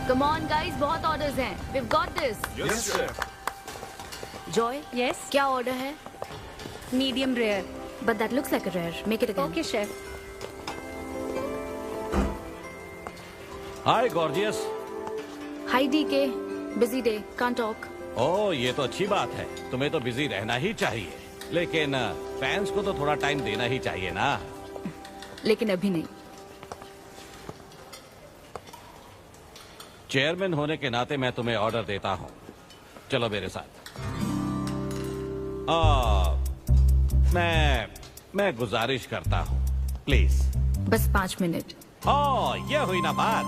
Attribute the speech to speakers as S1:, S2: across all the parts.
S1: Come on guys, बहुत orders हैं. We've got this.
S2: Yes, chef.
S1: Joy?
S3: Yes?
S1: क्या order है?
S3: Medium rare.
S1: But that looks like a rare. Make it again.
S3: Okay, chef.
S4: Hi, gorgeous.
S1: Hi DK. Busy day. Can't talk.
S4: ओह, ये तो अच्छी बात है. तुम्हें तो बिजी रहना ही चाहिए. लेकिन फैंस को तो थोड़ा टाइम देना ही चाहिए ना.
S1: लेकिन अभी नहीं.
S4: चेयरमैन होने के नाते मैं तुम्हें ऑर्डर देता हूँ. चलो मेरे साथ. मैं गुजारिश करता हूँ. प्लीज.
S1: बस 5 मिनट.
S4: ओह, ये हुई ना बात.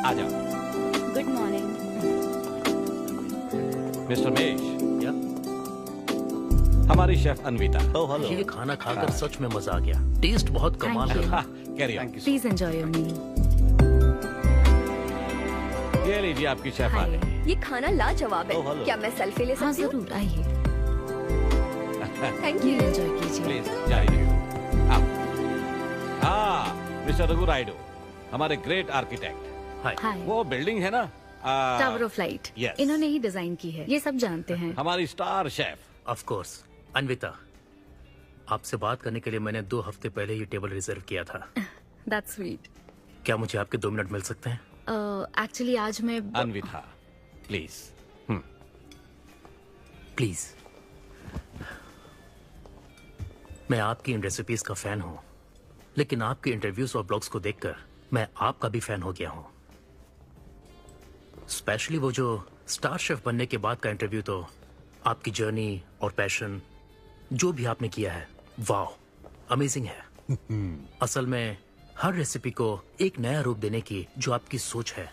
S4: आ जाओ.
S3: Good morning.
S4: मिस्टर मेश. हमारी शेफ अन्विता.
S5: Oh hello. ये खाना खाकर सच में मजा आ गया. टेस्ट बहुत कमाल
S1: Thank
S5: है.
S1: you.
S4: Carry on.
S1: Please enjoy your meal.
S4: ये लीजिए आपकी शेफ आ गई.
S6: ये खाना लाजवाब है.
S5: Oh, hello.
S6: क्या मैं सेल्फी ले
S1: हाँ
S6: सकती हूँ?
S1: जरूर आइए.
S6: Thank
S1: Please
S6: you.
S1: enjoy कीजिए.
S4: प्लीज जाइए. हाँ, मिस्टर रघु राइडू, हमारे ग्रेट आर्किटेक्ट.
S5: हाय.
S1: Hi.
S4: वो बिल्डिंग है ना,
S1: टावर ऑफ लाइट.
S4: Yes.
S1: इन्होंने ही डिजाइन की है. ये सब जानते हैं.
S4: हमारी star chef.
S5: Of course. Anvita, आपसे बात करने के लिए मैंने 2 हफ्ते पहले ये टेबल रिजर्व किया था.
S1: That's sweet.
S5: क्या मुझे आपके 2 मिनट मिल सकते हैं?
S1: एक्चुअली आज मैं
S4: अन्विता, प्लीज.
S5: प्लीज. मैं आपकी इन रेसिपीज का फैन हूँ, लेकिन आपके इंटरव्यूज और ब्लॉग्स को देखकर मैं आपका भी फैन हो गया हूँ. स्पेशली वो जो स्टार शेफ बनने के बाद का इंटरव्यू, तो आपकी जर्नी और पैशन जो भी आपने किया है, वाह, अमेजिंग है. असल में हर रेसिपी को एक नया रूप देने की जो आपकी सोच है,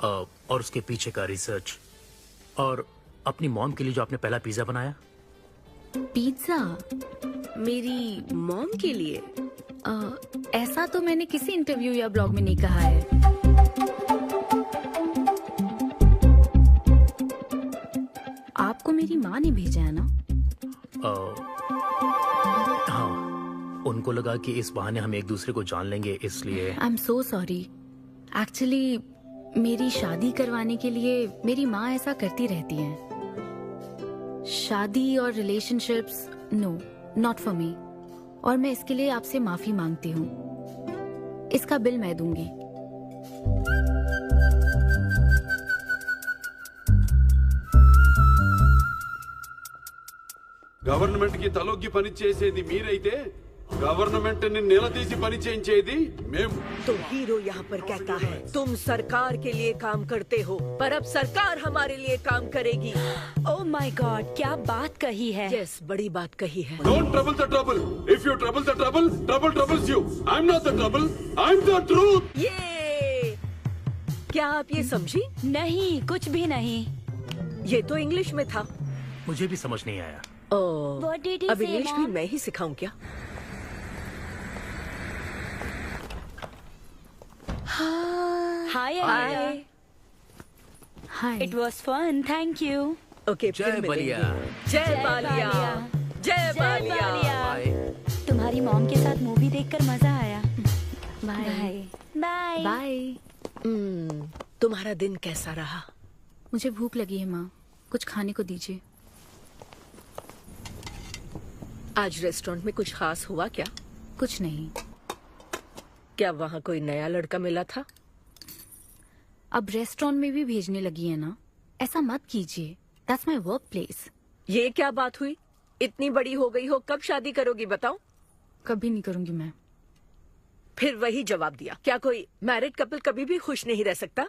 S5: और उसके पीछे का रिसर्च, और अपनी मॉम के लिए जो आपने पहला पिज्जा बनाया.
S1: पिज्जा
S6: मेरी मॉम के लिए?
S1: ऐसा तो मैंने किसी इंटरव्यू या ब्लॉग में नहीं कहा है. आपको मेरी माँ ने भेजा है ना?
S5: हाँ, उनको लगा कि इस बहाने हम एक दूसरे को जान लेंगे, इसलिए.
S1: I am so sorry. Actually मेरी शादी करवाने के लिए मेरी माँ ऐसा करती रहती हैं. शादी और relationships, no, not for me. और मैं इसके लिए आपसे माफी मांगती हूँ. इसका बिल मैं दूंगी.
S2: గవర్నమెంట్ కి తలొగ్గి పని చేసేది మీరైతే గవర్నమెంట్ ని నిలదీసి పని చేయించేది మేము.
S7: तो हीरो यहाँ पर कहता है तुम सरकार के लिए काम करते हो, पर अब सरकार हमारे लिए काम करेगी.
S3: Oh my God, क्या बात कही है.
S7: यस, बड़ी बात कही है.
S2: Don't trouble the trouble. If you trouble the trouble, trouble troubles you. I am not the trouble, I am the truth.
S7: ये क्या आप ये समझी?
S3: नहीं, कुछ भी नहीं.
S7: ये तो इंग्लिश में था.
S5: मुझे भी समझ नहीं आया.
S3: What did he
S7: अब
S3: say,
S7: इंग्लिश भी
S3: Mom?
S7: मैं ही सिखाऊं क्या?
S3: Hi, Anita.
S1: Hi.
S3: It was fun. Thank you.
S7: Okay,
S5: जय
S7: फिर
S5: बलिया.
S7: मिलेंगे. जय बालिया. जय बालिया.
S5: बाय.
S3: तुम्हारी मॉम के साथ मूवी देखकर मजा आया.
S1: बाय.
S3: बाय.
S1: बाय.
S7: तुम्हारा दिन कैसा रहा?
S1: मुझे भूख लगी है माँ. कुछ खाने को दीजिए.
S7: आज रेस्टोरेंट में कुछ खास हुआ क्या?
S1: कुछ नहीं.
S7: क्या वहाँ कोई नया लड़का मिला था?
S1: अब रेस्टोरेंट में भी भेजने लगी है ना. ऐसा मत कीजिए. That's my work place.
S7: ये क्या बात हुई? इतनी बड़ी हो गई हो, कब शादी करोगी बताओ?
S1: कभी नहीं करूंगी मैं.
S7: फिर वही जवाब दिया. क्या कोई मैरिड कपल कभी भी खुश नहीं रह सकता?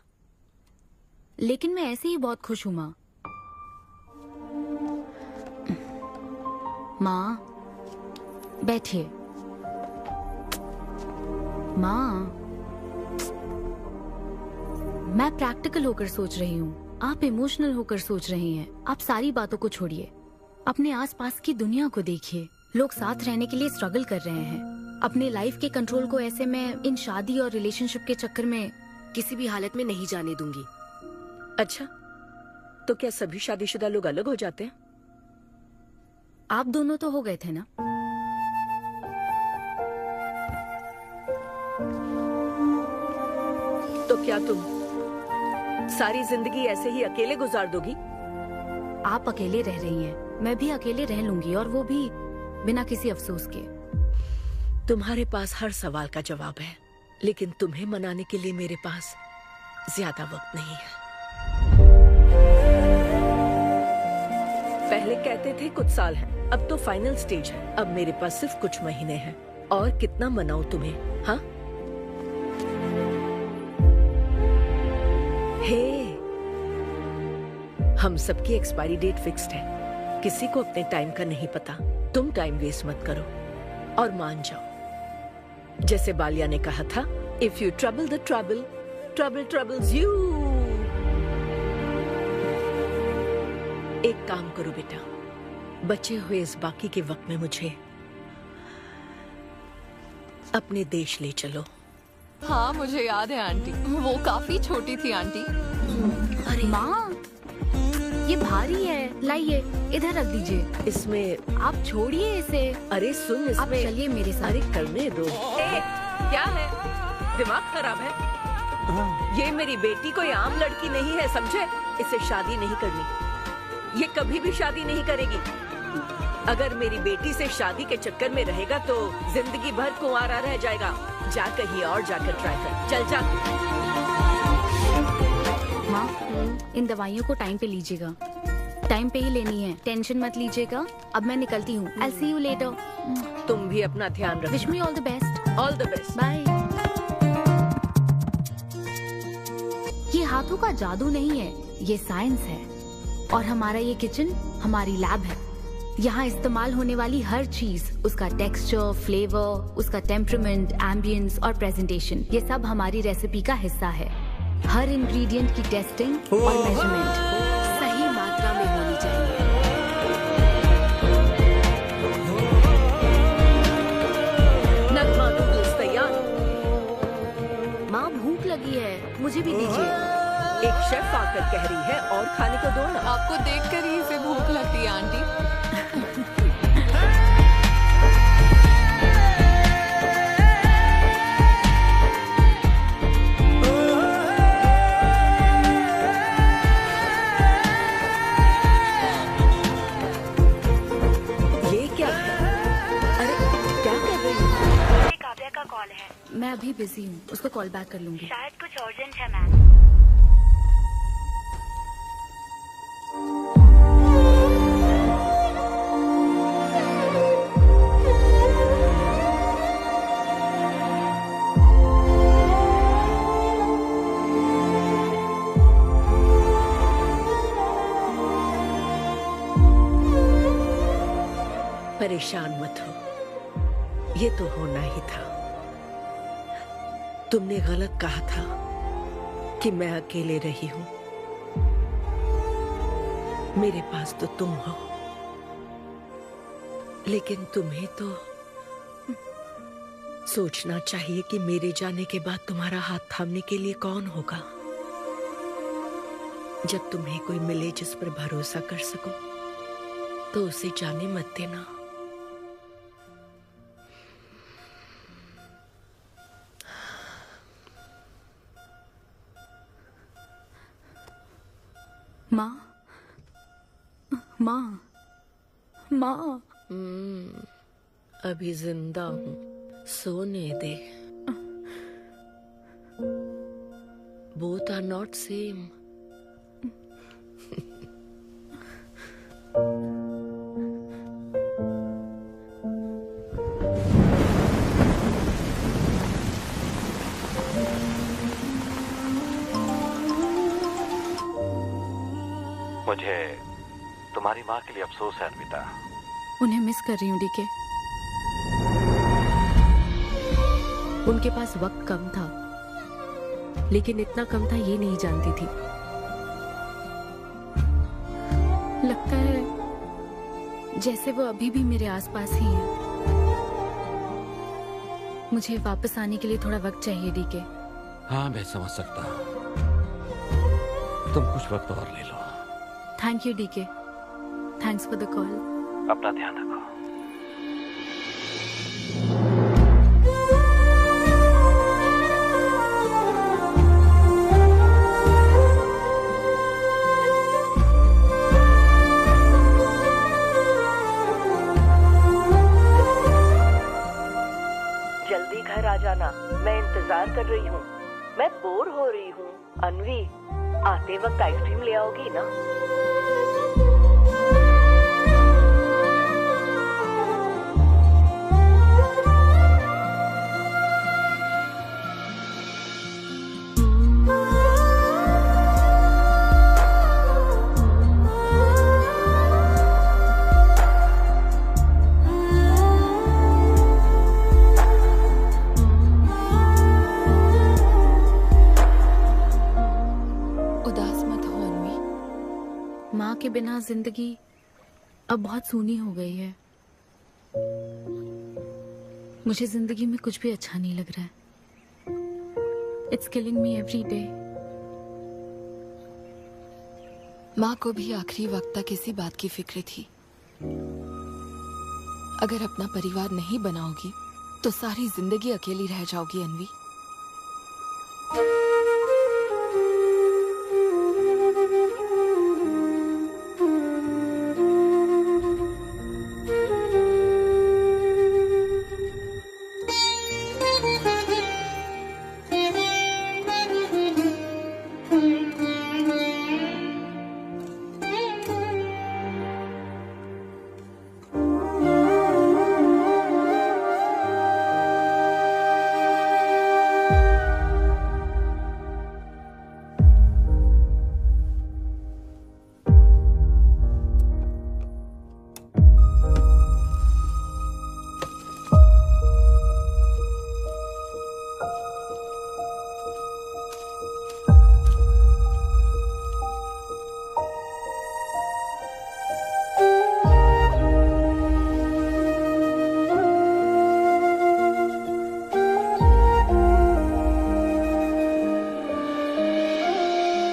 S1: लेकिन मैं ऐसे ही बहुत खुश हूँ माँ. माँ बैठिए. माँ, मैं प्रैक्टिकल होकर सोच रही हूँ. आप इमोशनल होकर सोच रही हैं. आप सारी बातों को छोड़िए. अपने आसपास की दुनिया को देखिए. लोग साथ रहने के लिए स्ट्रगल कर रहे हैं. अपने लाइफ के कंट्रोल को ऐसे मैं इन शादी और रिलेशनशिप के चक्कर में किसी भी हालत में नहीं जाने दूंगी.
S7: अच्छा, तो क्या सभी शादीशुदा लोग अलग हो जाते हैं?
S1: आप दोनों तो हो गए थे ना.
S7: तो क्या तुम सारी जिंदगी ऐसे ही अकेले गुजार दोगी?
S1: आप अकेले रह रही हैं, मैं भी अकेले रह लूंगी, और वो भी बिना किसी अफसोस के।
S7: तुम्हारे पास हर सवाल का जवाब है, लेकिन तुम्हें मनाने के लिए मेरे पास ज्यादा वक्त नहीं है। पहले कहते थे कुछ साल हैं, अब तो फाइनल स्टेज है। अब मेरे पास सिर्फ कुछ महीने हैं, और कितना मनाऊं तुम्हें? हाँ? हे, हम सबकी एक्सपायरी डेट फिक्स्ड है। किसी को अपने टाइम का नहीं पता। तुम टाइम वेस्ट मत करो और मान जाओ। जैसे बालिया ने कहा था, if you trouble the trouble, trouble troubles you. एक काम करो बेटा, बचे हुए इस बाकी के वक्त में मुझे अपने देश ले चलो।
S8: हाँ मुझे याद है आंटी, वो काफी छोटी थी आंटी।
S1: अरे माँ, ये भारी है, लाइए इधर रख दीजिए।
S7: इसमें
S1: आप छोड़िए इसे।
S7: अरे सुन,
S1: आप
S7: इसमें
S1: चलिए मेरे साथ।
S7: अरे करने दो। क्या है, दिमाग खराब है? ये मेरी बेटी कोई आम लड़की नहीं है, समझे? इसे शादी नहीं करनी, ये कभी भी शादी नहीं करेगी। अगर मेरी बेटी से शादी के चक्कर में रहेगा तो जिंदगी भर कुंवारा रह जाएगा। जा कहीं और जाकर ट्राई कर, चल जा।
S1: माँ, इन दवाइयों को टाइम पे लीजिएगा, टाइम पे ही लेनी है, टेंशन मत लीजिएगा। अब मैं निकलती हूँ। I'll see you later.
S7: तुम भी अपना ध्यान रखना।
S1: Wish me all the best.
S7: All the best.
S1: Bye. ये हाथों का जादू नहीं है, ये साइंस है। और हमारा ये किचन हमारी लैब है। यहाँ इस्तेमाल होने वाली हर चीज, उसका टेक्सचर, फ्लेवर, उसका टेम्परामेंट, एम्बियंस और प्रेजेंटेशन, ये सब हमारी रेसिपी का हिस्सा है। हर इंग्रेडिएंट की टेस्टिंग और मेजरमेंट सही मात्रा में होनी चाहिए।
S7: नगमा नूडल्स तैयार।
S1: माँ, भूख लगी है, मुझे भी दीजिए।
S7: एक शेफ आकर कह रही है और खाने को दो ना।
S8: आपको देखकर ही इसे भूख लगती है आंटी।
S7: ये क्या है? अरे क्या कर रही हो?
S3: काव्या का कॉल है,
S1: मैं अभी बिजी हूँ, उसको कॉल बैक कर लूंगी।
S3: शायद कुछ अर्जेंट है मैम।
S7: परेशान मत हो, ये तो होना ही था। तुमने गलत कहा था कि मैं अकेले रही हूं। मेरे पास तो तुम हो, लेकिन तुम्हें तो सोचना चाहिए कि मेरे जाने के बाद तुम्हारा हाथ थामने के लिए कौन होगा। जब तुम्हें कोई मिले जिस पर भरोसा कर सको, तो उसे जाने मत देना।
S1: माँ, माँ, माँ।
S7: अभी जिंदा हूँ, सोने दे। Both are not same.
S4: मुझे तुम्हारी माँ के लिए अफसोस है अर्पिता।
S1: उन्हें मिस कर रही हूँ डीके। उनके पास वक्त कम था, लेकिन इतना कम था ये नहीं जानती थी। लगता है जैसे वो अभी भी मेरे आसपास ही है। मुझे वापस आने के लिए थोड़ा वक्त चाहिए डीके।
S4: हाँ मैं समझ सकता हूँ, तुम कुछ वक्त और ले लो।
S1: Thank you DK, thanks for the call.
S4: अपना ध्यान रखो।
S7: मैं बोर हो रही हूँ। अनवी, आते वक्त आइसक्रीम ले आओगी ना?
S8: उदास मत हो अनवी।
S1: माँ के बिना जिंदगी अब बहुत सूनी हो गई है। मुझे जिंदगी में कुछ भी अच्छा नहीं लग रहा है। It's killing me every day.
S8: माँ को भी आखिरी वक्त तक इसी बात की फिक्र थी। अगर अपना परिवार नहीं बनाओगी तो सारी जिंदगी अकेली रह जाओगी अनवी।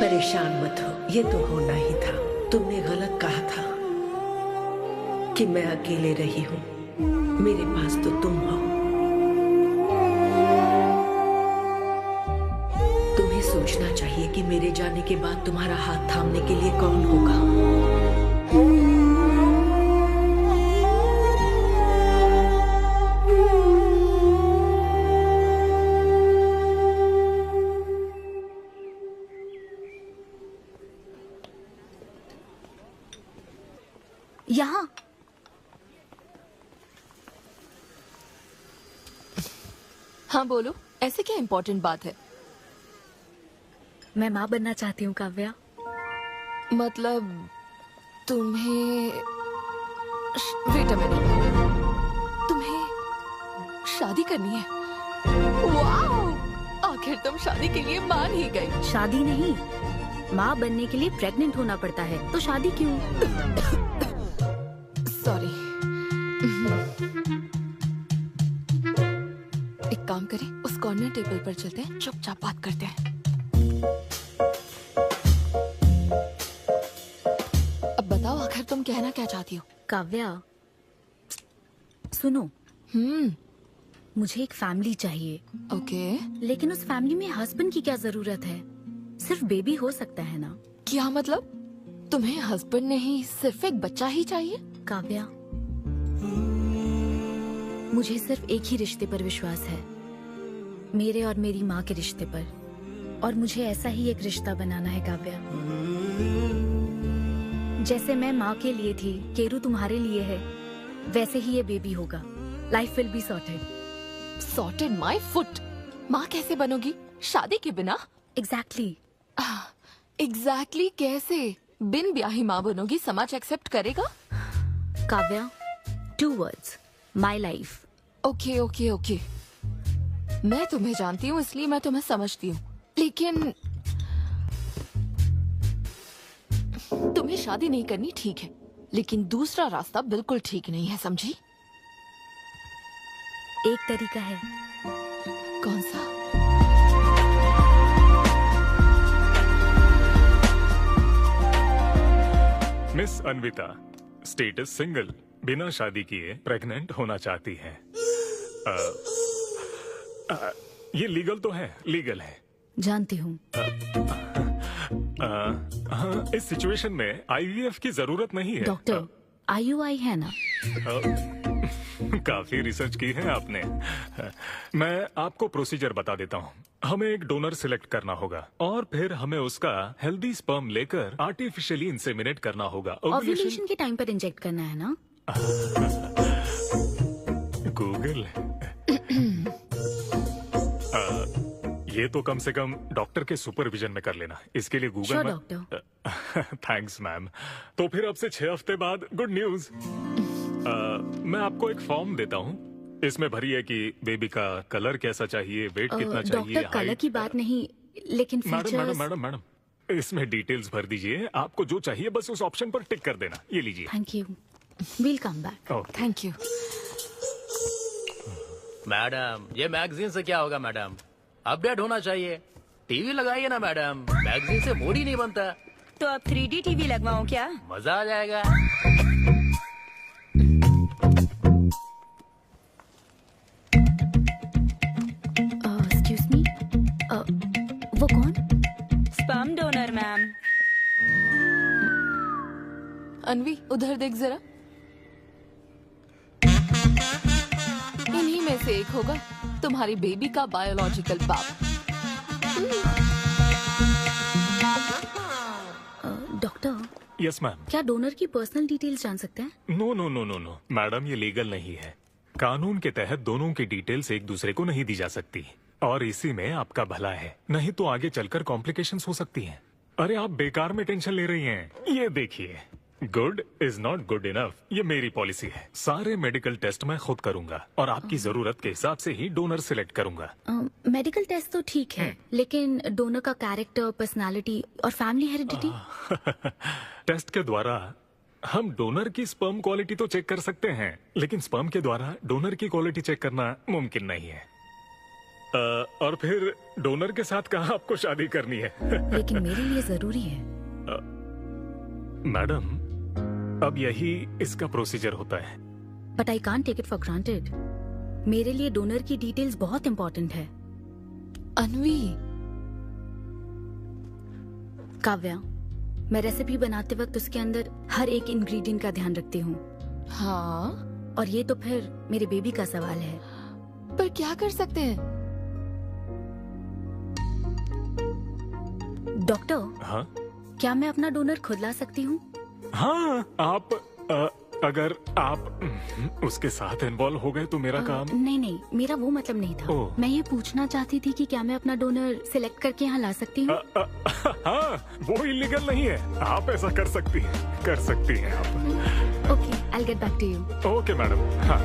S7: परेशान मत हो, ये तो होना ही था। तुमने गलत कहा था कि मैं अकेले रही हूँ। मेरे पास तो तुम हो। तुम्हें सोचना चाहिए कि मेरे जाने के बाद तुम्हारा हाथ थामने के लिए कौन होगा।
S1: यहाँ
S8: हाँ बोलो, ऐसे क्या इम्पोर्टेंट बात है?
S1: मैं माँ बनना चाहती हूँ काव्या।
S8: मतलब तुम्हें वेट अ मिनट, तुम्हें शादी करनी है? वाओ! आखिर तुम शादी के लिए मान ही गई।
S1: शादी नहीं, माँ बनने के लिए प्रेग्नेंट होना पड़ता है, तो शादी क्यों?
S8: सॉरी। एक काम करें, उस कॉर्नर टेबल पर चलते हैं, चुपचाप बात करते हैं। अब बताओ आखिर तुम कहना क्या चाहती हो?
S1: काव्या सुनो, मुझे एक फैमिली चाहिए।
S8: ओके।
S1: लेकिन उस फैमिली में हस्बैंड की क्या जरूरत है? सिर्फ बेबी हो सकता है ना?
S8: क्या मतलब? तुम्हें हस्बैंड नहीं, सिर्फ एक बच्चा ही चाहिए?
S1: काव्या, मुझे सिर्फ एक ही रिश्ते पर विश्वास है, मेरे और मेरी माँ के रिश्ते पर। और मुझे ऐसा ही एक रिश्ता बनाना है काव्या। जैसे मैं माँ के लिए थी, केरू तुम्हारे लिए है, वैसे ही ये बेबी होगा। Life will be sorted.
S8: Sorted my foot. माँ कैसे बनोगी शादी के बिना?
S1: एग्जैक्टली।
S8: एग्जैक्टली कैसे? बिन ब्याही माँ बनोगी, समाज एक्सेप्ट करेगा?
S1: Kavya, 2 words, my life.
S8: Okay okay okay, मैं तुम्हें जानती हूँ इसलिए मैं तुम्हें समझती हूँ, लेकिन तुम्हें शादी नहीं करनी ठीक है, लेकिन दूसरा रास्ता बिल्कुल ठीक नहीं है, समझी?
S1: एक तरीका है।
S8: कौन सा?
S9: मिस अन्विता, स्टेटस सिंगल, बिना शादी किए प्रेग्नेंट होना चाहती हैं। ये लीगल तो है? लीगल है।
S1: जानती हूँ।
S9: हाँ, इस सिचुएशन में IVF की जरूरत नहीं है।
S1: डॉक्टर, IUI है ना?
S9: काफी रिसर्च की है आपने। मैं आपको प्रोसीजर बता देता हूँ। हमें एक डोनर सिलेक्ट करना होगा और फिर हमें उसका हेल्दी स्पर्म लेकर आर्टिफिशियली इंसेमिनेट करना होगा।
S1: ओव्यूलेशन के टाइम पर इंजेक्ट करना है ना?
S9: गूगल ये तो कम से कम डॉक्टर के सुपरविजन में कर लेना, इसके लिए गूगल
S1: Sure,
S9: में।
S1: डॉक्टर।
S9: Thanks ma'am. तो फिर अब से 6 हफ्ते बाद गुड न्यूज। मैं आपको एक फॉर्म देता हूँ, इसमें भरिए कि बेबी का कलर कैसा चाहिए, वेट कितना चाहिए,
S1: डॉक्टर कलर की बात नहीं, लेकिन
S9: madam
S1: features.
S9: Madam madam madam इसमें डिटेल्स भर दीजिए। आपको जो चाहिए बस उस ऑप्शन पर टिक कर देना। ये लीजिए।
S1: Thank you, will come back.
S8: Thank you.
S5: Madam ये मैगजीन से क्या होगा मैडम, अपडेट होना चाहिए। टीवी लगाइए ना मैडम, मैगजीन से मूड ही नहीं बनता।
S3: तो अब 3D टीवी लगवाऊं क्या?
S5: मजा आ जाएगा।
S1: एक्सक्यूज मी, वो कौन?
S3: Sperm donor ma'am.
S8: अनवी उधर देख जरा, इन्हीं में से एक होगा तुम्हारी बेबी का बायोलॉजिकल बाप।
S1: Doctor,
S9: yes ma'am.
S1: क्या डोनर की पर्सनल डिटेल्स जान सकते हैं?
S9: No no no no no madam, ये लीगल नहीं है। कानून के तहत दोनों की डिटेल्स एक दूसरे को नहीं दी जा सकती, और इसी में आपका भला है, नहीं तो आगे चलकर कॉम्प्लिकेशंस हो सकती हैं। अरे आप बेकार में टेंशन ले रही हैं। ये देखिए, good is not good enough, ये मेरी पॉलिसी है। सारे मेडिकल टेस्ट मैं खुद करूंगा और आपकी जरूरत के हिसाब से ही डोनर सिलेक्ट करूंगा।
S1: मेडिकल टेस्ट तो ठीक है, लेकिन डोनर का कैरेक्टर, पर्सनालिटी और फैमिली हेरिडिटी?
S9: टेस्ट के द्वारा हम डोनर की स्पर्म क्वालिटी तो चेक कर सकते हैं, लेकिन स्पर्म के द्वारा डोनर की क्वालिटी चेक करना मुमकिन नहीं है। और फिर डोनर के साथ कहाँ आपको शादी करनी है?
S1: लेकिन मेरे लिए जरूरी है।
S9: मैडम, अब यही इसका प्रोसीजर होता है।
S1: But I can't take it for granted. मेरे लिए डोनर की डिटेल्स बहुत इंपॉर्टेंट है।
S8: अनवी,
S1: काव्या, मैं रेसिपी बनाते वक्त उसके अंदर हर एक इंग्रेडिएंट का ध्यान रखती हूँ।
S8: हाँ,
S1: और ये तो फिर मेरे बेबी का सवाल है।
S8: पर क्या कर सकते हैं?
S1: डॉक्टर,
S9: हाँ
S1: क्या मैं अपना डोनर खुद ला सकती हूँ?
S9: हाँ, आप अगर आप उसके साथ इन्वॉल्व हो गए तो मेरा काम।
S1: नहीं नहीं, मेरा वो मतलब नहीं था।
S9: ओह।
S1: मैं ये पूछना चाहती थी कि क्या मैं अपना डोनर सिलेक्ट करके यहाँ ला सकती हूँ?
S9: हाँ, वो इलीगल नहीं है, आप ऐसा कर सकती हैं आप।
S1: Okay, I get back to you.
S9: Okay madam. हाँ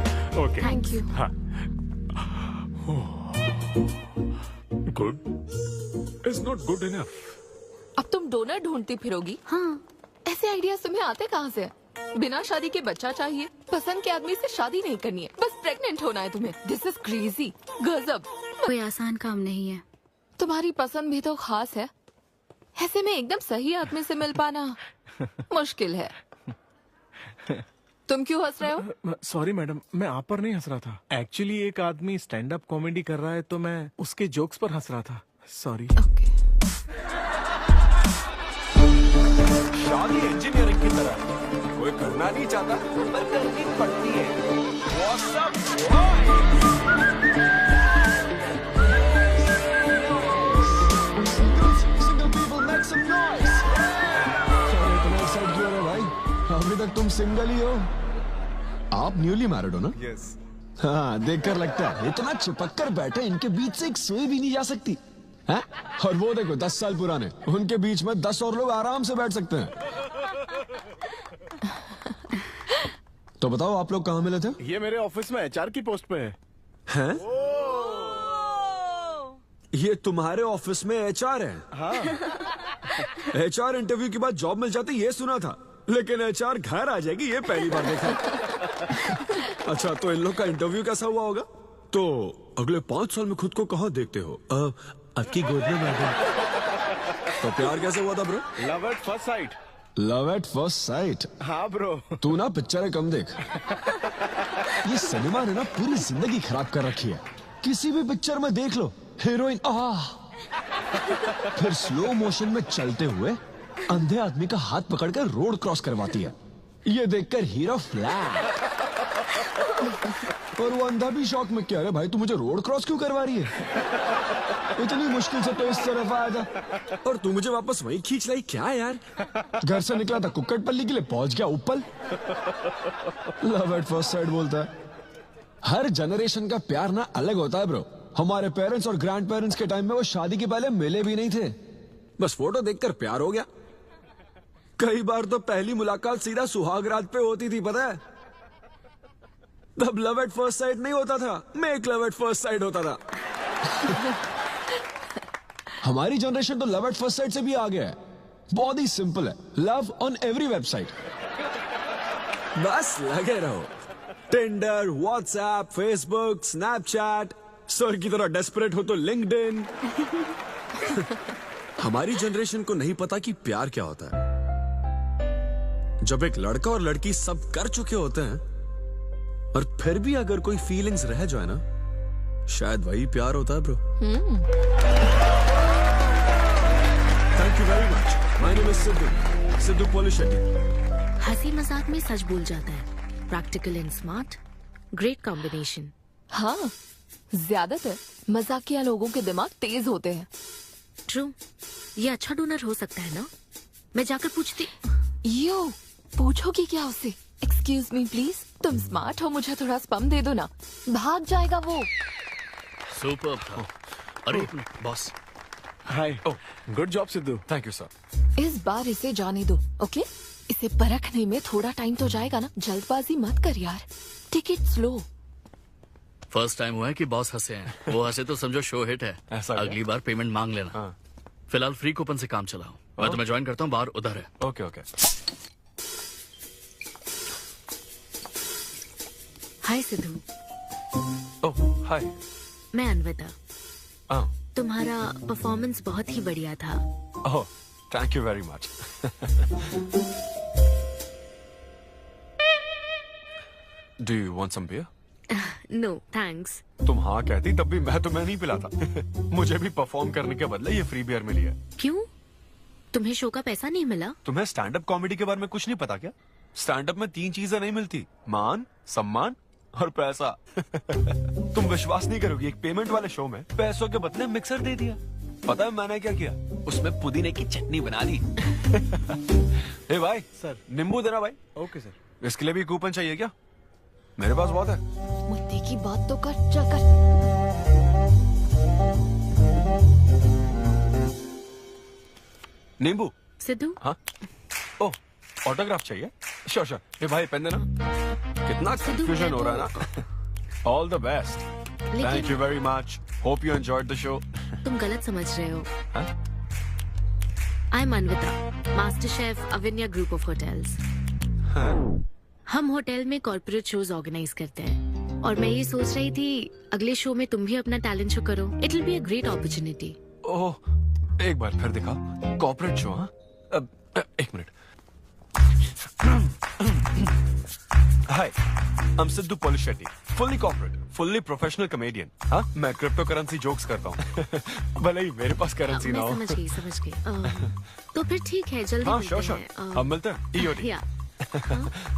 S9: ओके,
S8: थैंक यू।
S9: हाँ। Good is not good enough.
S8: अब तुम डोनर ढूंढती फिरोगी?
S1: हाँ,
S8: ऐसे आइडियाज तुम्हें आते कहाँ से? बिना शादी के बच्चा चाहिए, पसंद के आदमी से शादी नहीं करनी है, बस प्रेग्नेंट होना है तुम्हें। दिस इज क्रेजी, गजब।
S1: कोई आसान काम नहीं है।
S8: तुम्हारी पसंद भी तो खास है, ऐसे में एकदम सही आदमी से मिल पाना मुश्किल है। तुम क्यों हंस रहे हो?
S10: सॉरी मैडम, मैं आप पर नहीं हंस रहा था। एक्चुअली एक आदमी स्टैंड अप कॉमेडी कर रहा है तो मैं उसके जोक्स पर हंस रहा था। सॉरी।
S11: शादी इंजीनियरिंग की तरह है, कोई करना नहीं चाहता पर करनी पड़ती है। What's up, boys? Single people make some noise.
S12: इतना एक्साइट क्यों हो रहे भाई? अभी तक तुम सिंगल ही हो। आप न्यूली मैरिड हो ना?
S11: Yes.
S12: हाँ, देखकर लगता है इतना चिपक कर बैठे, इनके बीच से एक सुई भी नहीं जा सकती है? और वो देखो 10 साल पुराने, उनके बीच में 10 और लोग आराम से बैठ सकते हैं। तो बताओ आप लोग कहाँ मिले थे?
S10: ये मेरे ऑफिस में एचआर की पोस्ट पे है।
S12: हैं? ये तुम्हारे ऑफिस में एचआर है?
S10: हाँ।
S12: एचआर इंटरव्यू के बाद जॉब मिल जाती ये सुना था, लेकिन एचआर घर आ जाएगी ये पहली बार देखा। अच्छा, तो इन लोग का इंटरव्यू कैसा हुआ होगा? तो अगले 5 साल में खुद को कहाँ देखते हो? आपकी गोद में मैडम। तो प्यार कैसे हुआ था bro?
S10: Love at first sight.
S12: Love at first sight?
S10: हाँ ब्रो।
S12: तू ना पिक्चरें कम देख। ये सिनेमा ने ना पूरी जिंदगी खराब कर रखी है। किसी भी पिक्चर में देख लो, हीरोइन फिर स्लो मोशन में चलते हुए अंधे आदमी का हाथ पकड़कर रोड क्रॉस करवाती है। ये देखकर हीरो फ्लैट, और वो अंधा भी शौक में, क्या रे भाई तू मुझे रोड क्रॉस क्यों करवा रही है? इतनी मुश्किल से तो इस तरफ आया था और तू मुझे वापस वही खींच लाई, क्या यार? घर से निकला था कुक्कड़पल्ली के लिए, पहुंच गया ऊपर। लव एट फर्स्ट साइट बोलता है। हर जनरेशन का प्यार ना अलग होता है ब्रो। हमारे पेरेंट्स और ग्रैंड पेरेंट्स के टाइम में वो शादी के पहले मिले भी नहीं थे, बस फोटो देखकर प्यार हो गया। कई बार तो पहली मुलाकात सीधा सुहाग रात पे होती थी, पता है? तब लव एट फर्स्ट साइट नहीं होता था, make love at first sight होता था। हमारी जनरेशन तो लव एट फर्स्ट साइट से भी आगे है। बहुत ही सिंपल है, लव ऑन एवरी वेबसाइट। बस लगे रहो, Tinder, WhatsApp, Facebook, Snapchat, sir की तरह डेस्परेट हो तो लिंक्डइन। हमारी जनरेशन को नहीं पता कि प्यार क्या होता है। जब एक लड़का और लड़की सब कर चुके होते हैं और फिर भी अगर कोई फीलिंग्स रह जाए ना, शायद वही प्यार होता है bro. Thank you very much. My name is Siddhu Polishetty.
S6: हंसी मजाक में सच बोल जाता है। Practical and smart, great combination.
S8: हाँ, ज्यादातर मजाकिया लोगों के दिमाग तेज होते हैं।
S6: ट्रू, ये अच्छा डोनर हो सकता है ना? मैं जाकर पूछती।
S8: यो, पूछोगी क्या उससे? एक्सक्यूज मी प्लीज, तुम स्मार्ट हो, मुझे थोड़ा स्पम दे दो ना। भाग जाएगा वो।
S13: सुपर था। अरे boss.
S10: Hi. Good job Sidhu.
S11: Thank you sir.
S8: इस बार इसे जाने दो, ओके? इसे परखने में थोड़ा टाइम तो जाएगा ना, जल्दबाजी मत कर यार। Take it slow.
S13: First time हुआ है कि बॉस हंसे हैं। वो हंसे तो समझो शो हिट है।
S11: ऐसा क्या?
S13: अगली बार पेमेंट मांग लेना।
S11: हाँ।
S13: फिलहाल फ्री कूपन से काम चलाओ। मैं तुम्हें ज्वाइन करता हूँ, बाहर उधर है।
S11: Okay okay.
S6: Hi Siddhu.
S11: Oh hi.
S6: मैं अन्विता।
S11: ओह
S6: तुम्हारा परफॉर्मेंस बहुत ही बढ़िया था।
S11: Oh thank you very much. Do you want some beer?
S6: No thanks.
S11: तुम हाँ कहती तब भी मैं तुम्हें नहीं पिलाता। मुझे भी परफॉर्म करने के बदले ये फ्री बियर मिली है।
S6: क्यों? तुम्हें शो का पैसा नहीं मिला?
S11: तुम्हें स्टैंड अप कॉमेडी के बारे में कुछ नहीं पता क्या? स्टैंड अप में 3 चीजें नहीं मिलती, मान, सम्मान और पैसा। तुम विश्वास नहीं करोगी, एक पेमेंट वाले शो में पैसों के बदले मिक्सर दे दिया। पता है मैंने क्या किया? उसमें पुदीने की चटनी बना दी। हे भाई
S10: सर।
S11: नींबू देना भाई।
S10: Okay sir.
S11: इसके लिए भी कूपन चाहिए क्या? मेरे पास बहुत है।
S8: मुद्दे की बात तो कर, चल कर।
S11: नींबू।
S6: सिद्धू।
S11: हाँ। ओह ऑटोग्राफ चाहिए? Sure sure. ये भाई पेन देना। कितना कंफ्यूजन हो रहा है ना। All the best. Thank you very much. Hope you enjoyed the show.
S6: तुम गलत समझ रहे हो। I am Anvita, master chef Avinya group of hotels. हम होटल में कॉर्पोरेट शोज ऑर्गेनाइज करते हैं और मैं ये सोच रही थी अगले शो में तुम भी अपना टैलेंट शो करो। It will be a great opportunity.
S11: Oh एक बार फिर दिखा। Corporate show? हाँ एक minute. Hi I am Siddhu Polishetty, fully corporate, fully professional comedian. हाँ मैं क्रिप्टो करेंसी जोक्स करता हूँ। भले ही मेरे पास करेंसी ना हो।
S6: समझ गई। तो फिर ठीक है, जल्दी
S11: हाँ
S6: मिलते
S11: श्योर श्योर।
S6: हैं।
S11: हम मिलते हैं EOD।
S6: या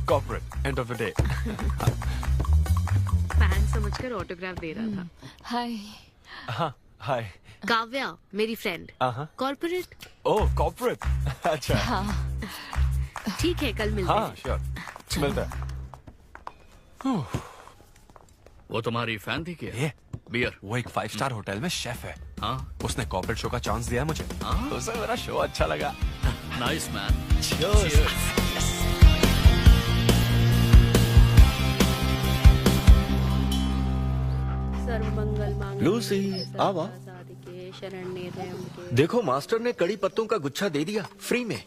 S11: corporate end of the day.
S6: Fan समझकर ऑटोग्राफ दे रहा था।
S8: हाय।
S11: हाँ हाय।
S6: काव्या मेरी फ्रेंड। कॉर्पोरेट।
S11: ओह कॉर्पोरेट। अच्छा
S8: हाँ।
S6: ठीक है, कल मिलते
S11: हाँ
S6: हैं।
S11: श्योर मिलता है।
S13: वो तुम्हारी फैन थी क्या?
S11: ये
S13: बियर।
S11: वो एक 5 स्टार होटल में शेफ है।
S13: हाँ
S11: उसने कॉर्पोरेट शो का चांस दिया है मुझे। उसे मेरा शो अच्छा लगा।
S13: Nice man.
S14: लूसी आवा। देखो मास्टर ने कड़ी पत्तों का गुच्छा दे दिया फ्री में।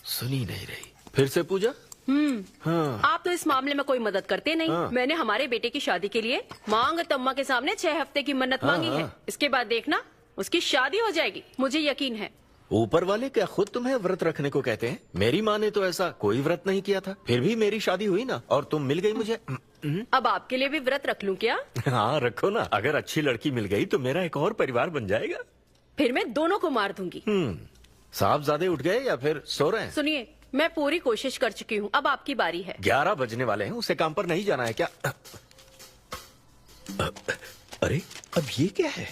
S14: सुनी नहीं रही, फिर से पूजा। हाँ।
S7: आप तो इस मामले में कोई मदद करते नहीं।
S14: हाँ।
S7: मैंने हमारे बेटे की शादी के लिए मांग तम्मा के सामने 6 हफ्ते की मन्नत मांगी है। इसके बाद देखना उसकी शादी हो जाएगी, मुझे यकीन है।
S14: ऊपर वाले क्या खुद तुम्हें व्रत रखने को कहते हैं? मेरी माँ ने तो ऐसा कोई व्रत नहीं किया था, फिर भी मेरी शादी हुई ना, और तुम मिल गई मुझे।
S7: अब आपके लिए भी व्रत रख लूं क्या?
S14: हाँ रखो ना, अगर अच्छी लड़की मिल गई तो मेरा एक और परिवार बन जाएगा।
S7: फिर मैं दोनों को मार दूंगी।
S14: साहबजादे उठ गए या फिर सो रहे हैं?
S7: सुनिए, मैं पूरी कोशिश कर चुकी हूँ, अब आपकी बारी है।
S14: 11 बजने वाले हैं, उसे काम पर नहीं जाना है क्या? अरे अब ये क्या है?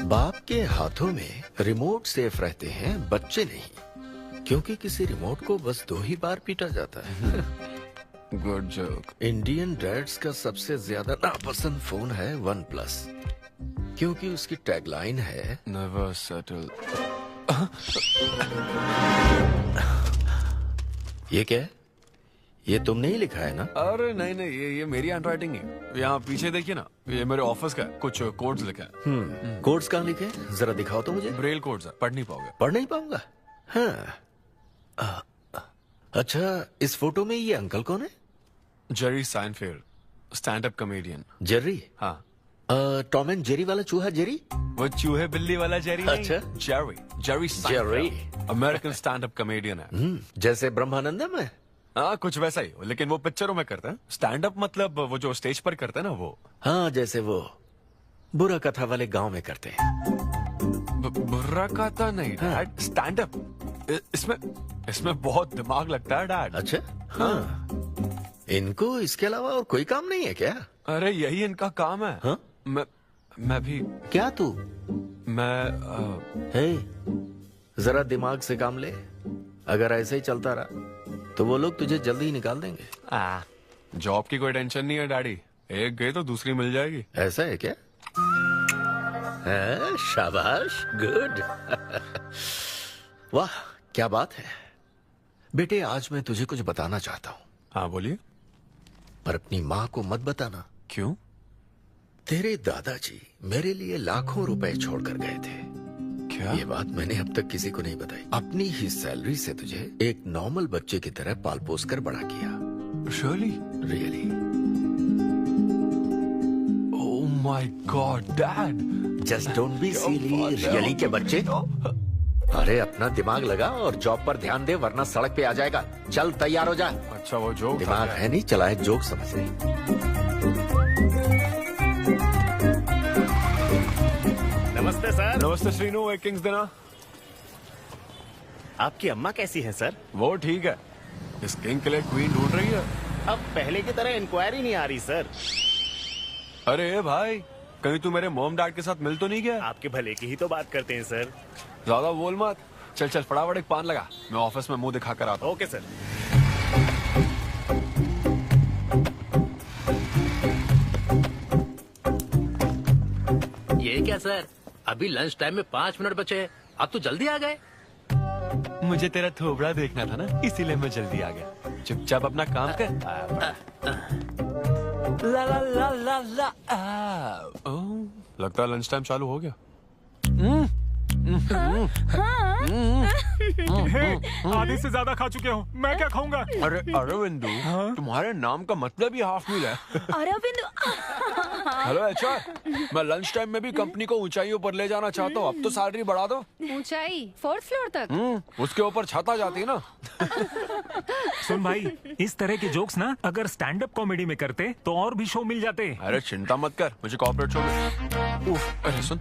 S14: बाप के हाथों में रिमोट सेफ रहते हैं, बच्चे नहीं, क्योंकि किसी रिमोट को बस 2 ही बार पीटा जाता है। Good joke. इंडियन डैड्स का सबसे ज्यादा नापसंद फोन है OnePlus, क्योंकि उसकी टैगलाइन है नेवर सेटल। ये क्या है? ये तुमने ही लिखा है ना?
S11: अरे नहीं नहीं, ये मेरी हैंडराइटिंग है। यहाँ पीछे देखिए ना, ये मेरे ऑफिस का है, कुछ कोड्स लिखा है।
S14: कोड्स कहाँ लिखे हैं? जरा दिखाओ तो मुझे।
S11: ब्रेल कोड्स है, पढ़ नहीं पाओगे।
S14: पढ़ नहीं पाऊंगा? हाँ। अच्छा, इस फोटो में ये अंकल कौन है?
S11: Jerry Seinfeld, stand up comedian.
S14: Jerry?
S11: हाँ।
S14: टॉम एंड जेरी वाला चूहा जेरी?
S11: वो चूहे बिल्ली वाला जेरी नहीं।
S14: अच्छा।
S11: Jerry Seinfeld American stand up comedian है।
S14: जैसे ब्रह्मानंदम है?
S11: हाँ, कुछ वैसा ही, लेकिन वो पिक्चरों में करता है। स्टैंड अप मतलब वो जो स्टेज पर करते हैं ना, वो।
S14: हाँ, जैसे वो बुरा कथा वाले गांव में करते हैं।
S11: बुरा कथा नहीं डैड, स्टैंड अप। इसमें बहुत दिमाग लगता है डैड।
S14: अच्छा। हाँ। इनको इसके अलावा और कोई काम नहीं है क्या?
S11: अरे यही इनका काम है।
S14: हाँ?
S11: मैं भी।
S14: क्या तू?
S11: मैं
S14: हे, जरा दिमाग से काम ले। अगर ऐसे ही चलता रहा तो वो लोग तुझे जल्दी ही निकाल देंगे।
S11: जॉब की कोई टेंशन नहीं है डैडी, एक गई तो दूसरी मिल जाएगी।
S14: ऐसा है क्या? शाबाश, गुड। वाह, क्या बात है बेटे। आज मैं तुझे कुछ बताना चाहता हूँ।
S11: हाँ बोलिए।
S14: पर अपनी माँ को मत बताना।
S11: क्यों?
S14: तेरे दादाजी मेरे लिए लाखों रुपए छोड़कर गए थे।
S11: क्या?
S14: ये बात मैंने अब तक किसी को नहीं बताई। अपनी ही सैलरी से तुझे एक नॉर्मल बच्चे की तरह पाल पोस कर बड़ा किया।
S11: Really? Oh my God dad,
S14: just don't be silly. Really के बच्चे? अरे अपना दिमाग लगा और जॉब पर ध्यान दे, वरना सड़क पे आ जाएगा। चल तैयार हो जा।
S11: अच्छा, वो जोक
S14: दिमाग है नहीं, चला है जोक समझ नहीं।
S15: नमस्ते सर।
S11: नमस्ते श्रीनु, एक किंग्स देना।
S15: आपकी अम्मा कैसी है सर?
S11: वो ठीक है, इस किंग के लिए क्वीन ढूंढ रही है।
S15: अब पहले की तरह इंक्वायरी नहीं आ रही सर।
S11: अरे भाई, कहीं तू मेरे मॉम डैड के साथ मिल तो नहीं गया?
S15: आपके भले की ही तो बात करते हैं सर।
S11: ज्यादा बोल मत। चल चल फटाफट एक पान लगा, मैं ऑफिस में मुंह दिखा कर आता हूँ।
S15: Okay sir.
S5: ये क्या सर, अभी लंच टाइम में 5 मिनट बचे हैं, आप तो जल्दी आ गए।
S11: मुझे तेरा थोबड़ा देखना था ना, इसीलिए मैं जल्दी आ गया। चुपचाप अपना काम कर। ला ला ला ला ला। लगता है लंच टाइम चालू हो गया।
S9: आधे से ज्यादा खा चुके हो, मैं क्या खाऊंगा?
S11: अरे अरविंदु, तुम्हारे नाम का मतलब ही हाफ मील है।
S3: अरविंदु।
S11: हेलो एचआर, मैं लंच टाइम में भी कंपनी को ऊंचाइयों पर ले जाना चाहता हूँ। अब तो सैलरी बढ़ा दो।
S8: ऊंचाई 4th फ्लोर तक?
S11: उसके ऊपर छत आ जाती है ना।
S9: सुन भाई, इस तरह के जोक्स ना अगर स्टैंड अप कॉमेडी में करते तो और भी शो मिल जाते।
S11: अरे चिंता मत कर, मुझे कॉर्पोरेट शो में। अरे सुन,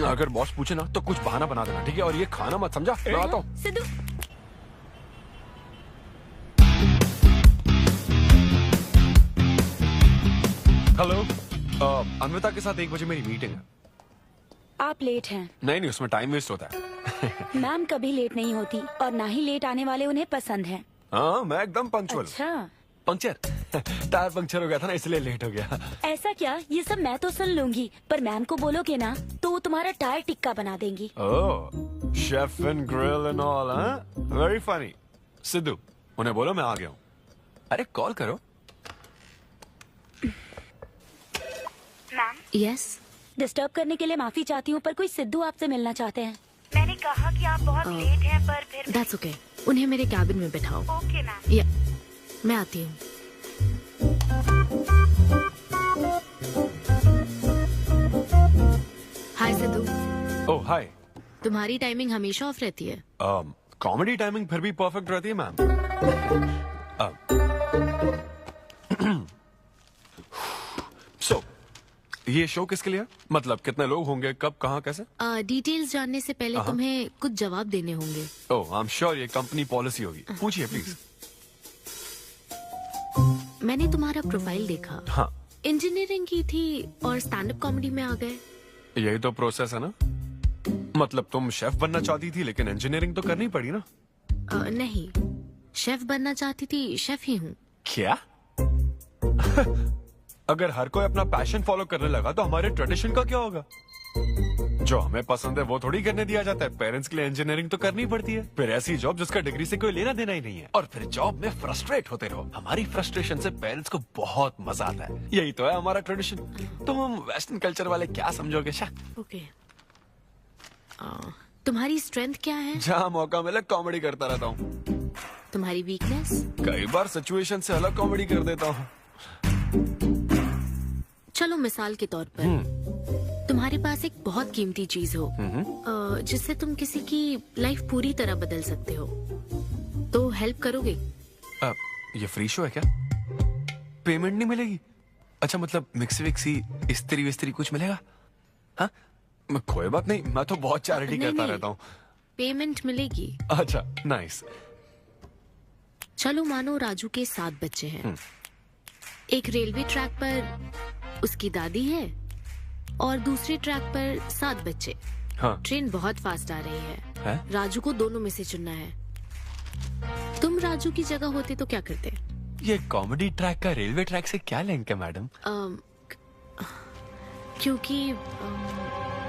S11: अगर बॉस पूछे ना तो कुछ बहाना बना देना, ठीक है? और ये खाना मत, समझा? मैं आता हूँ।
S3: सिद्धू।
S11: हेलो, अन्विता के साथ 1 बजे मेरी मीटिंग है।
S3: आप लेट हैं।
S11: नहीं, उसमें टाइम वेस्ट होता है।
S3: मैम कभी लेट नहीं होती और ना ही लेट आने वाले उन्हें पसंद हैं।
S11: हाँ, मैं एकदम पंक्चुअल।
S3: अच्छा।
S11: पंक्चर टायर पंक्चर हो गया था ना, इसलिए लेट हो गया।
S3: ऐसा क्या? ये सब मैं तो सुन लूंगी, पर मैम को बोलोगे ना तो वो तुम्हारा टायर टिक्का बना देंगी।
S11: Oh, chef and grill and all, हाँ? Very funny. सिद्धू, उन्हें बोलो मैं आ गया हूँ। अरे कॉल करो।
S3: मैम।
S6: यस।
S3: डिस्टर्ब करने के लिए माफी चाहती हूँ, पर कोई सिद्धू आपसे मिलना चाहते हैं।
S16: मैंने कहा कि आप बहुत लेट हैं, पर फिर
S6: दैट्स ओके। उन्हें मेरे कैबिन में बिठाओ।
S16: Okay ma'am.
S6: या, मैं आती हूँ। हाय सिद्धू।
S11: ओह हाय।
S6: तुम्हारी टाइमिंग हमेशा ऑफ रहती है?
S11: कॉमेडी टाइमिंग फिर भी परफेक्ट रहती है मैम। सो ये शो किसके लिए? मतलब कितने लोग होंगे, कब, कहाँ, कैसे?
S6: डिटेल्स जानने से पहले
S11: हाँ।
S6: तुम्हें कुछ जवाब देने होंगे।
S11: ओह, आई एम श्योर ये कंपनी पॉलिसी होगी। पूछिए प्लीज।
S6: मैंने तुम्हारा प्रोफाइल देखा।
S11: हाँ।
S6: इंजीनियरिंग की थी और स्टैंड अप कॉमेडी में आ गए।
S11: यही तो प्रोसेस है ना। मतलब तुम शेफ बनना चाहती थी लेकिन इंजीनियरिंग तो करनी पड़ी ना।
S6: नहीं, शेफ बनना चाहती थी, शेफ ही हूँ।
S11: क्या? अगर हर कोई अपना पैशन फॉलो करने लगा तो हमारे ट्रेडिशन का क्या होगा? जो हमें पसंद है वो थोड़ी करने दिया जाता है। पेरेंट्स के लिए इंजीनियरिंग तो करनी पड़ती है, फिर ऐसी जॉब जिसका डिग्री से कोई लेना देना ही नहीं है, और फिर जॉब में फ्रस्ट्रेट होते रहो। हमारी फ्रस्ट्रेशन से पेरेंट्स को बहुत मजा आता है। यही तो है हमारा ट्रेडिशन। तुम वेस्टर्न कल्चर वाले क्या समझोगे?
S6: ओके, तुम्हारी स्ट्रेंथ क्या है?
S11: जहाँ मौका मिले कॉमेडी करता रहता हूँ।
S6: तुम्हारी वीकनेस?
S11: कई बार सिचुएशन से अलग कॉमेडी कर देता हूँ।
S6: चलो मिसाल के तौर पर तुम्हारे पास एक बहुत कीमती चीज हो जिससे तुम किसी की लाइफ पूरी तरह बदल सकते हो, तो हेल्प करोगे?
S11: ये फ्री शो है क्या? पेमेंट नहीं मिलेगी? अच्छा, मतलब मिक्सी विक्सी इस्त्री विस्त्री कुछ मिलेगा? हाँ, कोई बात नहीं, मैं तो बहुत चैरिटी करता रहता हूँ।
S6: पेमेंट मिलेगी।
S11: अच्छा, नाइस।
S6: चलो मानो राजू के 7 बच्चे हैं। एक रेलवे ट्रैक पर उसकी दादी है और दूसरे ट्रैक पर 7 बच्चे।
S11: हाँ।
S6: ट्रेन बहुत फास्ट आ रही है। राजू को दोनों में से चुनना है। तुम राजू की जगह होते तो क्या करते?
S11: ये कॉमेडी ट्रैक का रेलवे ट्रैक से क्या लिंक है मैडम?
S6: क्योंकि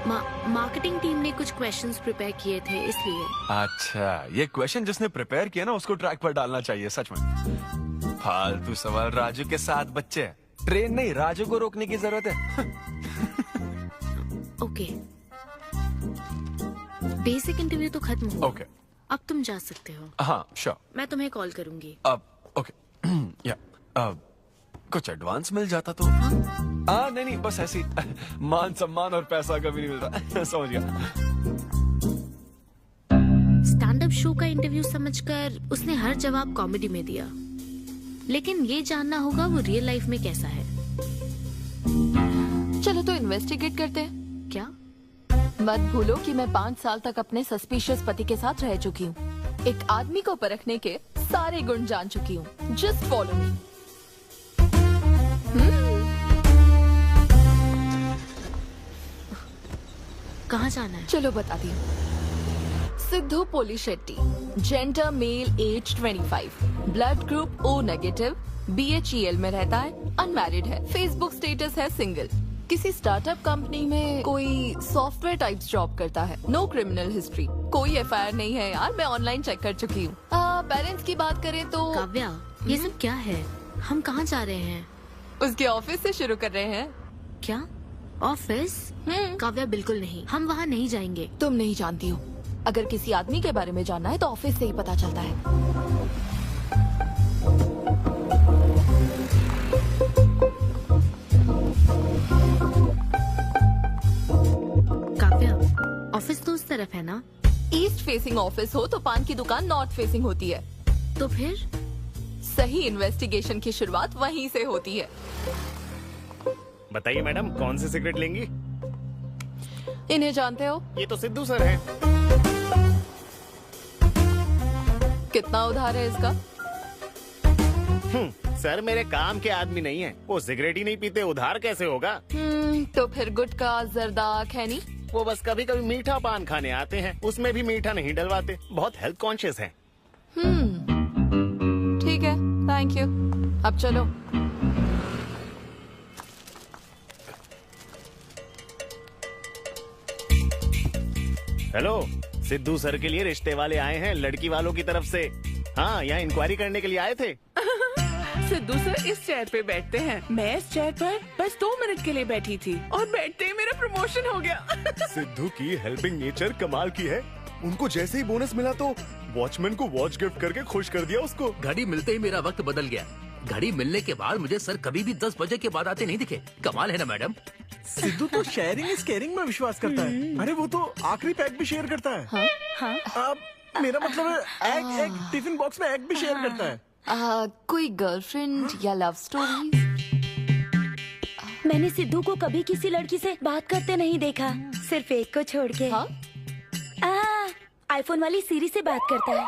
S6: मार्केटिंग टीम ने कुछ क्वेश्चंस प्रिपेयर किए थे, इसलिए।
S11: अच्छा, ये क्वेश्चन जिसने प्रिपेयर किया ना उसको ट्रैक पर डालना चाहिए। सच में फालतू सवाल। राजू के 7 बच्चे हैं, ट्रेन नहीं, राजू को रोकने की जरूरत है।
S6: ओके, बेसिक इंटरव्यू तो खत्म हो।
S11: ओके,
S6: अब तुम जा सकते हो।
S11: हाँ श्योर।
S6: मैं तुम्हें कॉल करूंगी।
S11: अब ओके या कुछ एडवांस मिल जाता तो। नहीं नहीं, बस ऐसी मान सम्मान और पैसा कभी नहीं मिलता। समझ गया।
S6: स्टैंड अप शो का इंटरव्यू समझकर उसने हर जवाब कॉमेडी में दिया, लेकिन ये जानना होगा वो रियल लाइफ में कैसा है।
S8: चलो तो इन्वेस्टिगेट करते हैं।
S6: क्या?
S8: मत भूलो कि मैं 5 साल तक अपने सस्पिशियस पति के साथ रह चुकी हूँ। एक आदमी को परखने के सारे गुण जान चुकी हूँ। Just follow me.
S6: कहाँ जाना है?
S8: चलो बताती हूँ। Siddhu Polishetty, gender male, age 25, blood group O negative, BHEL में रहता है, अनमैरिड है, फेसबुक स्टेटस है सिंगल, किसी स्टार्टअप कंपनी में कोई सॉफ्टवेयर टाइप्स जॉब करता है, नो क्रिमिनल हिस्ट्री, कोई FIR नहीं है यार, मैं ऑनलाइन चेक कर चुकी हूँ। पेरेंट्स की बात करें तो।
S6: काव्या, ये सब क्या है? हम कहाँ जा रहे हैं?
S8: उसके ऑफिस से शुरू कर रहे हैं।
S6: क्या ऑफिस? काव्या बिल्कुल नहीं, हम वहाँ नहीं जाएंगे।
S8: तुम नहीं जानती हो, अगर किसी आदमी के बारे में जानना है तो ऑफिस से ही पता चलता है।
S6: काव्या, ऑफिस तो उस तरफ है ना?
S8: ईस्ट फेसिंग ऑफिस हो तो पान की दुकान नॉर्थ फेसिंग होती है।
S6: तो फिर
S8: सही इन्वेस्टिगेशन की शुरुआत वहीं से होती है।
S15: बताइए मैडम, कौन सी सिगरेट लेंगी?
S8: इन्हें जानते हो?
S15: ये तो सिद्धू सर है।
S8: कितना उधार है इसका?
S15: सर मेरे काम के आदमी नहीं है, वो सिगरेट ही नहीं पीते, उधार कैसे होगा?
S8: तो फिर गुटखा जर्दा खैनी?
S15: वो बस कभी कभी मीठा पान खाने आते हैं, उसमें भी मीठा नहीं डलवाते, बहुत हेल्थ कॉन्शियस हैं।
S8: ठीक है, थैंक यू। अब चलो।
S15: हेलो, सिद्धू सर के लिए रिश्ते वाले आए हैं लड़की वालों की तरफ से। हाँ, यहाँ इंक्वायरी करने के लिए आए थे।
S17: सिद्धू सर इस चेयर पे बैठते हैं, मैं इस चेयर पर बस 2 मिनट के लिए बैठी थी और बैठते ही मेरा प्रमोशन हो गया।
S9: सिद्धू की हेल्पिंग नेचर कमाल की है। उनको जैसे ही बोनस मिला तो वॉचमैन को वॉच गिफ्ट करके खुश कर दिया उसको।
S5: घड़ी मिलते ही मेरा वक्त बदल गया। घड़ी मिलने के बाद मुझे सर कभी भी 10 बजे के बाद आते नहीं दिखे। कमाल है ना मैडम?
S10: सिद्धू तो शेयरिंग इज केयरिंग में विश्वास करता है। अरे वो तो आखिरी पैक भी शेयर करता है। अब मेरा मतलब है एग टिफिन बॉक्स में एग भी शेयर करता है।
S8: कोई गर्लफ्रेंड या लव स्टोरी?
S3: मैंने सिद्धू को कभी किसी लड़की से बात करते नहीं देखा, सिर्फ एक को छोड़ के।
S8: हाँ?
S3: आईफोन वाली सीरी से बात करता है।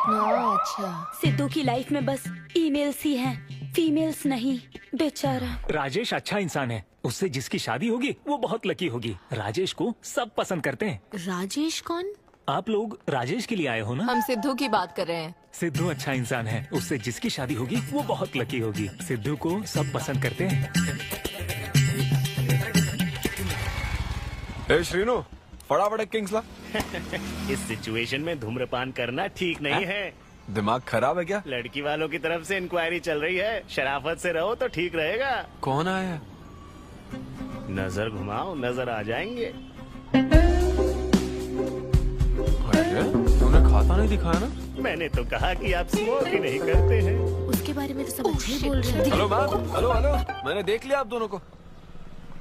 S8: अच्छा।
S3: सिद्धू की लाइफ में बस ईमेल्स ही हैं, फीमेल्स नहीं, बेचारा।
S9: राजेश अच्छा इंसान है, उससे जिसकी शादी होगी वो बहुत लकी होगी। राजेश को सब पसंद करते हैं।
S6: राजेश कौन?
S9: आप लोग राजेश के लिए आए हो ना?
S8: हम सिद्धू की बात कर रहे हैं।
S9: सिद्धू अच्छा इंसान है, उससे जिसकी शादी होगी वो बहुत लकी होगी। सिद्धू को सब पसंद करते हैं।
S11: ए श्रीनु, फटाफट एक किंग्स ला।
S15: इस सिचुएशन में धूम्रपान करना ठीक नहीं है।
S11: दिमाग खराब है क्या?
S15: लड़की वालों की तरफ से इंक्वायरी चल रही है, शराफत से रहो तो ठीक रहेगा।
S11: कौन आया है?
S15: नजर घुमाओ, नजर आ जाएंगे।
S11: तूने खाता नहीं दिखाया ना?
S15: मैंने तो कहा कि आप स्मोक ही नहीं करते हैं।
S6: उसके बारे में तो सब अच्छे ही बोल रहे हैं।
S11: हेलो मैम, हेलो हेलो, मैंने देख लिया आप दोनों को।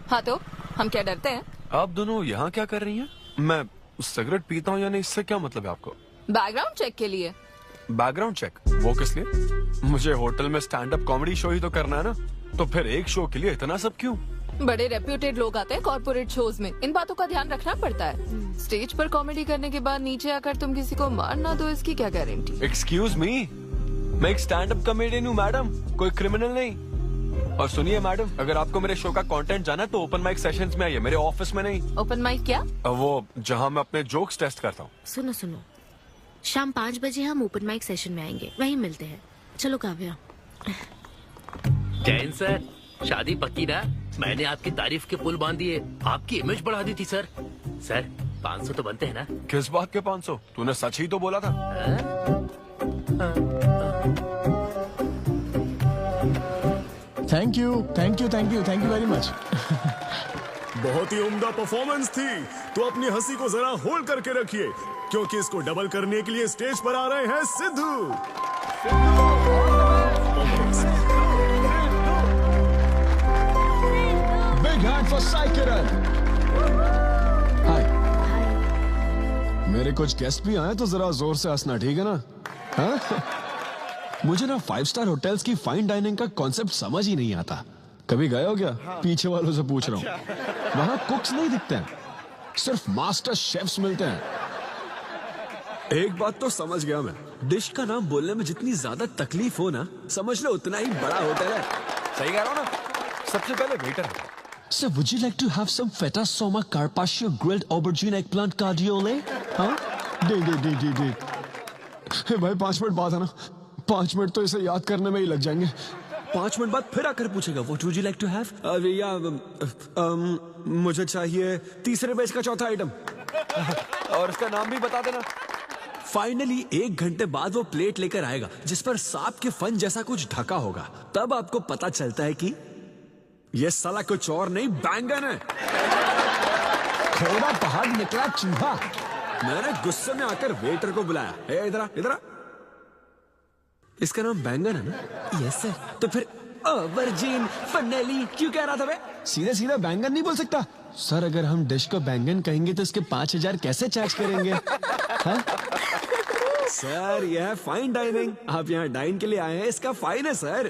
S8: हाँ तो हम क्या डरते हैं?
S11: आप दोनों यहाँ क्या कर रही हैं? मैं सिगरेट पीता हूँ या नहीं, इससे क्या मतलब है आपको?
S8: बैकग्राउंड चेक के लिए।
S11: Background check? वो किस लिए? मुझे होटल में स्टैंड अप कॉमेडी शो ही तो करना है ना, तो फिर एक शो के लिए इतना सब क्यों?
S8: बड़े रेप्यूटेड लोग आते हैं कॉर्पोरेट शोज में, इन बातों का ध्यान रखना पड़ता है। स्टेज पर कॉमेडी करने के बाद नीचे आकर तुम किसी को मार ना दो, इसकी क्या गारंटी?
S11: एक्सक्यूज मी, मैं एक स्टैंड अप कॉमेडियन हूँ मैडम, कोई क्रिमिनल नहीं। और सुनिए मैडम, अगर आपको मेरे शो का कंटेंट जाना है तो ओपन माइक सेशंस में आइए, मेरे ऑफिस में नहीं।
S8: ओपन माइक क्या?
S11: वो जहाँ मैं अपने जोक्स टेस्ट करता हूँ।
S6: सुनो सुनो, शाम 5 बजे हम ओपन माइक सेशन में आएंगे, वहीं मिलते हैं। चलो काव्या।
S5: जैन सर, शादी पक्की ना? मैंने आपकी तारीफ के पुल बांध दिए, आपकी इमेज बढ़ा दी थी सर। सर 500 तो बनते हैं ना?
S11: किस बात के 500? तूने सच ही तो बोला था।
S10: Thank you thank you thank you thank you very much.
S12: बहुत ही उम्दा परफॉर्मेंस थी, तो अपनी हंसी को जरा होल्ड करके रखिए, क्योंकि इसको डबल करने के लिए स्टेज पर आ रहे हैं Siddhu. Big hand for Sai Kiran. Hi. मेरे कुछ गेस्ट भी आए तो जरा जोर से हंसना, ठीक है ना? हाँ? मुझे ना 5 स्टार होटल्स की फाइन डाइनिंग का कॉन्सेप्ट समझ ही नहीं आता। कभी गए हो क्या? पीछे वालों से पूछ रहा हूँ। वहाँ कुक्स नहीं दिखते हैं, सिर्फ मास्टर शेफ्स मिलते हैं। एक बात तो समझ गया मैं, डिश का नाम बोलने में जितनी ज्यादा तकलीफ हो ना, समझ लो उतना ही बड़ा होटल है।
S11: सही कह रहा हूँ ना? सबसे पहले वेटर है।
S12: So would you like to have some feta soma carpaccio grilled aubergine eggplant cardiole? हाँ? दे। हे भाई 5 मिनट बाद है ना, 5 मिनट तो इसे याद करने में ही लग जाएंगे। 5 मिनट बाद फिर आकर पूछेगा What would you like to have? मुझे चाहिए तीसरे बेच का चौथा आइटम।
S11: और इसका नाम भी बता देना।
S12: फाइनली 1 घंटे बाद वो प्लेट लेकर आएगा जिस पर सांप के फन जैसा कुछ ढका होगा। तब आपको पता चलता है कि ये साला कुछ और नहीं, बैंगन है। थोड़ा पहाड़ निकला चूहा। मैंने गुस्से में आकर वेटर को बुलाया, ए इधर इधर। इसका नाम बैंगन है ना? Yes sir. तो फिर ऑबरजीन फनेली क्यों कह रहा था बे? सीधे सीधे बैंगन नहीं बोल सकता? सर अगर हम डिश को बैंगन कहेंगे तो इसके 5000 कैसे चार्ज करेंगे? हाँ? सर यह है फाइन डाइनिंग, आप यहाँ डाइन के लिए आए हैं, इसका फाइन है sir.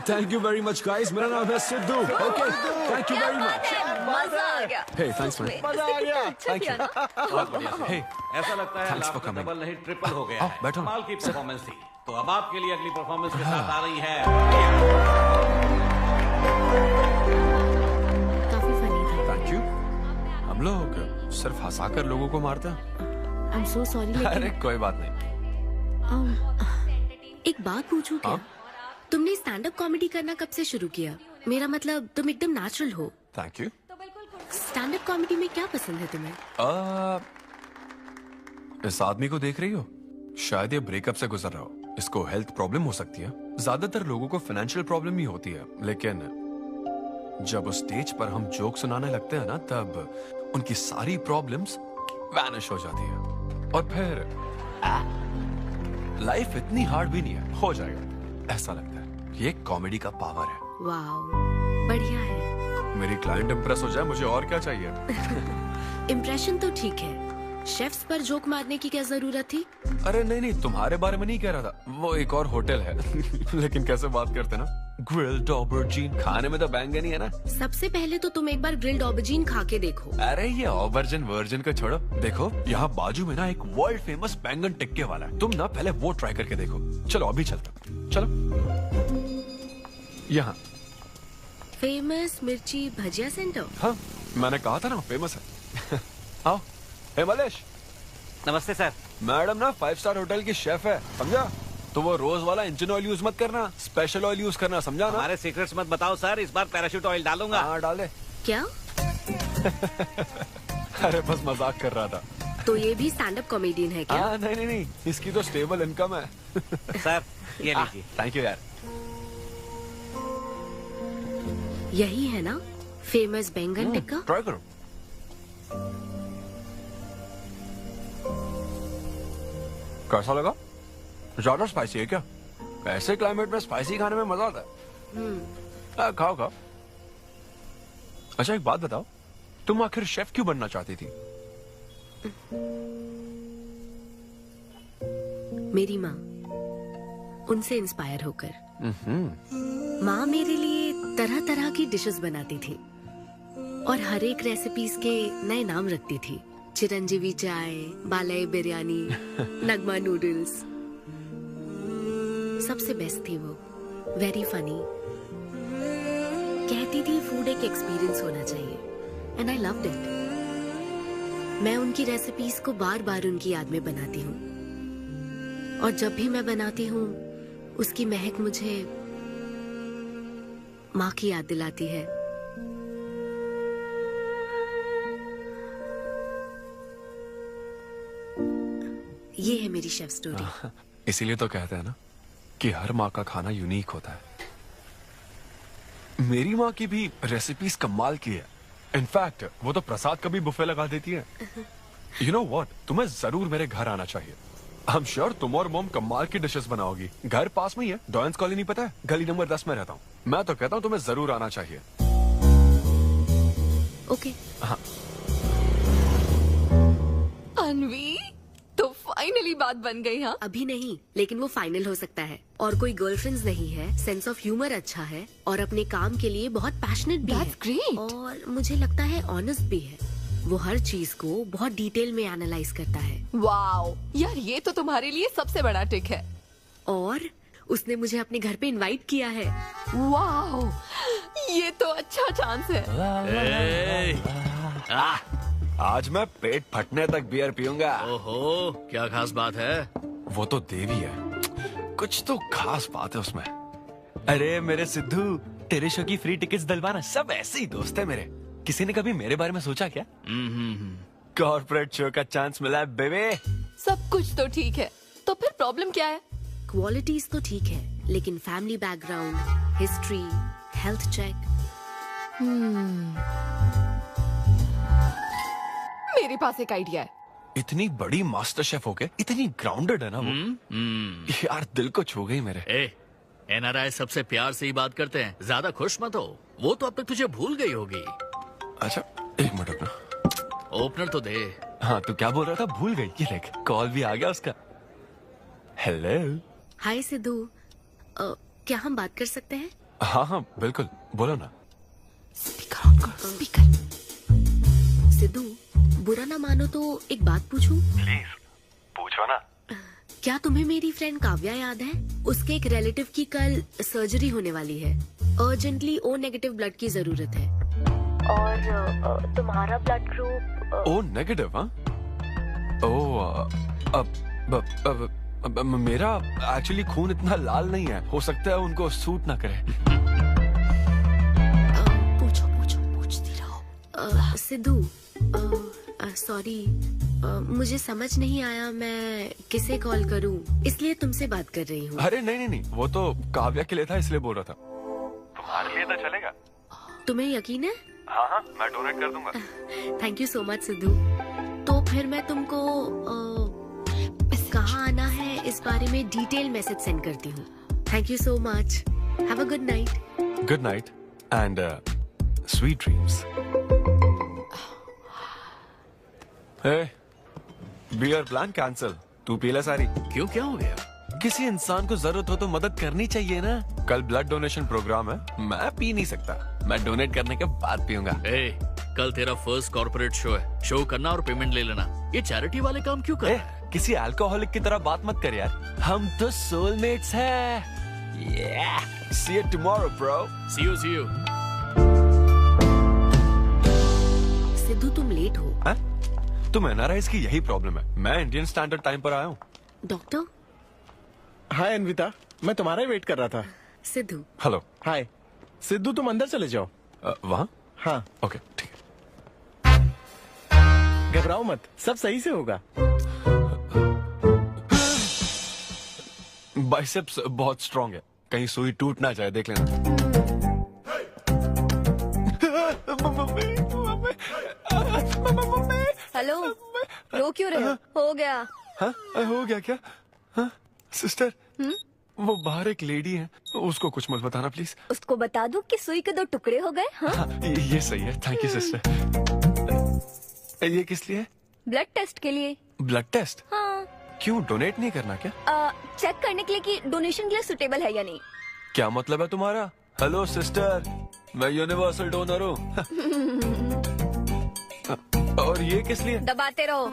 S12: Thank you very much guys, मेरा नाम है Sidhu. Okay thank you very much.
S7: मजा आ गया।
S12: हे थैंक्स मैन।
S7: मजा आ गया।
S11: Thank you.
S4: बहुत बढ़िया।
S11: हे
S4: ऐसा लगता है
S11: Thanks for
S4: लाभ
S11: coming.
S4: डबल नहीं ट्रिपल हो गया है।
S11: बैठो।
S4: कमाल की परफॉर्मेंस थी। तो अब आपके लिए अगली परफॉर्मेंस के साथ आ रही है।
S6: काफी फनी था।
S11: Thank you. हम लोग सिर्फ हंसाकर लोगों को मारते हैं।
S6: I am so sorry.
S11: अरे कोई बात नहीं।
S6: एक बात पूछूं क्या? तुमने स्टैंड अप कॉमेडी करना कब से शुरू किया? मेरा मतलब तुम एकदम नेचुरल हो।
S11: Thank you.
S6: Stand up comedy में क्या पसंद है तुम्हें?
S11: इस आदमी को देख रही हो? शायद ये ब्रेकअप से गुजर रहा हो। इसको हेल्थ प्रॉब्लम हो सकती है। ज्यादातर लोगों को फाइनेंशियल प्रॉब्लम ही होती है, लेकिन जब उस स्टेज पर हम जोक सुनाने लगते हैं ना, तब उनकी सारी प्रॉब्लम्स वैनिश हो जाती है। और फिर लाइफ इतनी हार्ड भी नहीं है, हो जाएगा ऐसा लगता है। ये कॉमेडी का पावर है।
S6: वाओ, बढ़िया है।
S11: मेरी क्लाइंट इंप्रेस हो जाए, मुझे और क्या चाहिए?
S6: इम्प्रेशन तो ठीक है, शेफ्स पर जोक मारने की क्या जरूरत थी?
S11: अरे नहीं, तुम्हारे बारे में नहीं कह रहा था। वो एक और होटल है। लेकिन कैसे बात करते ना, ग्रिल्ड ऑबरजीन खाने में तो बैंगन ही है ना।
S6: सबसे पहले तो तुम एक बार ग्रिल्ड ऑबरजीन खा के देखो।
S11: अरे ये ऑबरजीन वर्जिन को छोड़ो, देखो यहाँ बाजू में ना एक वर्ल्ड फेमस बैंगन टिक्के वाला है, तुम ना पहले वो ट्राई करके देखो। चलो अभी चलता, चलो यहाँ।
S6: फेमस मिर्ची भजिया सेंटर।
S11: हाँ मैंने कहा था ना फेमस है। आओ। हे मलेश।
S4: नमस्ते सर।
S11: मैडम ना 5 स्टार होटल की शेफ है, समझा? तो वो रोज वाला इंजन ऑयल यूज मत करना, स्पेशल ऑयल यूज करना, समझा ना?
S4: हमारे सीक्रेट्स मत बताओ सर, इस बार पैराशूट ऑयल डालूंगा।
S11: हाँ डाल दे।
S6: क्या?
S11: अरे बस मजाक कर रहा था।
S6: तो ये भी स्टैंड अप कॉमेडियन है क्या?
S11: नहीं, इसकी तो स्टेबल इनकम है।
S4: सर ये लीजिए।
S11: थैंक यू यार।
S6: यही है ना फेमस बैंगन टिक्का?
S11: ट्राई करो। कैसा लगा? ज्यादा स्पाइसी है क्या? ऐसे क्लाइमेट में स्पाइसी खाने में मजा आता है। खाओ खाओ। अच्छा एक बात बताओ, तुम आखिर शेफ क्यों बनना चाहती थी?
S6: मेरी माँ, उनसे इंस्पायर होकर। माँ मेरे लिए तरह तरह की डिशेस बनाती थी और हर एक रेसिपीज के नए नाम रखती थी। चिरंजीवी चाय, बालाई बिरयानी, नगमा नूडल्स। सबसे बेस्ट थी वो, वेरी फनी। कहती थी फूड एक एक्सपीरियंस होना चाहिए, एंड आई लव्ड इट। मैं उनकी रेसिपीज को बार बार उनकी याद में बनाती हूँ, और जब भी मैं बनाती हूँ उसकी महक मुझे माँ की याद दिलाती है। ये है मेरी शेफ स्टोरी।
S11: इसीलिए तो कहते हैं ना कि हर माँ का खाना यूनिक होता है। मेरी माँ की भी रेसिपीज कमाल की है। इनफैक्ट वो तो प्रसाद का भी बुफे लगा देती है। यू नो व्हाट, तुम्हें जरूर मेरे घर आना चाहिए। आई एम श्योर तुम और मॉम कमाल की डिशेस बनाओगी। घर पास में ही है, डॉयंस कॉलोनी पता है? गली नंबर 10 में रहता हूँ। मैं तो कहता हूँ तुम्हें जरूर आना चाहिए।
S6: ओके।
S11: हाँ।
S8: अनवी, तो फाइनली बात बन गई। हाँ
S6: अभी नहीं, लेकिन वो फाइनल हो सकता है। और कोई गर्लफ्रेंड्स नहीं है, सेंस ऑफ ह्यूमर अच्छा है, और अपने काम के लिए बहुत पैशनेट भी है।
S8: ग्रेट।
S6: और मुझे लगता है ऑनेस्ट भी है। वो हर चीज को बहुत डिटेल में एनालाइज करता है।
S8: वाओ यार, ये तो तुम्हारे लिए सबसे बड़ा टिक है।
S6: और उसने मुझे अपने घर पे इनवाइट किया है।
S8: वाओ, ये तो अच्छा चांस है।
S11: आज मैं पेट फटने तक बियर पीऊंगा।
S13: ओहो, क्या खास बात है?
S11: वो तो देवी है, कुछ तो खास बात है उसमें। अरे मेरे सिद्धू, तेरे शो की फ्री टिकट्स दिलवाना। सब ऐसे ही दोस्त है मेरे। किसी ने कभी मेरे बारे में सोचा क्या? कॉर्पोरेट शो का चांस मिला है बेबे।
S8: सब कुछ तो ठीक है, तो फिर प्रॉब्लम क्या है?
S6: क्वालिटीज तो ठीक है, लेकिन family background, history, health check.
S8: मेरे पास एक आइडिया है।
S11: इतनी बड़ी मास्टर शेफ हो गए, इतनी ग्राउंडेड है ना वो। यार दिल को छू गई मेरे।
S13: एनआरआई सबसे प्यार से ही बात करते हैं, ज्यादा खुश मत हो। वो तो अब तक तुझे भूल गई होगी।
S11: अच्छा एक मिनट रुकना।
S13: ओपनर तो दे।
S11: हाँ तू क्या बोल रहा था? भूल गई? ये देख, कॉल भी आ गया उसका। हेलो।
S6: हाय सिद्धू, क्या हम बात कर सकते हैं?
S11: हाँ हाँ बिल्कुल, बोलो ना।
S8: स्पीकर।
S6: सिद्धू, बुरा ना मानो तो एक बात पूछूं?
S11: प्लीज पूछो ना।
S6: क्या तुम्हें मेरी फ्रेंड काव्या याद है? उसके एक रिलेटिव की कल सर्जरी होने वाली है। अर्जेंटली O नेगेटिव ब्लड की जरूरत है।
S16: और तुम्हारा ब्लड ग्रुप?
S11: O negative? हाँ। मेरा एक्चुअली खून इतना लाल नहीं है, हो सकता है उनको सूट ना करे।
S8: पूछती रहो।
S6: सिद्धू, सॉरी, मुझे समझ नहीं आया मैं किसे कॉल करूं, इसलिए तुमसे बात कर रही हूँ।
S11: अरे नहीं, वो तो काव्या के लिए था, इसलिए बोल रहा था। तुम्हारे लिए तो चलेगा?
S6: तुम्हें यकीन है?
S11: हाँ, मैं डोनेट कर दूंगा।
S6: Thank you so much Sidhu. तो फिर मैं तुमको कहाँ आना है इस बारे में डिटेल मैसेज सेंड करती हूँ। Thank you so much. Have a good night.
S11: Good night and sweet dreams. Beer plan cancel. तू पी ले सारी।
S13: क्यों, क्या हो गया?
S11: किसी इंसान को जरूरत हो तो मदद करनी चाहिए ना। कल ब्लड डोनेशन प्रोग्राम है, मैं पी नहीं सकता, मैं डोनेट करने के बाद पीऊंगा।
S13: कल तेरा फर्स्ट कॉर्पोरेट शो है, शो करना और पेमेंट ले लेना। ये चैरिटी वाले काम क्यों कर रहा है?
S11: किसी अल्कोहलिक की तरह बात मत कर यार, हम तो सोलमेट्स हैं। See you tomorrow, bro.
S13: See you.
S6: Sidhu तुम लेट हो।
S11: तुम एनआरआईज की यही प्रॉब्लम है, मैं इंडियन स्टैंडर्ड टाइम पर आया हूँ।
S6: डॉक्टर।
S10: हाय अन्विता, मैं तुम्हारा ही वेट कर रहा था।
S6: सिद्धू।
S11: हेलो।
S10: हाय सिद्धू, तुम अंदर चले जाओ।
S11: वहाँ?
S10: हाँ।
S11: ओके ठीक है।
S10: घबराओ मत, सब सही से होगा।
S11: बाइसेप्स बहुत स्ट्रांग है, कहीं सुई टूट ना जाए, देख लेना।
S18: हेलो, रो क्यों रहे हो? हो गया।
S11: हाँ, हो गया क्या? हाँ, सिस्टर, वो बाहर एक लेडी है, उसको कुछ मत बताना प्लीज।
S18: उसको बता दूं कि सुई के 2 टुकड़े हो गए। हाँ?
S11: ये सही है, थैंक यू सिस्टर। ये किस लिए?
S18: ब्लड टेस्ट के लिए।
S11: Blood test?
S18: हाँ।
S11: क्यों, डोनेट नहीं करना क्या?
S18: चेक करने के लिए कि डोनेशन के लिए सुटेबल है या नहीं।
S11: क्या मतलब है तुम्हारा? हेलो सिस्टर, मैं यूनिवर्सल डोनर हूँ। और ये किस लिए?
S18: दबाते रहो।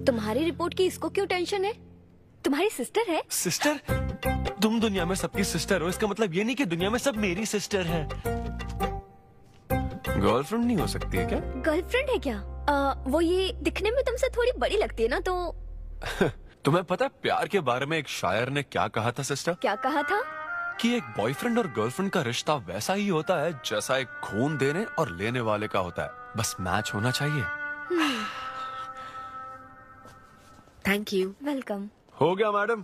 S18: तुम्हारी रिपोर्ट की इसको क्यों टेंशन है? तुम्हारी सिस्टर है।
S11: सिस्टर? तुम दुनिया में सबकी सिस्टर हो, इसका मतलब ये नहीं कि दुनिया में सब मेरी सिस्टर है। गर्लफ्रेंड नहीं हो सकती है क्या?
S18: गर्लफ्रेंड है क्या? वो ये दिखने में तुमसे थोड़ी बड़ी लगती है ना, तो
S11: तुम्हें पता है प्यार के बारे में एक शायर ने क्या कहा था सिस्टर?
S18: क्या कहा था?
S11: कि एक बॉयफ्रेंड और गर्लफ्रेंड का रिश्ता वैसा ही होता है जैसा एक खून देने और लेने वाले का होता है, बस मैच होना चाहिए।
S6: Thank you.
S18: वेलकम।
S11: हो गया मैडम,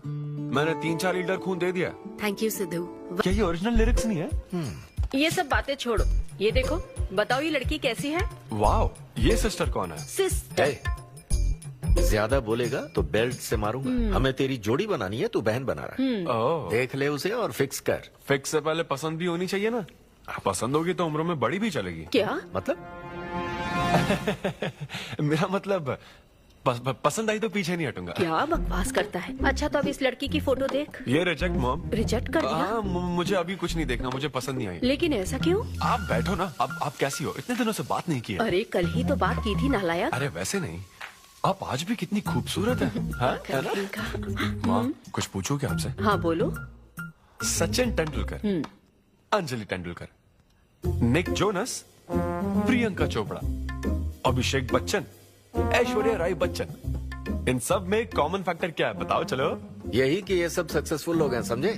S11: मैंने 3-4 लीटर खून दे दिया।
S6: Thank you Sidhu.
S11: क्या ये ओरिजिनल लिरिक्स नहीं है?
S7: ये सब बातें छोड़ो, ये देखो, बताओ ये लड़की कैसी है?
S11: वाओ, ये सिस्टर कौन है?
S7: सिस्टर।
S14: ज्यादा बोलेगा तो बेल्ट से मारूंगा। हमें तेरी जोड़ी बनानी है, तू बहन बना रहा है। देख ले उसे और फिक्स कर।
S11: फिक्स से पहले पसंद भी होनी चाहिए ना, पसंद होगी तो उम्र में बड़ी भी चलेगी।
S7: क्या
S14: मतलब?
S11: मेरा मतलब पसंद आई तो पीछे नहीं हटूंगा।
S7: क्या बकवास करता है। अच्छा तो अब इस लड़की की फोटो देख।
S11: ये रिजेक्ट मॉम।
S7: रिजेक्ट कर दिया?
S11: मुझे अभी कुछ नहीं देखना, मुझे पसंद नहीं आई।
S7: लेकिन ऐसा क्यों?
S11: आप बैठो ना, अब आप कैसी हो? इतने दिनों से बात नहीं की है।
S7: अरे कल ही तो बात की थी नालायक।
S11: अरे वैसे नहीं, आप आज भी कितनी खूबसूरत है, है ना? माँ कुछ पूछूं क्या आपसे?
S7: हाँ बोलो।
S11: सचिन तेंदुलकर, अंजलि तेंदुलकर, निक जोनस, प्रियंका चोपड़ा, अभिषेक बच्चन, ऐश्वर्या राय बच्चन, इन सब में कॉमन फैक्टर क्या है बताओ? चलो
S14: यही कि ये सब सक्सेसफुल लोग हैं, समझे?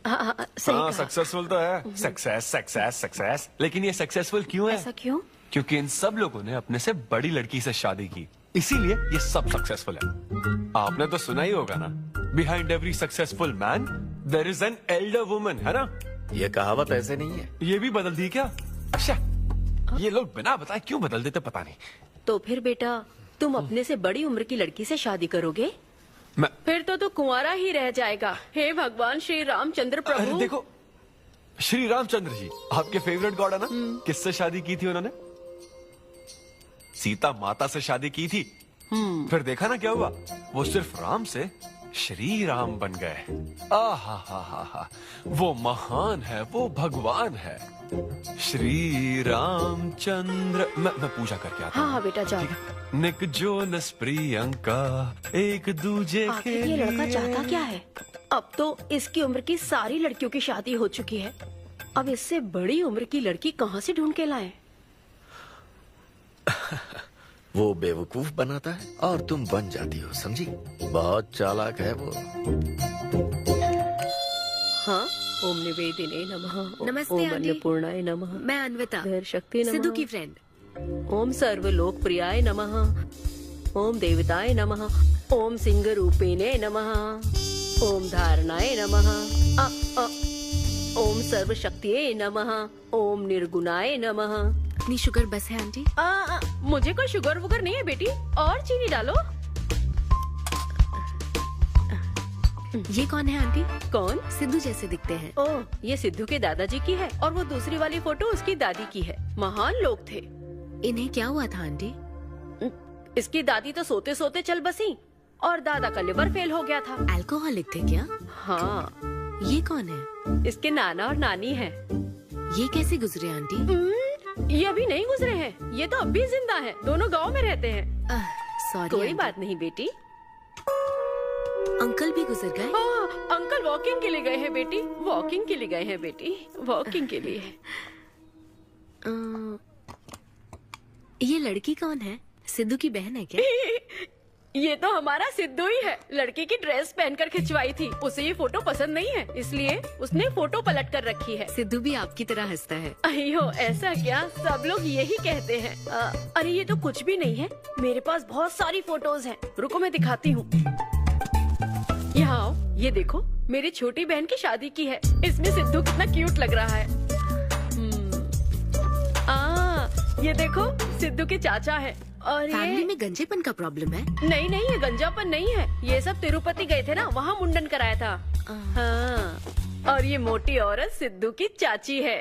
S11: हाँ सक्सेसफुल तो है, सक्सेस सक्सेस सक्सेस, लेकिन ये सक्सेसफुल क्यों है?
S7: ऐसा क्यों?
S11: क्योंकि इन सब लोगों ने अपने से बड़ी लड़की से शादी की, इसीलिए ये सब सक्सेसफुल है। आपने तो सुना ही होगा ना, behind every successful man there is an elder woman, है ना?
S14: ये कहावत ऐसे नहीं है।
S11: ये भी बदल दी क्या? अच्छा, ये लोग बिना बताए क्यों बदल देते पता नहीं।
S7: तो फिर बेटा तुम अपने से बड़ी उम्र की लड़की से शादी करोगे? फिर तो तू कुंवारा ही रह जाएगा। हे भगवान श्री रामचंद्र प्रभु।
S11: अरे देखो, श्री रामचंद्र जी आपके फेवरेट गॉड है ना, किससे शादी की थी उन्होंने? सीता माता से शादी की थी। फिर देखा ना क्या हुआ, वो सिर्फ राम से श्री राम बन गए। आहा, वो महान है, वो भगवान है, श्री रामचंद्र। मैं पूजा करके आता हूँ।
S7: हाँ बेटा जाओ।
S11: निक जोनस प्रियंका एक दूजे के
S7: ये लड़का चाहता क्या है? अब तो इसकी उम्र की सारी लड़कियों की शादी हो चुकी है, अब इससे बड़ी उम्र की लड़की कहाँ से ढूंढ के लाए?
S14: वो बेवकूफ बनाता है और तुम बन जाती हो, समझी? बहुत चालाक है वो।
S7: हाँ, ओम निवेदिने नमः।
S6: नमस्ते
S7: ओम
S6: आंटी।
S7: अन्नपूर्णाय नमः।
S6: मैं अन्विता,
S7: धैर्य शक्ति नमः।
S6: सिद्धू की फ्रेंड।
S7: ओम सर्वलोकप्रियाय नमः। ओम देवताय नमः। ओम सिंह रूपेणे नमः। ओम धारणाय नमः। ओम सर्वशक्तिये नमः। ओम निर्गुणाय नमः।
S6: अपनी शुगर बस है आंटी?
S7: मुझे कोई शुगर वुगर नहीं है बेटी, और चीनी डालो।
S6: ये कौन है आंटी?
S7: कौन?
S6: सिद्धू जैसे दिखते हैं।
S7: ओह, ये सिद्धू के दादाजी की है और वो दूसरी वाली फोटो उसकी दादी की है। महान लोग थे।
S6: इन्हें क्या हुआ था आंटी?
S7: इसकी दादी तो सोते सोते चल बसी और दादा का लिवर फेल हो गया था।
S6: अल्कोहलिक थे क्या?
S7: हाँ।
S6: ये कौन है?
S7: इसके नाना और नानी है।
S6: ये कैसे गुजरे आंटी?
S7: ये अभी नहीं गुजरे हैं, ये तो अब भी जिंदा है। दोनों गांव में रहते हैं।
S6: सॉरी।
S7: कोई बात नहीं बेटी।
S6: अंकल भी गुजर गए?
S7: अंकल वॉकिंग के लिए गए हैं बेटी, वॉकिंग के लिए गए हैं बेटी, वॉकिंग के लिए।
S6: ये लड़की कौन है? सिद्धू की बहन है क्या?
S7: ये तो हमारा सिद्धू ही है। लड़की की ड्रेस पहनकर खिंचवाई थी, उसे ये फोटो पसंद नहीं है, इसलिए उसने फोटो पलट कर रखी है।
S6: सिद्धू भी आपकी तरह हंसता है।
S7: अयो ऐसा क्या, सब लोग यही कहते हैं। अरे ये तो कुछ भी नहीं है, मेरे पास बहुत सारी फोटोज हैं। रुको मैं दिखाती हूँ। यहाँ आओ, ये देखो मेरी छोटी बहन की शादी की है। इसमें सिद्धू कितना क्यूट लग रहा है। ये देखो सिद्धू के चाचा है। और
S6: फैमिली में गंजेपन का प्रॉब्लम है?
S7: नहीं नहीं, ये गंजापन नहीं है। ये सब तिरुपति गए थे ना, वहाँ मुंडन कराया था। हाँ। और ये मोटी औरत सिद्धू की चाची है।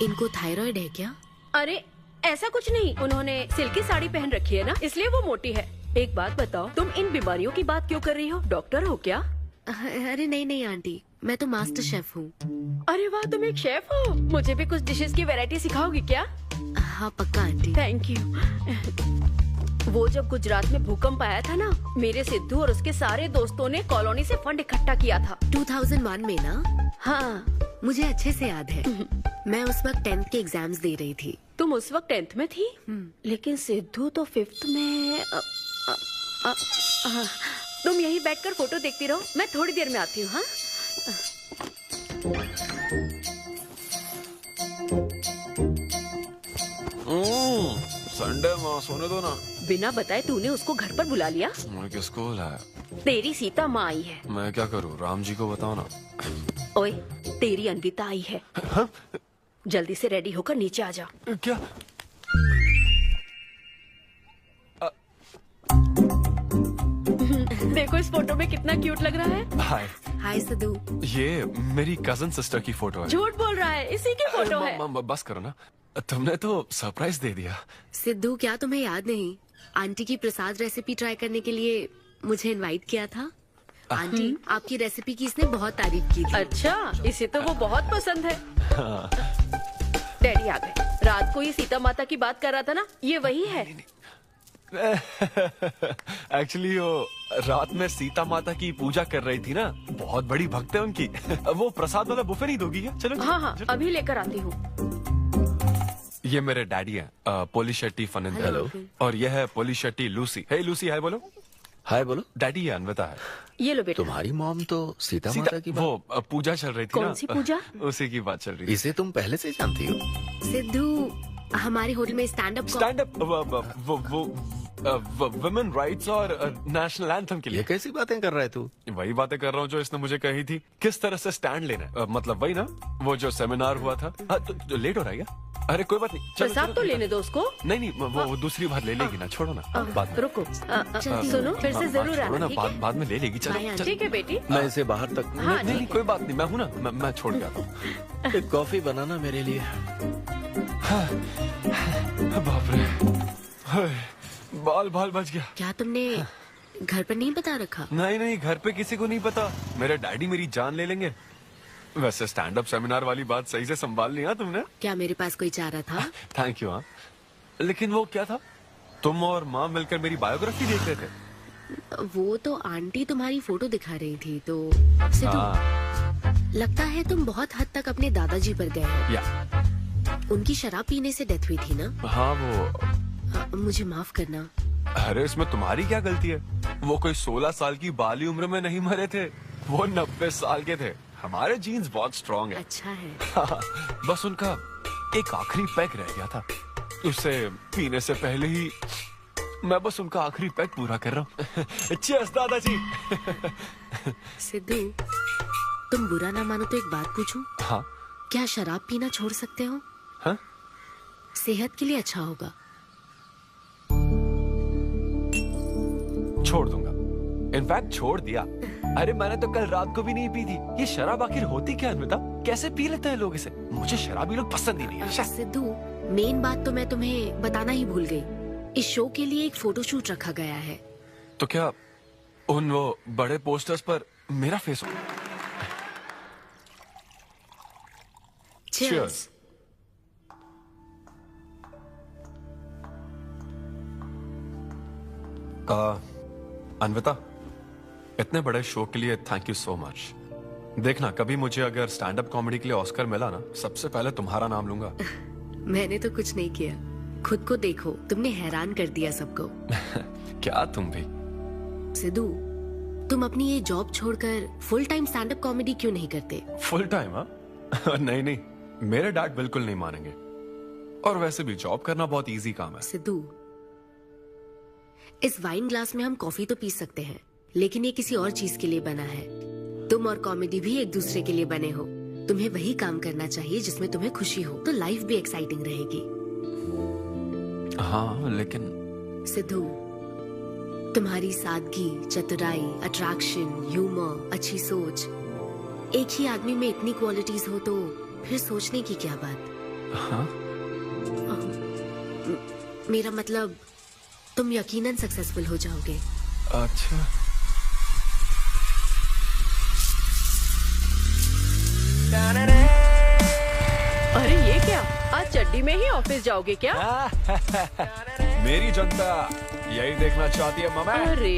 S6: इनको थायराइड है क्या?
S7: अरे ऐसा कुछ नहीं, उन्होंने सिल्की साड़ी पहन रखी है ना, इसलिए वो मोटी है। एक बात बताओ, तुम इन बीमारियों की बात क्यों कर रही हो? डॉक्टर हो क्या?
S6: अरे नहीं नहीं आंटी, मैं तो मास्टर शेफ हूँ।
S7: अरे वाह, तुम एक शेफ हो। मुझे भी कुछ डिशेस की वैरायटी सिखाओगी क्या?
S6: हाँ पक्का आंटी।
S7: Thank you. वो जब गुजरात में भूकंप आया था ना, मेरे सिद्धू और उसके सारे दोस्तों ने कॉलोनी से फंड इकट्ठा किया था।
S6: 2001 में ना?
S7: हाँ
S6: मुझे अच्छे से याद है। मैं उस वक्त 10th के एग्जाम्स दे रही थी।
S7: तुम उस वक्त 10th में थी? लेकिन सिद्धू तो 5th में। तुम यहीं बैठकर फोटो देखती रहो, मैं थोड़ी देर में आती हूँ। हाँ
S11: संडे माँ, सोने दो ना।
S7: बिना बताए तूने उसको घर पर बुला लिया?
S11: मैं किसको बुलाया?
S7: तेरी सीता माँ आई है।
S11: मैं क्या करूँ, राम जी को बताओ ना।
S7: ओए, तेरी अन्विता आई है। जल्दी से रेडी होकर नीचे आ जा।
S11: क्या?
S7: देखो इस फोटो में कितना क्यूट लग रहा है।
S11: हाय।
S6: हाय सिद्धू।
S11: ये मेरी कजन सिस्टर की फोटो है।
S7: झूठ बोल रहा है, इसी की फोटो है।
S11: बस करो ना, तुमने तो सरप्राइज दे दिया।
S6: सिद्धू क्या तुम्हें याद नहीं, आंटी की प्रसाद रेसिपी ट्राई करने के लिए मुझे इनवाइट किया था। आंटी आपकी रेसिपी की इसने बहुत तारीफ की थी।
S7: अच्छा, इसे तो वो बहुत पसंद है। डैडी आ गए। रात को ये सीता माता की बात कर रहा था ना, ये वही है।
S11: एक्चुअली वो रात में सीता माता की पूजा कर रही थी ना, बहुत बड़ी भक्त है उनकी। वो प्रसाद वाला बुफे नहीं दोगी क्या? चलो।
S7: हाँ हाँ, अभी लेकर आती हूँ।
S11: ये मेरे डैडी हैं, पोलिशेट्टी फर्नांडिस।
S14: हेलो।
S11: और ये है पोलिशेट्टी लूसी। हे लूसी, हाय बोलो।
S14: हाय बोलो।
S11: डैडी ये अन्विता है।
S7: ये लो बेटा।
S14: तुम्हारी मॉम तो सीता माता की
S11: वो पूजा चल रही थी ना।
S7: कौन सी पूजा?
S11: उसी की बात चल रही थी।
S14: इसे तुम पहले से जानती हो?
S6: सिद्धू हमारे होटल में स्टैंड
S11: अप वुमेन राइट्स और नेशनल एंथम के लिए।
S14: ये कैसी बातें कर रहा है तू?
S11: वही बातें कर रहा हूँ जो इसने मुझे कही थी, किस तरह से स्टैंड लेना है। मतलब वही ना, वो जो सेमिनार हुआ था। तो लेट हो रहा है क्या? अरे कोई बात नहीं,
S7: प्रसाद तो लेने दो उसको।
S11: नहीं नहीं, वो दूसरी बार ले लेगी ना, छोड़ो ना। बाद में
S7: रुको, सुनो, फिर से जरूर आना। ठीक है?
S11: बाद में ले लेगी। चलो
S7: ठीक है बेटी।
S14: मैं इसे बाहर तक।
S11: नहीं, कोई बात नहीं, मैं हूँ ना, मैं छोड़ के आता हूँ।
S14: एक कॉफी बनाना मेरे लिए।
S11: बाप रे, बाल बच गया।
S6: क्या तुमने घर पर नहीं बता रखा?
S11: नहीं, घर पे किसी को नहीं पता। मेरे डैडी मेरी जान ले लेंगे। वैसे स्टैंड अप सेमिनार वाली बात सही से संभाल लिया तुमने।
S6: क्या मेरे पास कोई चारा था?
S11: Thank you. हाँ, लेकिन वो क्या था, तुम और माँ मिलकर मेरी बायोग्राफी देख रहे थे।
S6: वो तो आंटी तुम्हारी फोटो दिखा रही थी तो। सिद्धू, लगता है तुम बहुत हद तक अपने दादाजी पर गए हो।
S11: या
S6: उनकी शराब पीने से डेथ हुई थी ना?
S11: हाँ, वो
S6: मुझे माफ करना।
S11: अरे इसमें तुम्हारी क्या गलती है? वो कोई 16 साल की बाली उम्र में नहीं मरे थे, वो 90 साल के थे। हमारे जीन्स बहुत स्ट्रॉन्ग है।
S6: अच्छा है।
S11: बस उनका एक आखिरी पैक रह गया था, उसे पीने से पहले ही मैं बस उनका आखिरी पैक पूरा कर रहा हूँ। चीयर्स दादाजी।
S6: सिद्धू, तुम बुरा ना मानो तो एक बात पूछूं?
S11: हाँ।
S6: क्या शराब पीना छोड़ सकते हो?
S11: हाँ?
S6: सेहत के लिए अच्छा होगा।
S11: छोड़ दूंगा, इनफैक्ट छोड़ दिया। अरे मैंने तो कल रात को भी नहीं पी थी। ये शराब आखिर होती क्या अन्विता? कैसे पी लेते हैं लोग इसे? मुझे शराबी लोग पसंद ही नहीं है।
S6: सिद्धू, मेन बात तो मैं तुम्हें बताना ही भूल गई। इस शो के लिए एक फोटोशूट रखा गया है।
S11: तो क्या उन वो बड़े पोस्टर्स पर मेरा फेस हो?
S6: Cheers.
S11: अन्विता, इतने बड़े शो के लिए थैंक यू सो मच। देखना कभी मुझे अगर स्टैंड अप कॉमेडी के लिए ऑस्कर मिला ना, सबसे पहले तुम्हारा नाम लूंगा।
S6: मैंने तो कुछ नहीं किया, खुद को देखो, तुमने हैरान कर दिया सबको।
S11: क्या तुम भी?
S6: सिद्धू, तुम अपनी ये जॉब छोड़कर full time stand up comedy क्यों नहीं करते?
S11: Full time? हाँ नहीं नहीं, मेरे डैड बिल्कुल नहीं मानेंगे। और वैसे भी जॉब करना बहुत इजी काम है।
S6: सिद्धू, इस वाइन ग्लास में हम कॉफी तो पी सकते हैं, लेकिन ये किसी और चीज के लिए बना है। तुम और कॉमेडी भी एक दूसरे के लिए बने हो। तुम्हें वही काम करना चाहिए जिसमें तुम्हें खुशी हो, तो लाइफ भी एक्साइटिंग रहेगी।
S11: हाँ लेकिन
S6: सिद्धू, तुम्हारी सादगी, चतुराई, अट्रैक्शन, ह्यूमर, अच्छी सोच, एक ही आदमी में इतनी क्वालिटीज हो तो फिर सोचने की क्या बात?
S11: हाँ?
S6: मेरा मतलब, तुम यकीनन सक्सेसफुल हो जाओगे।
S11: अच्छा।
S7: अरे ये क्या, आज चड्डी में ही ऑफिस जाओगे क्या?
S11: मेरी जनता यही देखना चाहती है मम्मी।
S7: अरे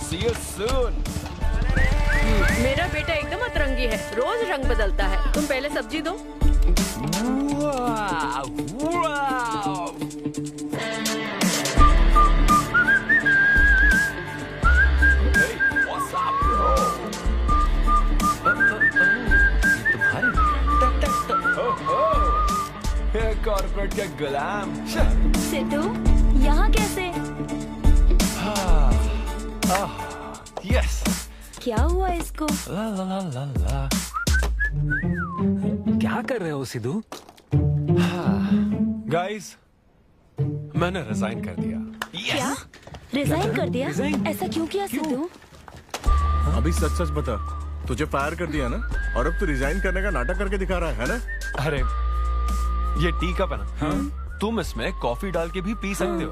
S11: See you soon।
S7: मेरा बेटा एकदम अतरंगी है, रोज रंग बदलता है। तुम पहले सब्जी दो।
S11: कॉर्पोरेट के गुलाम।
S3: सिद्धू, यहाँ कैसे?
S11: यस।
S3: क्या हुआ इसको?
S11: ला ला ला ला ला।
S9: क्या कर रहे हो सिद्धू?
S11: गाइस, मैंने रिजाइन कर दिया।
S3: क्या? रिजाइन कर दिया? ऐसा क्यों किया सिद्धू?
S10: अभी सच सच बता, तुझे फायर कर दिया ना, और अब तू रिजाइन करने का नाटक करके दिखा रहा है ना?
S11: अरे ये टी कप है ना? हाँ? तुम इसमें कॉफी डाल के भी पी सकते हो,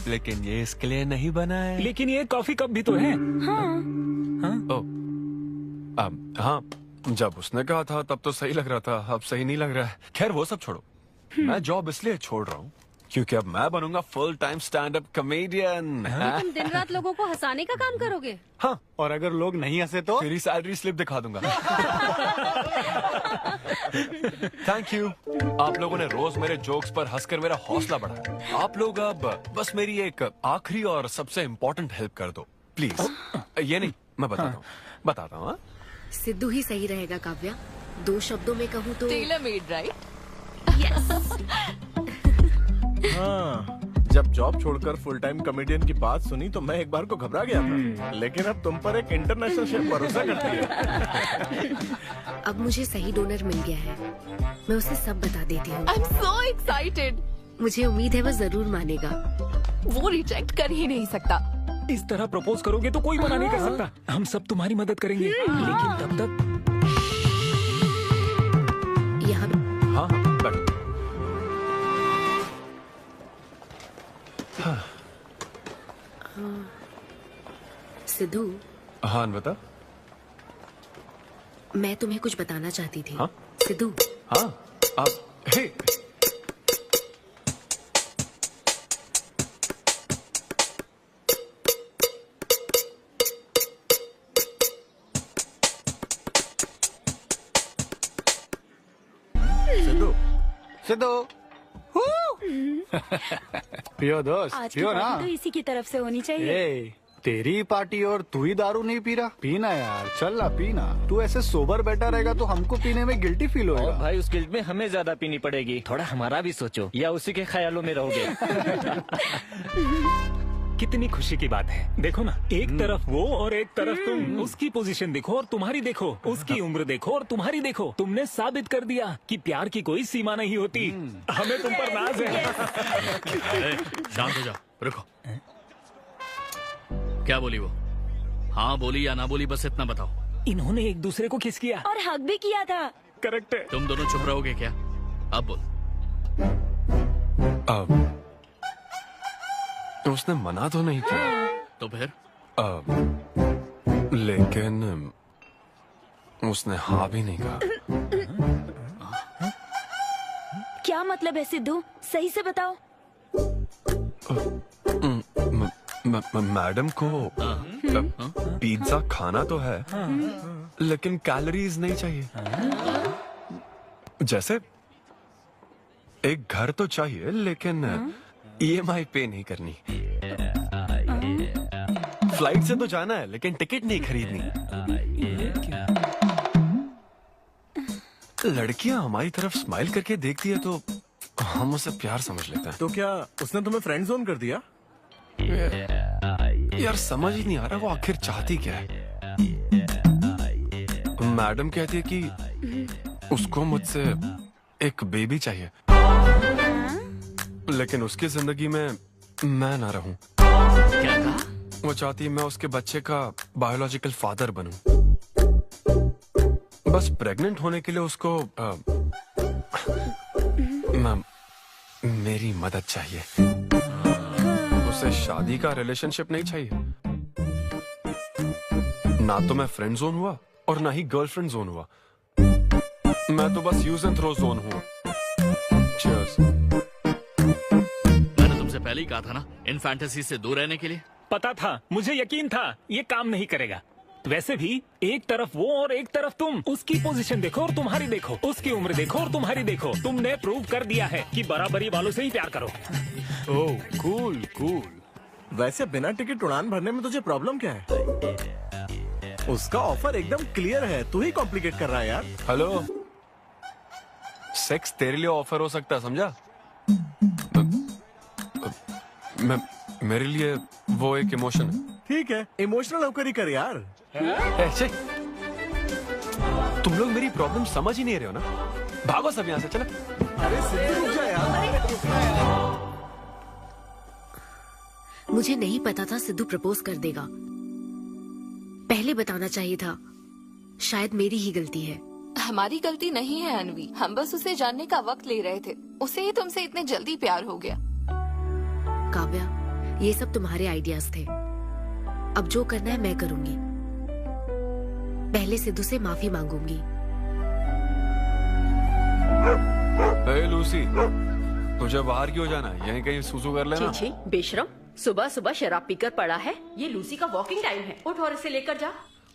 S11: लेकिन ये इसके लिए नहीं बना है।
S9: लेकिन ये कॉफी कप भी तो है।
S11: हाँ, जब उसने कहा था तब तो सही लग रहा था, अब सही नहीं लग रहा है। खैर वो सब छोड़ो, मैं जॉब इसलिए छोड़ रहा हूँ क्योंकि अब मैं बनूंगा full time stand up comedian.
S19: तुम दिन रात लोगों को हंसाने का काम करोगे?
S11: हाँ,
S10: और अगर लोग नहीं हंसे तो
S11: तेरी सैलरी स्लिप दिखा दूंगा। Thank you. आप लोगों ने रोज मेरे जोक्स पर हंसकर मेरा हौसला बढ़ाया। आप लोग अब बस मेरी एक आखिरी और सबसे इम्पोर्टेंट हेल्प कर दो प्लीज। ये नहीं, मैं बताता हूँ।
S6: सिद्धू ही सही रहेगा काव्या। 2 शब्दों में कहूँ तो
S8: टेलर मेड, राइट?
S10: हाँ, जब जॉब छोड़कर फुल टाइम कॉमेडियन की बात सुनी तो मैं एक बार को घबरा गया था, लेकिन अब तुम पर एक इंटरनेशनल शेफ भरोसा करती है।
S6: अब मुझे सही डोनर मिल गया है, मैं उसे सब बता देती हूँ।
S8: I am so excited.
S6: मुझे उम्मीद है वो जरूर मानेगा।
S8: वो रिजेक्ट कर ही नहीं सकता।
S9: इस तरह प्रपोज करोगे तो कोई मना नहीं कर सकता। हम सब तुम्हारी मदद करेंगे, लेकिन तब तक
S6: यहाँ।
S11: हाँ बैठो।
S6: सिद्धू।
S11: हाँ बता।
S6: मैं तुम्हें कुछ बताना चाहती थी।
S11: हाँ?
S6: सिद्धू।
S11: हाँ, आप हे।
S10: सिद्धू पियो दोस्त,
S3: आज की
S10: पियो ना।
S3: पार्टी तो इसी की तरफ से होनी चाहिए।
S10: ए, तेरी पार्टी और तू ही दारू नहीं पी रहा? पीना यार, चल ना पीना। तू ऐसे सोबर बैठा रहेगा तो हमको पीने में गिल्टी फील होगा।
S20: और भाई उस गिल्ट में हमें ज्यादा पीनी पड़ेगी। थोड़ा हमारा भी सोचो, या उसी के ख्यालों में रहोगे।
S9: कितनी खुशी की बात है। देखो ना, एक तरफ वो और एक तरफ तुम। उसकी पोजीशन देखो और तुम्हारी देखो, उसकी उम्र देखो और तुम्हारी देखो। तुमने साबित कर दिया कि प्यार की कोई सीमा नहीं होती। हमें तुम पर नाज है।
S13: शांत हो जाओ, रुको। क्या बोली वो? हाँ बोली या ना बोली, बस इतना बताओ।
S5: इन्होंने एक दूसरे को किस किया?
S3: और हक भी किया था।
S5: करेक्ट है।
S13: तुम दोनों चुप रहोगे क्या? अब बोल।
S11: उसने मना तो नहीं किया।
S13: तो फिर?
S11: लेकिन उसने हाँ भी नहीं कहा।
S3: क्या मतलब है सिद्धू, सही से बताओ।
S11: मैडम को पिज्जा खाना तो है, लेकिन कैलोरीज नहीं चाहिए। जैसे एक घर तो चाहिए, लेकिन EMI पे नहीं करनी। फ्लाइट से तो जाना है, लेकिन टिकट नहीं खरीदनी। लड़कियां हमारी तरफ स्माइल करके देखती है तो हम उसे प्यार समझ लेते हैं।
S10: तो क्या उसने तुम्हें फ्रेंड जोन कर दिया?
S11: यार समझ ही नहीं आ रहा वो आखिर चाहती क्या है। मैडम कहती है कि उसको मुझसे एक बेबी चाहिए, लेकिन उसकी जिंदगी में मैं ना रहूं।
S13: क्या कहा?
S11: वो चाहती है मैं उसके बच्चे का बायोलॉजिकल फादर बनूं। बस प्रेग्नेंट होने के लिए उसको मेरी मदद चाहिए। उसे शादी का रिलेशनशिप नहीं चाहिए। ना तो मैं फ्रेंड जोन हुआ और ना ही गर्लफ्रेंड जोन हुआ। मैं तो बस यूज एंड थ्रो जोन हुआ। Cheers.
S13: मैंने तुमसे पहले ही कहा था ना, इन फैंटेसी से दूर रहने के लिए।
S5: पता था, मुझे यकीन था ये काम नहीं करेगा। वैसे भी एक तरफ वो और एक तरफ तुम। उसकी पोजीशन देखो और तुम्हारी देखो, उसकी उम्र देखो और तुम्हारी देखो। तुमने प्रूव कर दिया है कि बराबरी वालों से ही प्यार करो।
S10: ओह कूल कूल। वैसे बिना टिकट उड़ान भरने में तुझे प्रॉब्लम क्या है? उसका ऑफर एकदम क्लियर है, तू ही कॉम्प्लिकेट कर रहा है यार।
S11: हेलो, सेक्स तेरे लिए ऑफर हो सकता है, समझा? मेरे लिए वो एक इमोशन है।
S10: ठीक है, इमोशनल होकर ही कर यार।
S11: ऐसे तुम लोग मेरी प्रॉब्लम समझ ही नहीं रहे हो ना। भागो सब यहाँ से, चलो।
S10: अरे सिद्धू रुक जा यार।
S1: मुझे नहीं पता था सिद्धू प्रपोज कर देगा। पहले बताना चाहिए था। शायद मेरी ही गलती है।
S8: हमारी गलती नहीं है अनवी, हम बस उसे जानने का वक्त ले रहे थे। उसे ही तुमसे इतने जल्दी प्यार हो गया।
S1: काव्या, ये सब तुम्हारे आइडियाज थे। अब जो करना है मैं करूंगी। पहले सिद्धू से माफी मांगूंगी।
S11: हे लूसी, तुझे बाहर क्यों जाना है? यहीं कहीं सूसू कर लेना।
S7: छी, बेशरम, सुबह सुबह शराब पीकर पड़ा है। ये लूसी का वॉकिंग टाइम है, उठ और इसे लेकर जा।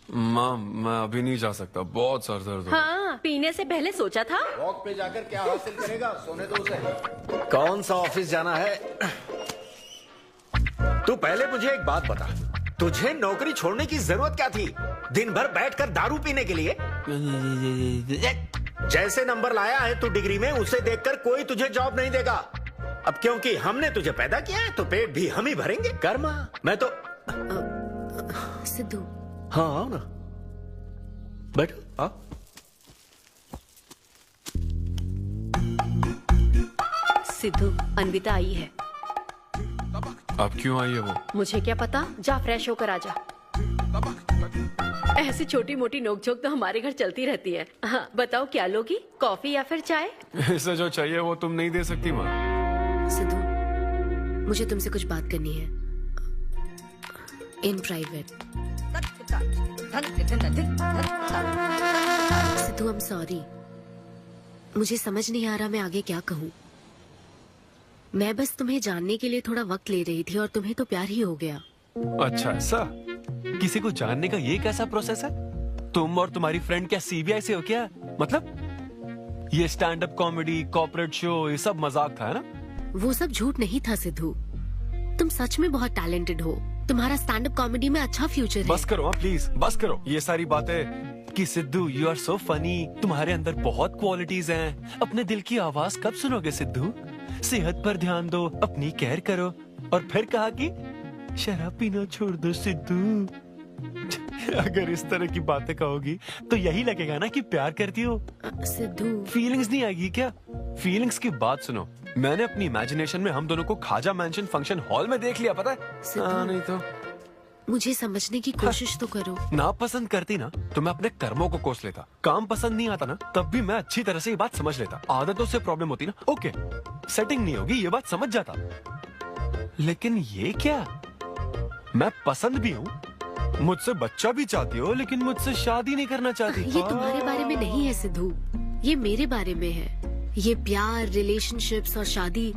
S11: माँ, मैं अभी नहीं जा सकता, बहुत सर दर्द हो रहा है।
S7: हाँ, पीने से पहले सोचा था।
S15: वॉक पे जाकर क्या हासिल करेगा? सोने दो उसे। कौन सा ऑफिस जाना है? तू पहले मुझे एक बात बता, तुझे नौकरी छोड़ने की जरूरत क्या थी? दिन भर बैठकर दारू पीने के लिए? जैसे नंबर लाया है तू डिग्री में, उसे देखकर कोई तुझे जॉब नहीं देगा। अब क्योंकि हमने तुझे पैदा किया है तो पेट भी हम ही भरेंगे। कर्मा, मैं तो
S1: सिद्धू।
S15: हाँ आओ ना, बैठो। हाँ
S7: सिद्धू, अनविता आई है।
S11: अब क्यों आई है वो?
S7: मुझे क्या पता, जा फ्रेश होकर आजा। ऐसी छोटी मोटी नोकझोंक तो हमारे घर चलती रहती है। हाँ, बताओ क्या लोगी, कॉफी या फिर चाय?
S11: इसे जो चाहिए वो तुम नहीं दे सकती माँ।
S1: सिद्धू, मुझे तुमसे कुछ बात करनी है, in private. Sidhu, I am sorry. मुझे समझ नहीं आ रहा मैं आगे क्या कहूँ। मैं बस तुम्हें जानने के लिए थोड़ा वक्त ले रही थी और तुम्हें तो प्यार ही हो गया।
S11: अच्छा ऐसा? किसी को जानने का ये कैसा प्रोसेस है? तुम और तुम्हारी फ्रेंड क्या CBI से हो क्या? मतलब ये stand up comedy, corporate show, ये सब मजाक था, है ना?
S1: वो सब झूठ नहीं था सिद्धू। तुम सच में बहुत टैलेंटेड हो। तुम्हारा स्टैंड अप कॉमेडी में अच्छा फ्यूचर है।
S11: बस करो हाँ, प्लीज बस करो ये सारी बातें कि Siddhu you are so funny, तुम्हारे अंदर बहुत क्वालिटीज हैं। अपने दिल की आवाज कब सुनोगे सिद्धू? सेहत पर ध्यान दो, अपनी केयर करो। और फिर कहा कि शराब पीना छोड़ दो सिद्धू। अगर इस तरह की बातें कहोगी तो यही लगेगा ना कि प्यार करती हो।
S1: सिद्धू,
S11: फीलिंग्स नहीं आएगी क्या? फीलिंग्स की बात सुनो, मैंने अपनी इमेजिनेशन में हम दोनों को खाजा मैंशन फंक्शन हॉल में देख लिया, पता है? नहीं तो
S6: मुझे समझने की कोशिश तो करो।
S11: ना पसंद करती ना तो मैं अपने कर्मों को कोस लेता। काम पसंद नहीं आता ना तब भी मैं अच्छी तरह से ये बात समझ लेता। आदतों से प्रॉब्लम होती ना, ओके सेटिंग नहीं होगी, ये बात समझ जाता। लेकिन ये क्या, मैं पसंद भी हूँ, मुझसे बच्चा भी चाहती हो, लेकिन मुझसे शादी नहीं करना चाहती।
S6: ये तुम्हारे बारे में नहीं है सिद्धू, ये मेरे बारे में है। ये प्यार, रिलेशनशिप्स और शादी,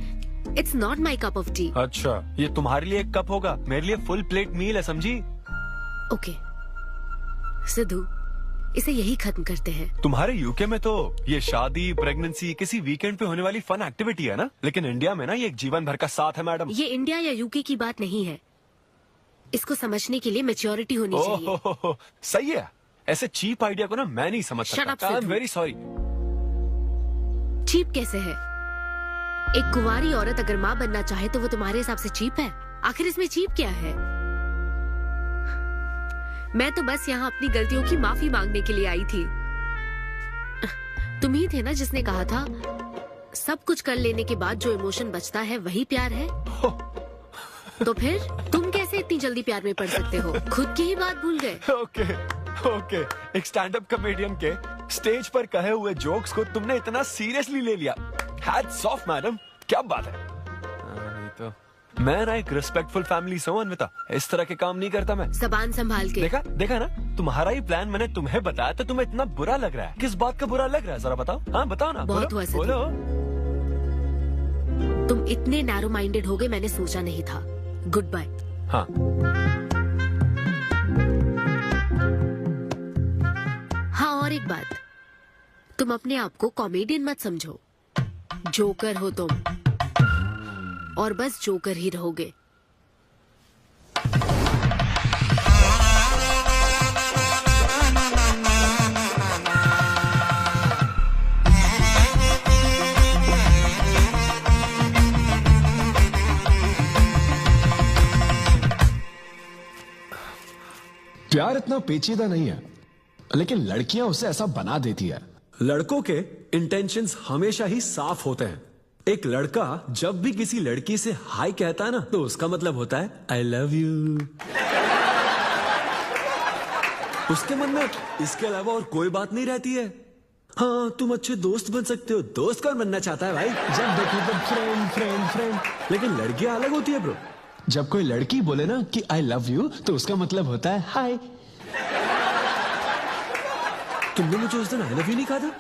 S6: it's not my cup of T.
S11: अच्छा, ये तुम्हारे लिए एक कप होगा, मेरे लिए फुल प्लेट मील है, समझी?
S6: ओके सिद्धू, इसे यही खत्म करते हैं।
S11: तुम्हारे यूके में तो ये शादी, प्रेगनेंसी किसी वीकेंड पे होने वाली फन एक्टिविटी है ना, लेकिन इंडिया में ना ये एक जीवन भर का साथ है मैडम।
S6: ये इंडिया या यूके की बात नहीं है, इसको समझने के लिए मैच्योरिटी होनी चाहिए।
S11: सही है, ऐसे चीप आइडिया को ना मैं नहीं समझ सकता। I am very sorry.
S6: Cheap कैसे है? एक कुंवारी औरत अगर माँ बनना चाहे तो वो तुम्हारे हिसाब से चीप है? आखिर इसमें चीप क्या है? मैं तो बस यहाँ अपनी गलतियों की माफी मांगने के लिए आई थी। तुम ही थे ना जिसने कहा था सब कुछ कर लेने के बाद जो इमोशन बचता है वही प्यार है। तो फिर तुम कैसे इतनी जल्दी प्यार में पड़ सकते हो? खुद की ही बात भूल गए।
S11: ओके, एक स्टैंड अप कॉमेडियन के स्टेज पर कहे हुए जोक्स को तुमने इतना सीरियसली ले लिया। हैट्स ऑफ मैडम, क्या बात है। नहीं तो मैं ना एक रिस्पेक्टफुल फैमिली से हूँ अन्विता, इस तरह के काम नहीं करता मैं।
S6: जबान संभाल के।
S11: देखा ना, तुम्हारा ही प्लान मैंने तुम्हें बताया तो तुम्हें इतना बुरा लग रहा है। किस बात का बुरा लग रहा है जरा बताओ। हाँ बताओ ना।
S6: बहुत हुआ
S11: बोलो।
S6: तुम इतने नैरो माइंडेड हो गए मैंने सोचा नहीं था। Good bye.
S11: हाँ
S6: हाँ, और एक बात, तुम अपने आप को कॉमेडियन मत समझो, जोकर हो तुम, और बस जोकर ही रहोगे।
S12: प्यार इतना पेचीदा नहीं है, लेकिन लड़कियां उसे ऐसा बना देती है। लड़कों के इंटेंशंस हमेशा ही साफ होते हैं। एक लड़का जब भी किसी लड़की से हाय कहता है ना, तो उसका मतलब होता है आई लव यू। उसके मन में इसके अलावा और कोई बात नहीं रहती है। हाँ, तुम अच्छे दोस्त बन सकते हो। दोस्त कौन बनना चाहता है भाई? जब देखो तब फ्रेंड फ्रेंड फ्रेंड। लेकिन लड़कियां अलग होती है ब्रो। जब कोई लड़की बोले ना कि आई लव यू, तो उसका मतलब होता है हाय। तुमने मुझे उस दिन आई लव यू नहीं कहा था?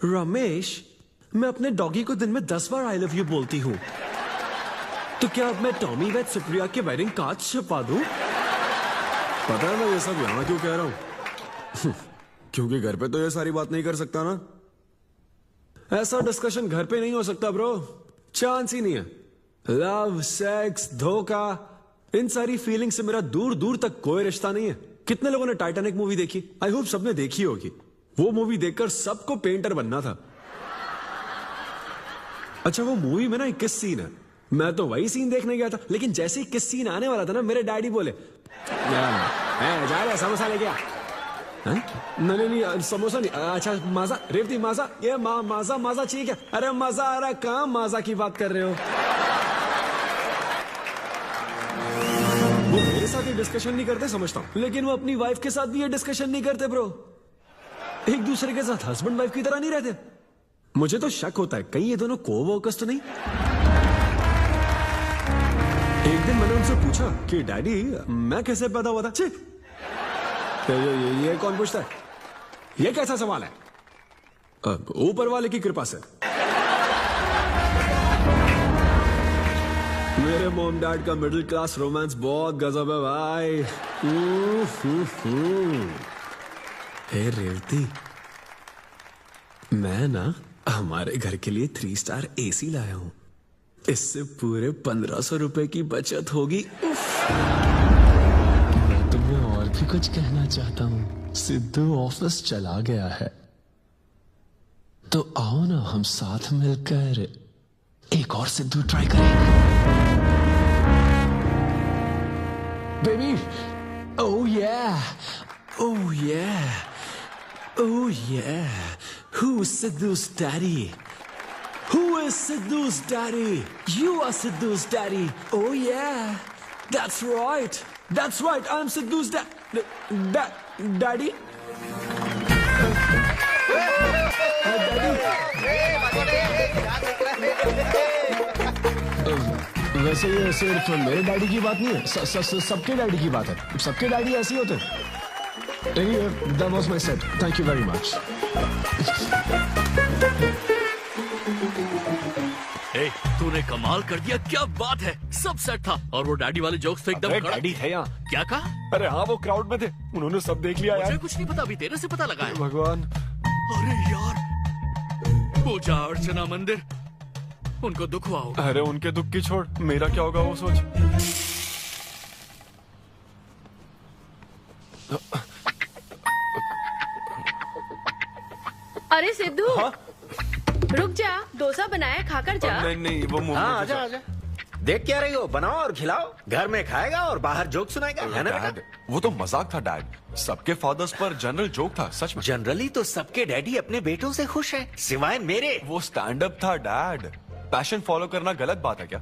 S12: रमेश, मैं अपने डॉगी को दिन में 10 बार आई लव यू बोलती हूँ। तो क्या अब मैं टॉमी वेद सुप्रिया के वेडिंग कार्ड छपा दूं? पता है मैं ये सब यहाँ क्यों कह रहा हूँ? क्योंकि घर पे तो ये सारी बात नहीं कर सकता ना। ऐसा डिस्कशन घर पे नहीं हो सकता ब्रो, चांस ही नहीं है। लव, सेक्स, धोखा, इन सारी फीलिंग से मेरा दूर दूर तक कोई रिश्ता नहीं है। कितने लोगों ने टाइटैनिक मूवी देखी? आई होप सबने देखी होगी। वो मूवी देखकर सबको पेंटर बनना था। अच्छा, वो मूवी में ना 21 सीन है। मैं तो वही सीन देखने गया था, लेकिन जैसे ही 21 सीन आने वाला था ना, मेरे डैडी बोले जा रहा समोसा लेके आ। नहीं, समोसा नहीं। अच्छा माजा, रेवती माजा, ये माजा चाहिए क्या? अरे मजा आ रहा है, कहाँ माजा की बात कर रहे हो? वो मेरे साथ ये डिस्कशन नहीं करते समझता हूँ, लेकिन वो अपनी वाइफ के साथ भी ये डिस्कशन नहीं करते ब्रो। एक दूसरे के साथ हस्बैंड वाइफ की तरह नहीं रहते। मुझे तो शक होता है कहीं ये दोनों कोवर्कर्स तो नहीं। एक दिन मैंने उनसे पूछा कि डैडी मैं कैसे पैदा हुआ था? ये कौन पूछता है? ये कैसा सवाल है? ऊपर वाले की कृपा से। मेरे मॉम डैड का मिडिल क्लास रोमांस बहुत गजब है भाई। हे रेवती, मैं ना हमारे घर के लिए 3 स्टार AC लाया हूं। इससे पूरे 1500 रुपए की बचत होगी। मैं तुम्हें और भी कुछ कहना चाहता हूं। सिद्धू ऑफिस चला गया है, तो आओ ना हम साथ मिलकर एक और सिद्धू ट्राई करें। Baby, oh yeah, oh yeah, oh yeah. Who's Sidhu's daddy? Who is Sidhu's daddy? You are Sidhu's daddy. Oh yeah, that's right. That's right, I'm Sidhu's daddy. वैसे ये सिर्फ मेरे डैडी की बात नहीं है, सबके डैडी की बात है। सबके डैडी ऐसे ही होते हैं। Anyway, that was my set. Thank you very much.
S13: ए, तूने कमाल कर दिया, क्या बात है, सब सेट था और वो डैडी वाले जोक्स तो एकदम
S10: डैडी थे यहाँ।
S13: क्या कहा?
S10: अरे हाँ, वो क्राउड में थे, उन्होंने सब देख लिया यार।
S13: मुझे कुछ नहीं पता, अभी तेरे से पता लगा है।
S10: भगवान।
S13: अरे यार, पूजा अर्चना मंदिर, उनको दुख हुआ होगा।
S10: अरे उनके दुख की छोड़, मेरा क्या होगा वो सोच।
S19: अरे सिद्धू, रुक जा, डोसा बनाया, खाकर जा।
S10: नहीं, वो मुंह में
S15: आजा आजा। देख क्या रही हो, बनाओ और खिलाओ। घर में खाएगा और बाहर जोक सुनाएगा, है ना बेटा?
S11: वो तो मजाक था डैड, सबके फादर्स पर जनरल जोक था, सच में।
S15: जनरली तो सबके डैडी अपने बेटों से खुश हैं, सिवाय मेरे।
S11: वो स्टैंड अप था डैड, पैशन फॉलो करना गलत बात है क्या?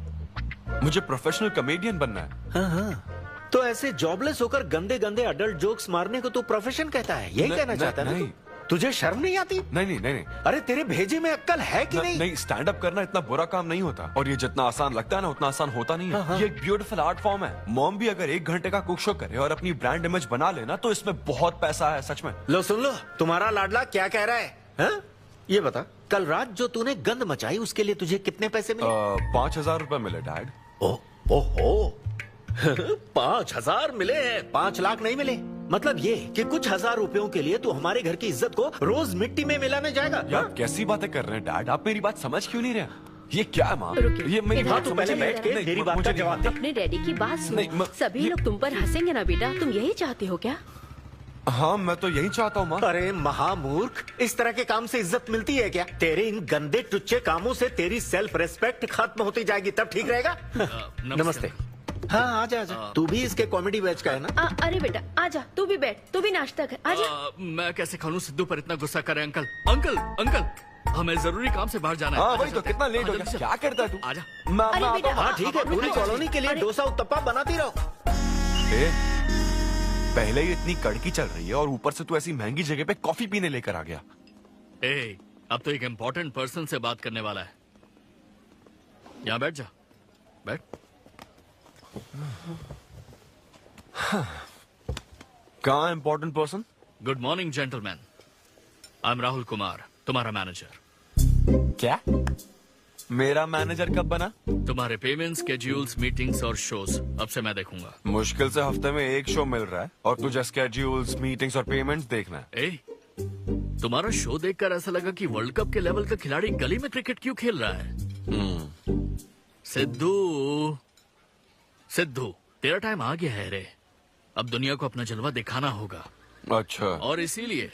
S11: मुझे प्रोफेशनल कॉमेडियन बनना है।
S15: हाँ, तो ऐसे जॉबलेस होकर गंदे गंदे अडल्ट जोक्स मारने को तू प्रोफेशन कहता है, यही कहना चाहता है?
S11: नहीं,
S15: तुझे शर्म नहीं आती?
S11: नहीं।
S15: अरे तेरे भेजे में अक्ल है कि नहीं?
S11: नहीं, स्टैंड अप करना इतना बुरा काम नहीं होता, और ये जितना आसान लगता है ना उतना आसान होता नहीं है। ये एक ब्यूटीफुल आर्ट फॉर्म है। मॉम भी अगर 1 घंटे का कुक शो करे और अपनी ब्रांड इमेज बना लेना तो इसमें बहुत पैसा है, सच में।
S15: लो सुन लो, तुम्हारा लाडला क्या कह रहा है, हा? ये बता, कल रात जो तूने गंद मचाई उसके लिए तुझे कितने पैसे मिले?
S11: 5,000 रुपए मिले डैड।
S15: ओहो 5,000 मिले हैं, 5 लाख नहीं मिले। मतलब ये कि कुछ हजार रुपयों के लिए तू हमारे घर की इज्जत को रोज मिट्टी में मिलाने जाएगा?
S11: यार कैसी बातें कर रहे हैं डैड, आप मेरी बात समझ क्यों नहीं रहे? ये क्या है माँ? ये मेरी बात
S15: तू पहले बैठ के मेरी बात का जवाब दे।
S19: अपने डैडी की बात सुन। सभी लोग तुम पर हंसेंगे ना बेटा, तुम यही चाहते हो क्या?
S11: हाँ, मैं तो यही चाहता हूँ माँ।
S15: अरे महामूर्ख, इस तरह के काम से इज्जत मिलती है क्या? तेरे इन गंदे टुच्चे कामों से तेरी सेल्फ रेस्पेक्ट खत्म होती जाएगी, तब ठीक रहेगा। नमस्ते। हाँ आजा आजा, तू भी इसके कॉमेडी बैच का है ना?
S19: अरे बेटा आजा, तू भी बैठ, तू भी नाश्ता कर, आजा।
S13: मैं कैसे खा लूं, सिद्धू पर इतना गुस्सा करे। अंकल, हमें जरूरी काम से बाहर जाना है।
S11: हाँ, वही तो, कितना लेट हो गया, क्या करता है तू?
S13: आजा।
S15: अरे बेटा, हाँ ठीक है, पूरी कॉलोनी के लिए डोसा उत्तप्पा बनाती रहो।
S11: पहले ही इतनी कड़की चल रही है और ऊपर से तू ऐसी महंगी जगह पे कॉफी पीने लेकर आ गया।
S13: अब तो एक इम्पोर्टेंट पर्सन से बात करने वाला है। यहाँ बैठ जा, बैठ।
S11: कहाँ important person?
S13: Good morning gentleman, I am Rahul Kumar, तुम्हारा मैनेजर।
S11: क्या? मेरा मैनेजर कब बना?
S13: तुम्हारे पेमेंट, स्केड्यूल्स, मीटिंग्स और शोज अब से मैं देखूंगा।
S11: मुश्किल से हफ्ते में 1 शो मिल रहा है और तुझे स्केड्यूल्स, मीटिंग्स और पेमेंट्स देखना है।
S13: तुम्हारा शो देखकर ऐसा लगा कि वर्ल्ड कप के लेवल का खिलाड़ी गली में क्रिकेट क्यों खेल रहा है। सिद्धू, तेरा टाइम आ गया है रे, अब दुनिया को अपना जलवा दिखाना होगा।
S11: अच्छा।
S13: और इसीलिए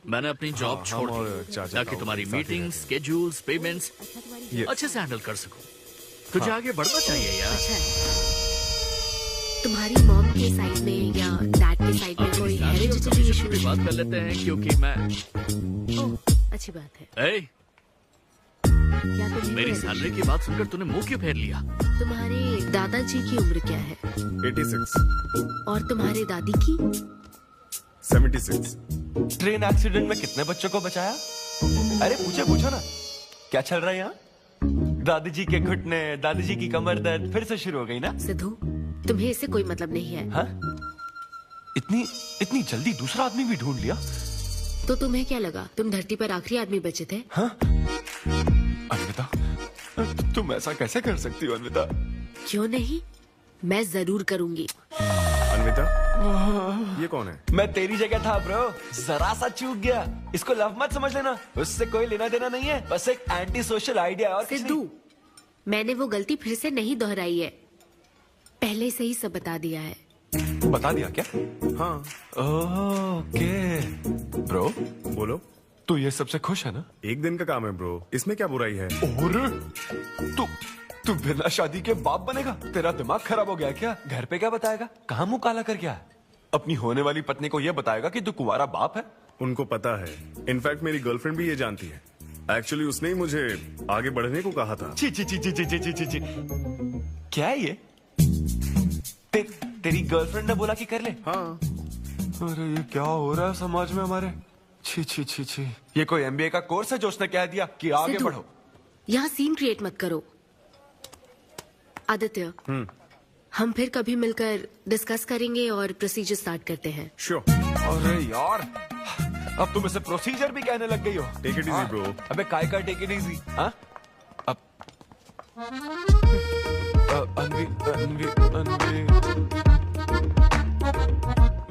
S13: मैंने अपनी जॉब छोड़ दी ताकि तुम्हारी मीटिंग्स, स्केड्यूल्स, पेमेंट्स अच्छे से हैंडल कर सकूं। तुझे आगे बढ़ना चाहिए यार।
S6: तुम्हारी मॉम के साइड में या डैड के साइड में कोई हेरिडिटरी इशू?
S13: भी बात कर लेते हैं क्योंकि मैं
S6: अच्छी बात है।
S13: मेरी सैलरी की बात सुनकर तूने मुंह क्यों फेर लिया?
S6: तुम्हारे दादाजी की उम्र क्या है?
S10: 86।
S6: और तुम्हारे दादी की?
S10: 76।
S11: ट्रेन एक्सीडेंट में कितने बच्चों को बचाया? अरे पूछो ना, क्या चल रहा है यहाँ? दादी जी के घुटने, दादी जी की कमर दर्द फिर से शुरू हो गई ना?
S6: सिद्धू, तुम्हें इससे कोई मतलब नहीं है।
S11: हाँ? इतनी जल्दी दूसरा आदमी भी ढूंढ लिया?
S6: तो तुम्हें क्या लगा तुम धरती पर आखिरी आदमी बचे थे?
S11: हाँ? अन्विता, तुम ऐसा कैसे कर सकती हो अन्विता?
S6: क्यों नहीं, मैं जरूर करूंगी।
S10: अन्विता, ये कौन है?
S11: मैं तेरी जगह था ब्रो, जरा सा चूक गया। इसको लव मत समझ लेना, उससे कोई लेना देना नहीं है, बस एक एंटी सोशल आइडिया। और
S6: सिद्धू, मैंने वो गलती फिर से नहीं दोहराई है, पहले से ही सब बता दिया है।
S11: बता दिया क्या?
S10: हाँ।
S11: ओके ब्रो,
S10: बोलो।
S11: तू ये सबसे खुश है ना?
S10: एक दिन का काम है ब्रो, इसमें क्या बुराई है?
S11: और तू बिना शादी के बाप बनेगा? तेरा दिमाग खराब हो गया क्या? घर पे क्या बताएगा? कहाँ मुंह काला कर क्या है? अपनी होने वाली पत्नी को ये बताएगा कि तू कुंवारा बाप है?
S10: उनको पता है, इनफैक्ट मेरी गर्लफ्रेंड भी ये जानती है। एक्चुअली उसने ही मुझे आगे बढ़ने को कहा था।
S11: ची ची ची ची ची ची ची ची। क्या है ये? तेरी गर्लफ्रेंड ने बोला कि कर ले। हाँ। अरे ये क्या हो रहा है समाज में हमारे। छी छी छी छी, ये कोई MBA का कोर्स है जो उसने कह दिया कि आगे
S6: सिद्धू,
S11: बढ़ो।
S6: यहाँ सीन क्रिएट मत करो। आदित्य, हम फिर कभी मिलकर डिस्कस करेंगे और प्रोसीजर स्टार्ट करते हैं।
S11: श्योर। अरे यार, अब तुम इसे प्रोसीजर भी कहने लग गई हो। Take it easy bro. अबे काय का टेक इट इजी? हाँ? अब अनवी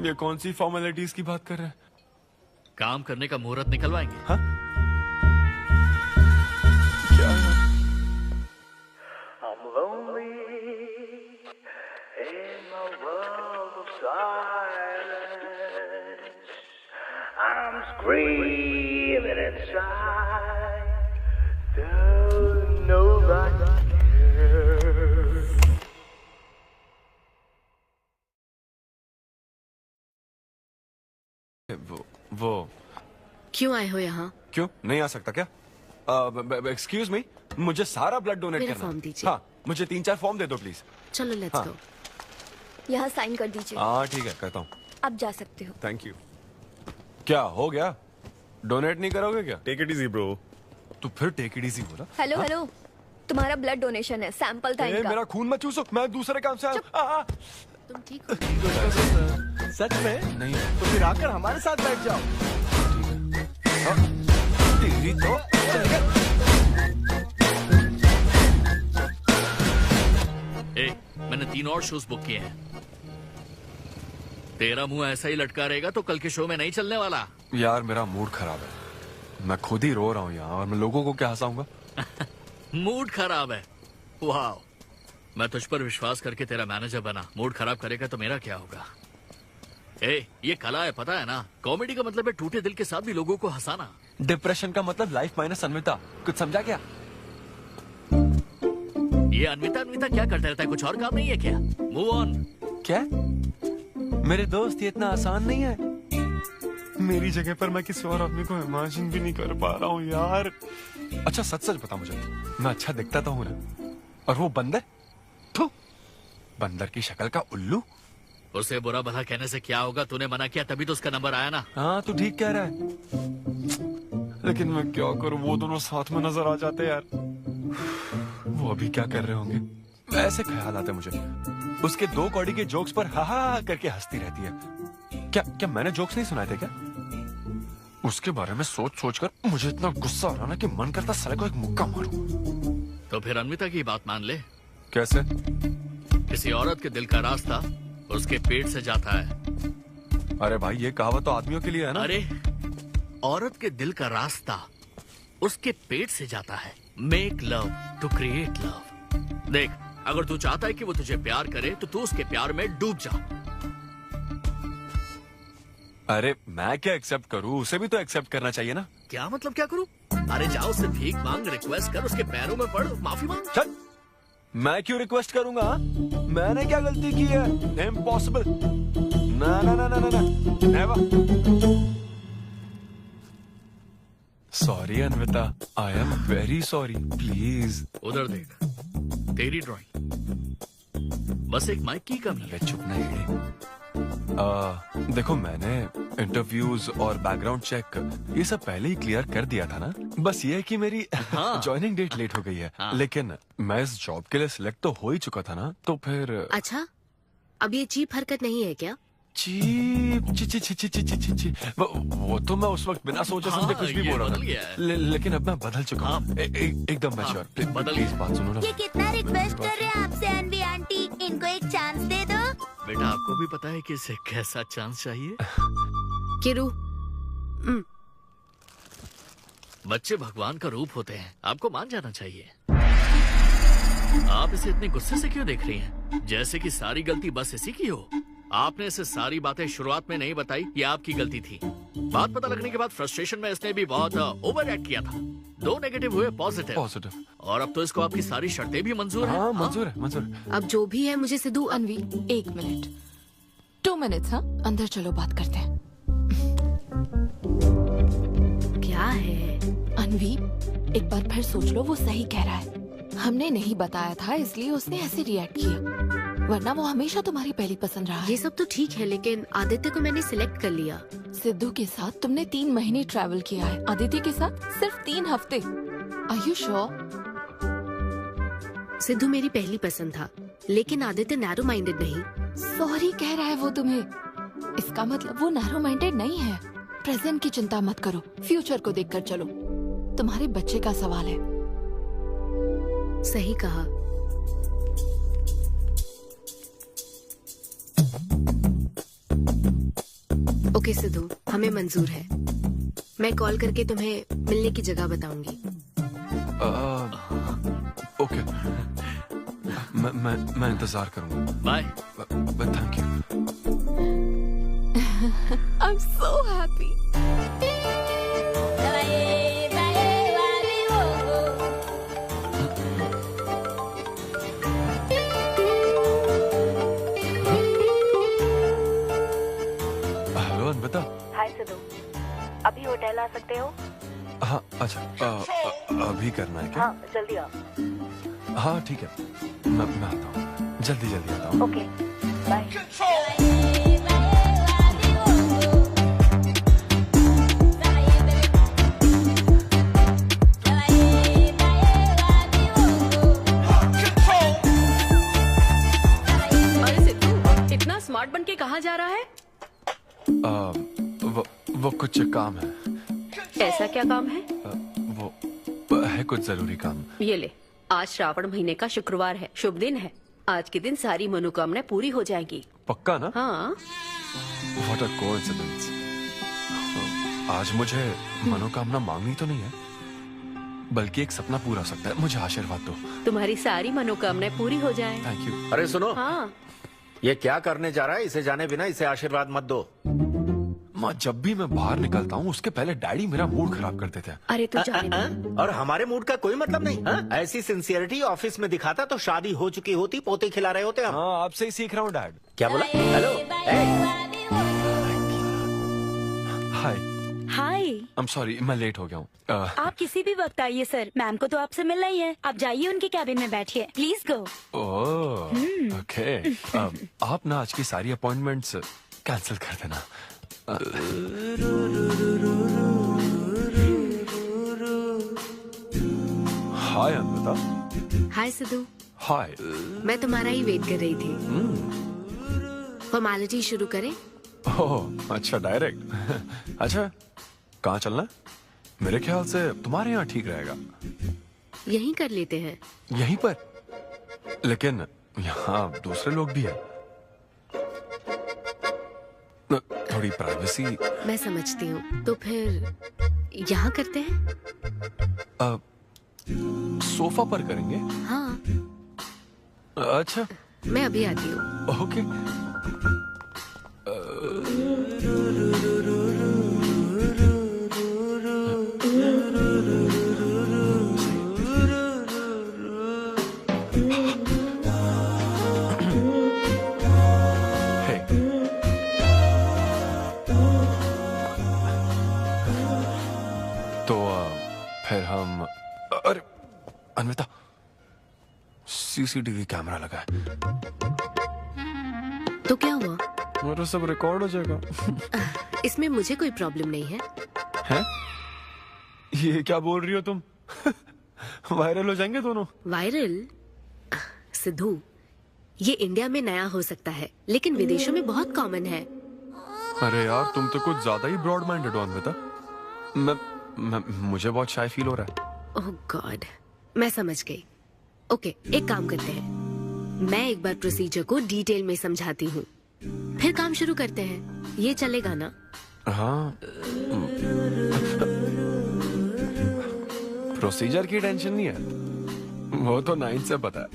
S11: ये कौन सी फॉर्मेलिटीज की बात कर रहे हैं?
S13: काम करने का मुहूर्त निकलवाएंगे।
S11: हाँ? क्या है?
S21: I'm screaming inside, don't nobody care.
S11: वो
S6: क्यों आए हो यहाँ?
S11: क्यों नहीं आ सकता क्या? एक्सक्यूज मी, मुझे सारा ब्लड डोनेट
S6: मेरा
S11: करना।
S6: फॉर्म दीजिए।
S11: हाँ, मुझे 3-4 फॉर्म दे दो प्लीज।
S6: चलो लेट्स
S11: हाँ।
S6: गो।
S18: यहाँ साइन कर दीजिए।
S11: हाँ ठीक है, करता हूँ।
S18: आप जा सकते हो।
S11: Thank you. क्या हो गया? डोनेट नहीं करोगे क्या? Take it easy bro. तो फिर टेक इट इजी बोला।
S18: हेलो
S11: हाँ?
S18: हेलो, तुम्हारा ब्लड डोनेशन है, सैंपल था इनका।
S11: मेरा खून मत चूसो, मैं दूसरे काम से आया।
S6: तुम ठीक हो?
S10: सच में?
S11: नहीं।
S10: तो फिर आकर हमारे साथ बैठ जाओ।
S11: तेरी तो
S13: मैंने 3 और शोज बुक किए हैं। तेरा मुंह ऐसा ही लटका रहेगा तो कल के शो में नहीं चलने वाला।
S11: यार मेरा मूड खराब है, मैं खुद ही रो रहा हूँ यहाँ, और मैं लोगों को क्या हंसाऊंगा?
S13: मूड खराब है? वाह, मैं तुझ पर विश्वास करके तेरा मैनेजर बना। मूड खराब करेगा तो मेरा क्या होगा? ये कला है, पता है ना? कॉमेडी का मतलब है टूटे दिल के साथ भी लोगों को हंसाना।
S11: डिप्रेशन का मतलब लाइफ माइनस अनविता, कुछ समझा क्या?
S13: ये अनविता क्या करता रहता है? कुछ और काम नहीं है क्या? Move on.
S11: क्या? मेरे दोस्त ये इतना आसान नहीं है। मेरी जगह पर मैं किसी और आदमी को इमेजिन भी नहीं कर पा रहा हूँ यार। अच्छा सच सच बता मुझे, मैं अच्छा दिखता तो हूँ ना? और वो बंदर, थू, बंदर की शक्ल का उल्लू।
S13: उसे बुरा भला कहने से क्या होगा? तूने मना किया तभी तो उसका नंबर आया ना।
S11: हाँ तू ठीक कह रहा है, लेकिन मैं क्या करूँ, वो दोनों साथ में नजर आ जाते यार। वो अभी क्या कर रहे होंगे? ऐसे ख्याल आते मुझे, उसके 2 कौड़ी के जोक्स पर हा हा करके हंसती रहती है। क्या मैंने जोक्स नहीं सुनाए थे क्या? उसके बारे में सोच सोच कर मुझे इतना गुस्सा आ रहा ना कि मन करता साले को एक मुक्का मारूं।
S13: तो फिर अनविता की बात मान ले।
S11: कैसे?
S13: किसी औरत के दिल का रास्ता उसके पेट से जाता है।
S11: अरे भाई ये कहावत तो आदमियों के लिए है ना?
S13: अरे औरत के दिल का रास्ता उसके पेट से जाता है। Make love to create love. देख, अगर तू चाहता है कि वो तुझे प्यार करे तो तू उसके प्यार में डूब जा।
S11: अरे मैं क्या एक्सेप्ट करूं, उसे भी तो एक्सेप्ट करना चाहिए ना।
S13: क्या मतलब क्या करूं? अरे जाओ उससे भीख मांग, रिक्वेस्ट कर, उसके पैरों में पड़, माफी मांग।
S11: चल, मैं क्यों रिक्वेस्ट करूंगा? मैंने क्या गलती की है? इम्पॉसिबल। ना ना ना ना ना never. Sorry Anvita, I am very sorry, please.
S13: उधर देख, तेरी ड्राइंग, बस एक माइक की कमी है।
S11: चुप नहीं। देखो मैंने इंटरव्यूज और बैकग्राउंड चेक ये सब पहले ही क्लियर कर दिया था ना। बस ये है कि मेरी ज्वाइनिंग डेट लेट हो गई है। लेकिन मैं इस जॉब के लिए सिलेक्ट तो हो ही चुका था ना, तो फिर।
S6: अच्छा, अब ये चीप हरकत नहीं है क्या?
S11: चीप वो तो मैं उस वक्त बिना सोचे समझे कुछ भी बोल रहा था, लेकिन अब मैं बदल चुका हूँ। एकदम मैच्योर। प्लीज बात सुनो ना।
S22: ये कितना रिक्वेस्ट कर रहे हैं आपसे अनवी आंटी, इनको एक चांस दे दो।
S13: बेटा आपको भी पता है कि इसे कैसा चांस चाहिए?
S6: किरू,
S13: बच्चे भगवान का रूप होते हैं, आपको मान जाना चाहिए। आप इसे इतने गुस्से से क्यों देख रही हैं? जैसे कि सारी गलती बस इसी की हो। आपने इसे सारी बातें शुरुआत में नहीं बताई, ये आपकी गलती थी। बात पता लगने के बाद फ्रस्ट्रेशन में इसने भी बहुत ओवर एक्ट किया था। 2 नेगेटिव हुए पॉजिटिव, और अब तो इसको आपकी सारी शर्तें भी मंजूर हैं।
S11: मंजूर है, मंजूर।
S6: अब जो भी है मुझे सिद्धू।
S8: अनवी 1 मिनट, 2 मिनट। हाँ, अंदर चलो बात करते हैं।
S6: क्या है
S8: अनवी, एक बार फिर सोच लो, वो सही कह रहा है। हमने नहीं बताया था इसलिए उसने ऐसे रिएक्ट किया। वरना वो हमेशा तुम्हारी पहली पसंद रहा है।
S6: ये सब तो ठीक है, लेकिन आदित्य को मैंने सिलेक्ट कर लिया।
S8: सिद्धू के साथ तुमने 3 महीने ट्रैवल किया है, आदित्य के साथ सिर्फ 3 हफ्ते। Are you sure?
S6: सिद्धू मेरी पहली पसंद था, लेकिन आदित्य नैरो माइंडेड नहीं।
S8: सॉरी कह रहा है वो तुम्हें, इसका मतलब वो नैरो माइंडेड नहीं है। प्रेजेंट की चिंता मत करो, फ्यूचर को देखकर चलो। तुम्हारे बच्चे का सवाल है।
S6: सही कहा। ओके सिद्धू, हमें मंजूर है। मैं कॉल करके तुम्हें मिलने की जगह बताऊंगी।
S11: ओके, मैं इंतजार करूंगा।
S13: Bye.
S11: Thank you.
S8: I'm so happy.
S11: Hello Anvita.
S16: Hi Siddhu, अभी होटल आ सकते हो?
S11: हाँ अच्छा, अभी करना है क्या?
S16: हाँ जल्दी आओ।
S11: हाँ ठीक है, मैं आता हूँ, जल्दी आता हूँ।
S16: Okay bye.
S19: अरे सिद्धू, इतना स्मार्ट बन के कहाँ जा रहा है?
S11: वो कुछ काम है।
S19: ऐसा क्या काम है?
S11: वो है कुछ जरूरी काम।
S19: ये ले, आज श्रावण महीने का शुक्रवार है, शुभ दिन है। आज के दिन सारी मनोकामनाएं पूरी हो जाएंगी।
S11: पक्का ना?
S19: हाँ।
S11: What a coincidence। आज मुझे मनोकामना मांगनी तो नहीं है, बल्कि एक सपना पूरा हो सकता है। मुझे आशीर्वाद दो।
S19: तुम्हारी सारी मनोकामनाएं पूरी हो जाएं।
S11: Thank you.
S15: अरे सुनो,
S19: हाँ।
S15: ये क्या करने जा रहा है? इसे जाने बिना इसे आशीर्वाद मत दो।
S11: माँ, जब भी मैं बाहर निकलता हूँ उसके पहले डैडी मेरा मूड खराब कर देते हैं।
S19: अरे तू जाने दे।
S15: और हमारे मूड का कोई मतलब नहीं। ऐसी सिंसियरिटी ऑफिस में दिखाता तो शादी हो चुकी होती, पोते खिला रहे होते हम।
S11: हाँ, आपसे ही सीख रहा हूँ डैड।
S15: क्या बोला? Hello.
S11: Hi.
S3: Hi.
S11: I'm sorry, मैं लेट हो गया हूँ।
S3: आप किसी भी वक्त आइए सर, मैम को तो आपसे मिलना ही है। आप जाइए उनके कैबिन में बैठिए, प्लीज गो।
S11: Oh, okay. आप ना आज की सारी अपॉइंटमेंट्स कैंसिल कर देना। हाय अनविता।
S6: हाय सिद्धू।
S11: हाय।
S6: मैं तुम्हारा ही वेट कर रही थी। फॉर्मेलिटी शुरू करें?
S11: ओह अच्छा, डायरेक्ट। अच्छा, कहाँ चलना है? मेरे ख्याल से तुम्हारे यहाँ ठीक रहेगा।
S6: यहीं कर लेते हैं।
S11: यहीं पर? लेकिन यहाँ दूसरे लोग भी हैं। थोड़ी प्राइवेसी।
S6: मैं समझती हूँ, तो फिर यहाँ करते हैं?
S11: सोफा पर करेंगे।
S6: हाँ।
S11: अच्छा,
S6: मैं अभी आती हूँ।
S11: ओके। फिर हम, अरे अनविता, सीसीटीवी कैमरा लगा है।
S6: तो क्या हुआ?
S11: मेरा सब रिकॉर्ड हो जाएगा।
S6: इसमें मुझे कोई प्रॉब्लम नहीं है।
S11: हैं? ये क्या बोल रही हो तुम? वायरल हो जाएंगे दोनों।
S6: वायरल? सिद्धू, ये इंडिया में नया हो सकता है, लेकिन विदेशों में बहुत कॉमन है।
S11: अरे यार, तुम तो कुछ ज्यादा ही ब्रॉड माइंडेड हो अनविता। मुझे बहुत शाय फील हो रहा है।
S6: ओह गॉड, मैं समझ गई। ओके, एक काम करते हैं, मैं एक बार प्रोसीजर को डिटेल में समझाती हूँ, फिर काम शुरू करते हैं। ये चलेगा ना?
S11: हाँ। प्रोसीजर की टेंशन नहीं है, वो तो 9 से पता है।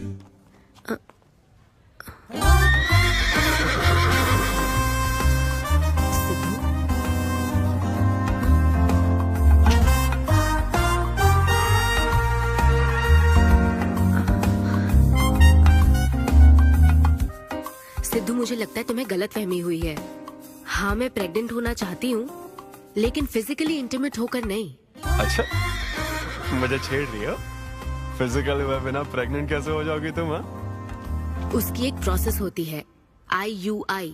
S6: सिद्धू, मुझे लगता है तुम्हें गलतफहमी हुई है। हाँ, मैं प्रेग्नेंट होना चाहती हूँ, लेकिन फिजिकली इंटीमेट होकर नहीं।
S11: अच्छा, मुझे छेड़ रही हो? फिजिकल हुए बिना प्रेग्नेंट कैसे हो जाओगी तुम? हाँ,
S6: उसकी एक प्रोसेस होती है IUI।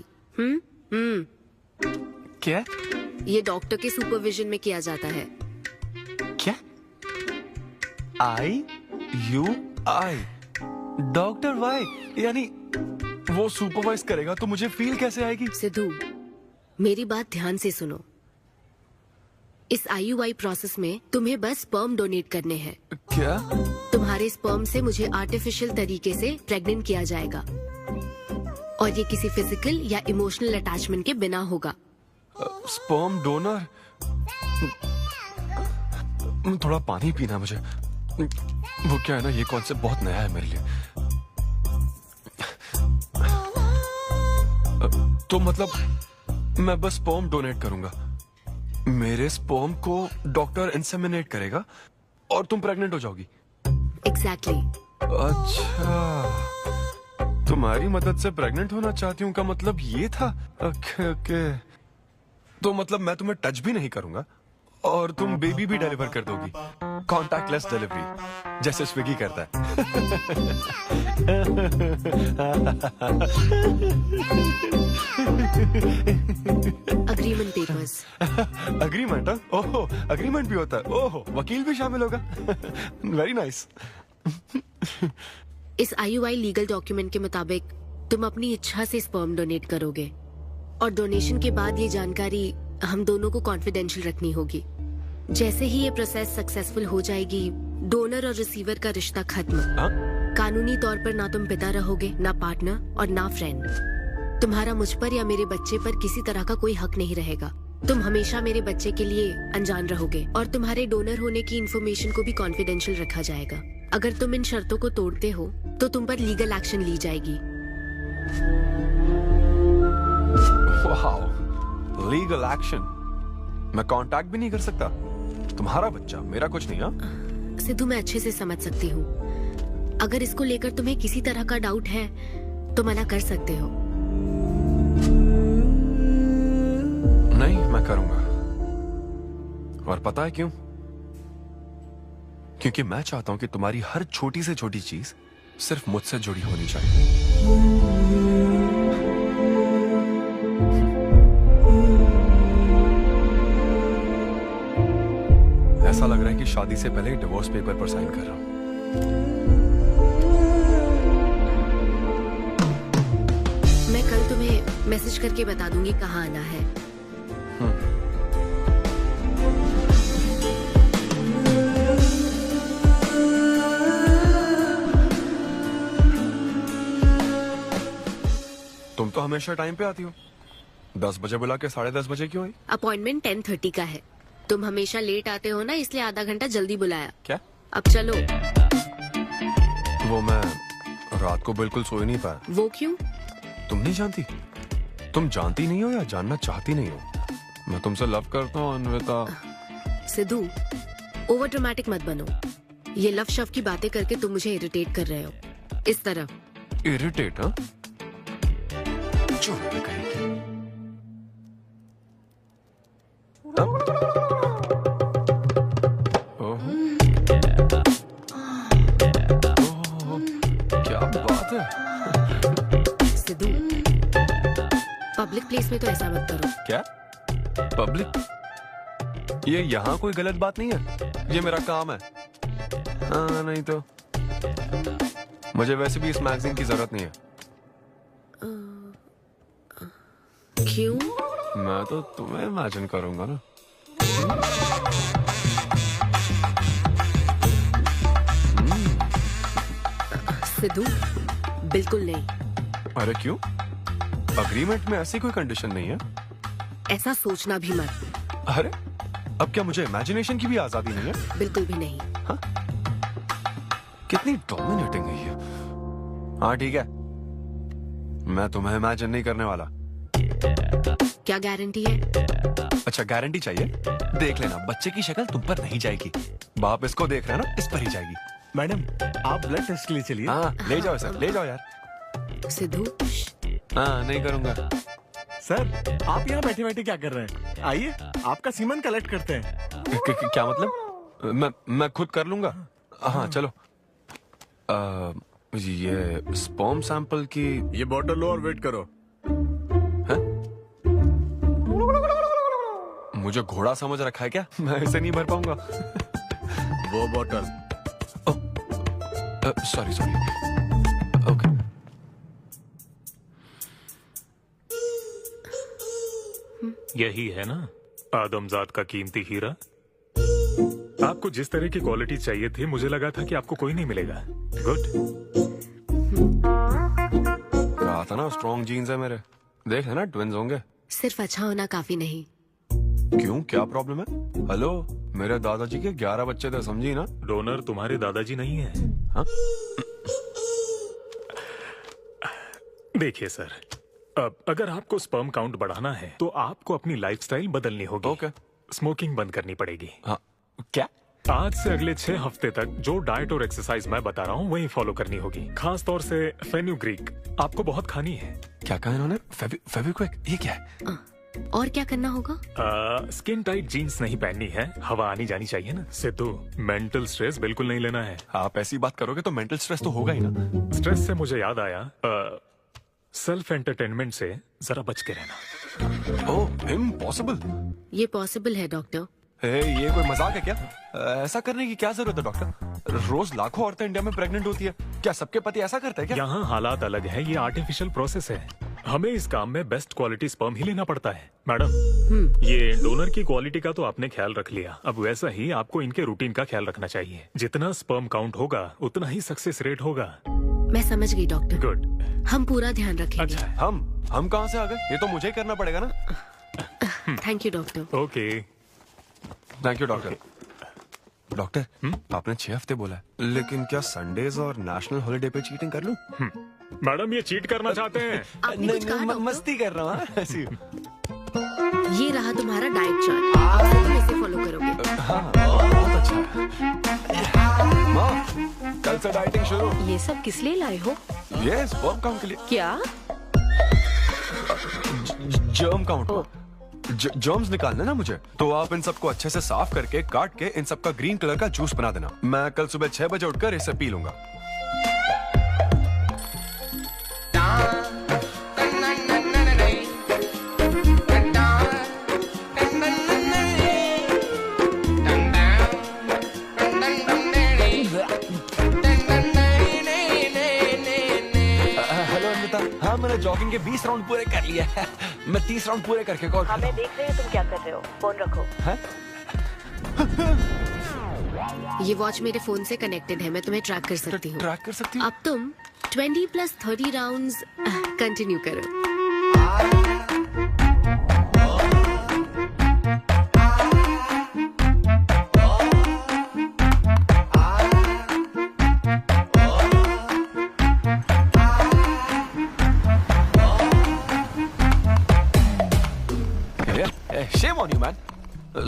S11: क्या?
S6: ये डॉक्टर के सुपरविजन में किया जाता है।
S11: क्या? IUI डॉक्टर वाई, यानी वो सुपरवाइज करेगा तो मुझे फील कैसे आएगी?
S6: सिद्धू, मेरी बात ध्यान से सुनो। इस IUI प्रोसेस में तुम्हें बस स्पर्म डोनेट करने हैं।
S11: क्या?
S6: तुम्हारे स्पर्म से मुझे आर्टिफिशियल तरीके से प्रेग्नेंट किया जाएगा और ये किसी फिजिकल या इमोशनल अटैचमेंट के बिना होगा।
S11: Sperm donor? थोड़ा पानी पीना मुझे। वो क्या है ना, ये कॉन्सेप्ट बहुत नया है मेरे लिए। तो मतलब मैं बस स्पर्म डोनेट करूंगा, मेरे स्पर्म को डॉक्टर इंसेमिनेट करेगा और तुम प्रेग्नेंट हो जाओगी?
S6: एग्जैक्टली।
S11: अच्छा, तुम्हारी मदद से प्रेग्नेंट होना चाहती हूँ का मतलब ये था? ओके। तो मतलब मैं तुम्हें टच भी नहीं करूंगा और तुम बेबी भी डिलीवर कर दोगी, कॉन्टैक्टलेस डिलीवरी जैसे स्विगी करता है।
S6: Agreement papers.
S11: अग्रीमेंट? ओहो, अग्रीमेंट भी होता है? ओहो, वकील भी शामिल होगा। Very nice.
S6: इस IUI लीगल डॉक्यूमेंट के मुताबिक तुम अपनी इच्छा से स्पर्म डोनेट करोगे और डोनेशन के बाद ये जानकारी हम दोनों को कॉन्फिडेंशियल रखनी होगी। जैसे ही ये प्रोसेस सक्सेसफुल हो जाएगी, डोनर और रिसीवर का रिश्ता खत्म। कानूनी तौर पर ना तुम पिता रहोगे, ना पार्टनर और ना फ्रेंड। तुम्हारा मुझ पर या मेरे बच्चे पर किसी तरह का कोई हक नहीं रहेगा। तुम हमेशा मेरे बच्चे के लिए अनजान रहोगे और तुम्हारे डोनर होने की इंफॉर्मेशन को भी कॉन्फिडेंशियल रखा जाएगा। अगर तुम इन शर्तों को तोड़ते हो तो तुम पर लीगल एक्शन ली जाएगी।
S11: Wow, legal action? मैं कांटेक्ट भी नहीं कर सकता? तुम्हारा बच्चा, मेरा कुछ नहीं। हाँ
S6: सिद्धू, मैं अच्छे से समझ सकती हूँ। अगर इसको लेकर तुम्हें किसी तरह का डाउट है तो मना कर सकते हो।
S11: नहीं, मैं करूंगा। और पता है क्यों? क्योंकि मैं चाहता हूं कि तुम्हारी हर छोटी से छोटी चीज सिर्फ मुझसे जुड़ी होनी चाहिए। ऐसा लग रहा है कि शादी से पहले डिवोर्स पेपर पर साइन कर रहा हूं।
S6: मैं कल तुम्हें मैसेज करके बता दूंगी कहाँ आना है।
S11: तुम तो हमेशा टाइम पे आती हो। 10 बजे बुला के 10:30 बजे क्यों आई?
S6: अपॉइंटमेंट 10:30 का है। तुम हमेशा लेट आते हो ना, इसलिए आधा घंटा जल्दी बुलाया।
S11: क्या?
S6: अब चलो।
S11: वो मैं रात को बिल्कुल सो ही नहीं पाया।
S6: वो क्यों?
S11: तुम नहीं जानती? तुम जानती नहीं हो या जानना चाहती नहीं हो? मैं तुमसे लव करता हूँ अन्विता।
S6: सिद्धू, ओवर ड्रामेटिक मत बनो। ये लव शव की बातें करके तुम मुझे इरिटेट कर रहे हो। इस तरफ।
S11: इरिटेट? हाँ, क्या बात है?
S6: सिद्धू, पब्लिक प्लेस में तो ऐसा मत करो।
S11: क्या? पब्लिक? ये यहाँ कोई गलत बात नहीं है, ये मेरा काम है। हाँ, नहीं तो मुझे वैसे भी इस मैगजीन की जरूरत नहीं है।
S6: क्यों?
S11: मैं तो तुम्हें इमेजिन करूंगा ना।
S6: सिद्धू, बिल्कुल नहीं।
S11: अरे क्यों? अग्रीमेंट में ऐसी कोई कंडीशन नहीं है।
S6: ऐसा सोचना भी मत।
S11: अरे, अब क्या मुझे इमेजिनेशन की भी आजादी नहीं है?
S6: बिल्कुल भी नहीं।
S11: हाँ? कितनी डोमिनेटिंग है ये। हाँ ठीक है, मैं तुम्हें इमेजिन नहीं करने वाला।
S6: क्या गारंटी है?
S11: अच्छा, गारंटी चाहिए? देख लेना, बच्चे की शक्ल तुम पर नहीं जाएगी। बाप इसको देख रहा है ना, इस पर ही जाएगी।
S10: मैडम, आप ब्लड टेस्ट के लिए चलिए।
S11: हाँ, ले जाओ सर, ले जाओ यार।
S6: सिद्धू।
S11: हाँ, नहीं करूंगा।
S10: सर, आप यहाँ बैठे बैठे क्या कर रहे हैं? आइए, आपका सीमन कलेक्ट करते हैं।
S11: क्या मतलब? मैं खुद कर लूंगा। हाँ चलो। ये स्पर्म सैंपल की
S10: ये बॉटल लो और वेट करो।
S11: मुझे घोड़ा समझ रखा है क्या? मैं इसे नहीं भर पाऊंगा।
S10: वो बॉटल।
S11: Sorry okay.
S9: यही है ना आदमजात का कीमती हीरा। आपको जिस तरह की क्वालिटी चाहिए थी, मुझे लगा था कि आपको कोई नहीं मिलेगा। गुड।
S11: कहा था ना स्ट्रॉन्ग जीन्स है मेरे। देख है ना, ट्विंस होंगे।
S6: सिर्फ अच्छा होना काफी नहीं।
S11: क्यों, क्या प्रॉब्लम है? हेलो, मेरे दादाजी के 11 बच्चे थे, समझी ना?
S9: डोनर तुम्हारे दादाजी नहीं है।
S11: हाँ?
S9: देखिए सर, अब अगर आपको स्पर्म काउंट बढ़ाना है तो आपको अपनी लाइफस्टाइल बदलनी होगी।
S11: ओके।
S9: स्मोकिंग बंद करनी पड़ेगी।
S11: हाँ। क्या?
S9: आज से अगले 6 हफ्ते तक जो डाइट और एक्सरसाइज मैं बता रहा हूँ वही फॉलो करनी होगी। खास तौर से फेन्यूग्रीक आपको बहुत खानी है।
S11: क्या कहा इन्होंने? फेविक्विक? ये क्या है?
S6: और क्या करना होगा?
S9: स्किन टाइट जीन्स नहीं पहननी है, हवा आनी जानी चाहिए ना। सिद्धू, मेंटल स्ट्रेस बिल्कुल नहीं लेना है।
S11: आप ऐसी बात करोगे तो मेंटल स्ट्रेस तो होगा ही ना।
S9: स्ट्रेस से मुझे याद आया, सेल्फ एंटरटेनमेंट से जरा बच के रहना।
S11: ओह, इम्पॉसिबल।
S6: ये पॉसिबल है डॉक्टर।
S11: ये कोई मजाक है क्या? ऐसा करने की क्या जरूरत है डॉक्टर? रोज लाखों औरतें इंडिया में प्रेग्नेंट होती है, क्या सबके पति ऐसा करते हैं क्या?
S9: यहाँ हालात अलग है, ये आर्टिफिशियल प्रोसेस है। हमें इस काम में बेस्ट क्वालिटी स्पर्म ही लेना पड़ता है। मैडम, ये डोनर की क्वालिटी का तो आपने ख्याल रख लिया, अब वैसा ही आपको इनके रूटीन का ख्याल रखना चाहिए। जितना स्पर्म काउंट होगा उतना ही सक्सेस रेट होगा।
S6: मैं समझ गई डॉक्टर।
S9: गुड।
S6: हम पूरा ध्यान रखेंगे।
S11: अच्छा, हम कहाँ से आ गए? ये तो मुझे ही करना पड़ेगा ना।
S6: Thank you doctor.
S9: Okay.
S11: Thank you doctor. Doctor, आपने 6 हफ्ते बोला है, लेकिन क्या संडेज और नेशनल हॉलिडे पे चीटिंग कर लूं?
S9: मैडम, ये चीट करना चाहते हैं?
S11: नहीं, मस्ती कर रहा हूँ ऐसी।
S6: ये रहा तुम्हारा डाइट चार्ट, आप तुम इसे फॉलो करोगे।
S11: हाँ, बहुत अच्छा। माँ, कल से डाइटिंग शुरू।
S19: ये सब किस लिए लाए हो?
S11: ये स्पर्म काउंट के लिए।
S19: क्या?
S11: Germ count. जर्म्स निकालना ना मुझे, तो आप इन सबको अच्छे से साफ करके काट के इन सबका ग्रीन कलर का जूस बना देना। मैं कल सुबह 6 बजे उठकर इसे पी लूंगा। हेलो अनिता, हाँ मैंने जॉगिंग के 20 राउंड पूरे कर लिए। मैं 30 राउंड पूरे करके कॉल।
S16: हमें देख रहे हैं तुम क्या कर रहे हो, फोन रखो।
S6: ये वॉच मेरे फोन से कनेक्टेड है, मैं तुम्हें ट्रैक कर सकती हूँ।
S11: ट्रैक कर सकती हूँ?
S6: अब तुम 20+30 राउंड्स कंटिन्यू करो।
S11: Shame on you, man.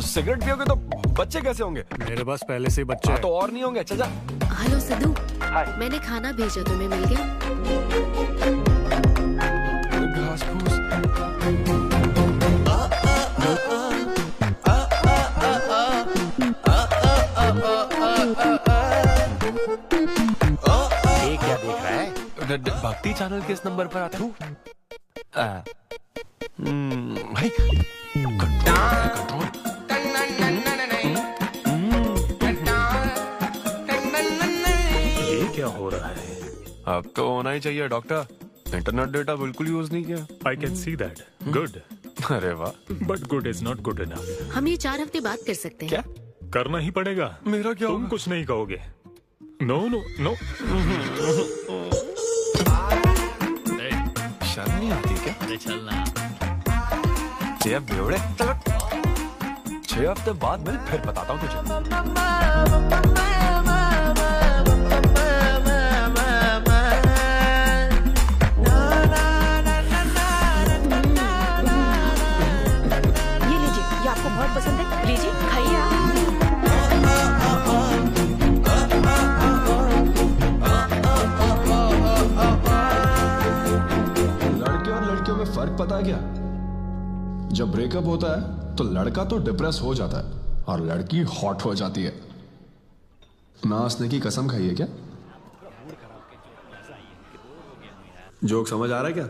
S11: Cigarette पियोगे तो बच्चे कैसे होंगे?
S9: मेरे पास पहले से ही बच्चे हैं।
S11: तो और नहीं होंगे? अच्छा जा।
S6: हेलो सिद्धू, मैंने खाना भेजा, तुम्हें मिल गया?
S11: घास फूस।
S15: ये क्या देख रहा है?
S11: भक्ति चैनल के इस नंबर पर आता हूँ। भाई कंट्रोल।
S9: ये क्या हो रहा है?
S11: अब तो होना ही चाहिए डॉक्टर। इंटरनेट डेटा बिल्कुल यूज नहीं किया।
S9: I can see that. Good.
S11: अरे वाह।
S9: But good is not good enough.
S6: हम ये 4 हफ्ते बाद कर सकते हैं।
S11: क्या
S9: करना ही पड़ेगा?
S11: मेरा क्या?
S9: तुम कुछ नहीं कहोगे। No no no.
S11: शर्म नहीं आती क्या?
S13: अरे चलना।
S11: ये बेवड़े, चलो 6 हफ्ते बाद मैं फिर बताता हूँ तुझे।
S3: ये लीजिए, ये आपको बहुत पसंद है, लीजिए खाइए आप।
S12: लड़के और लड़कियों में फर्क पता है क्या? जब ब्रेकअप होता है तो लड़का तो डिप्रेस हो जाता है और लड़की हॉट हो जाती है। ना हंसने की कसम खाई है क्या? जोक समझ आ रहा है क्या?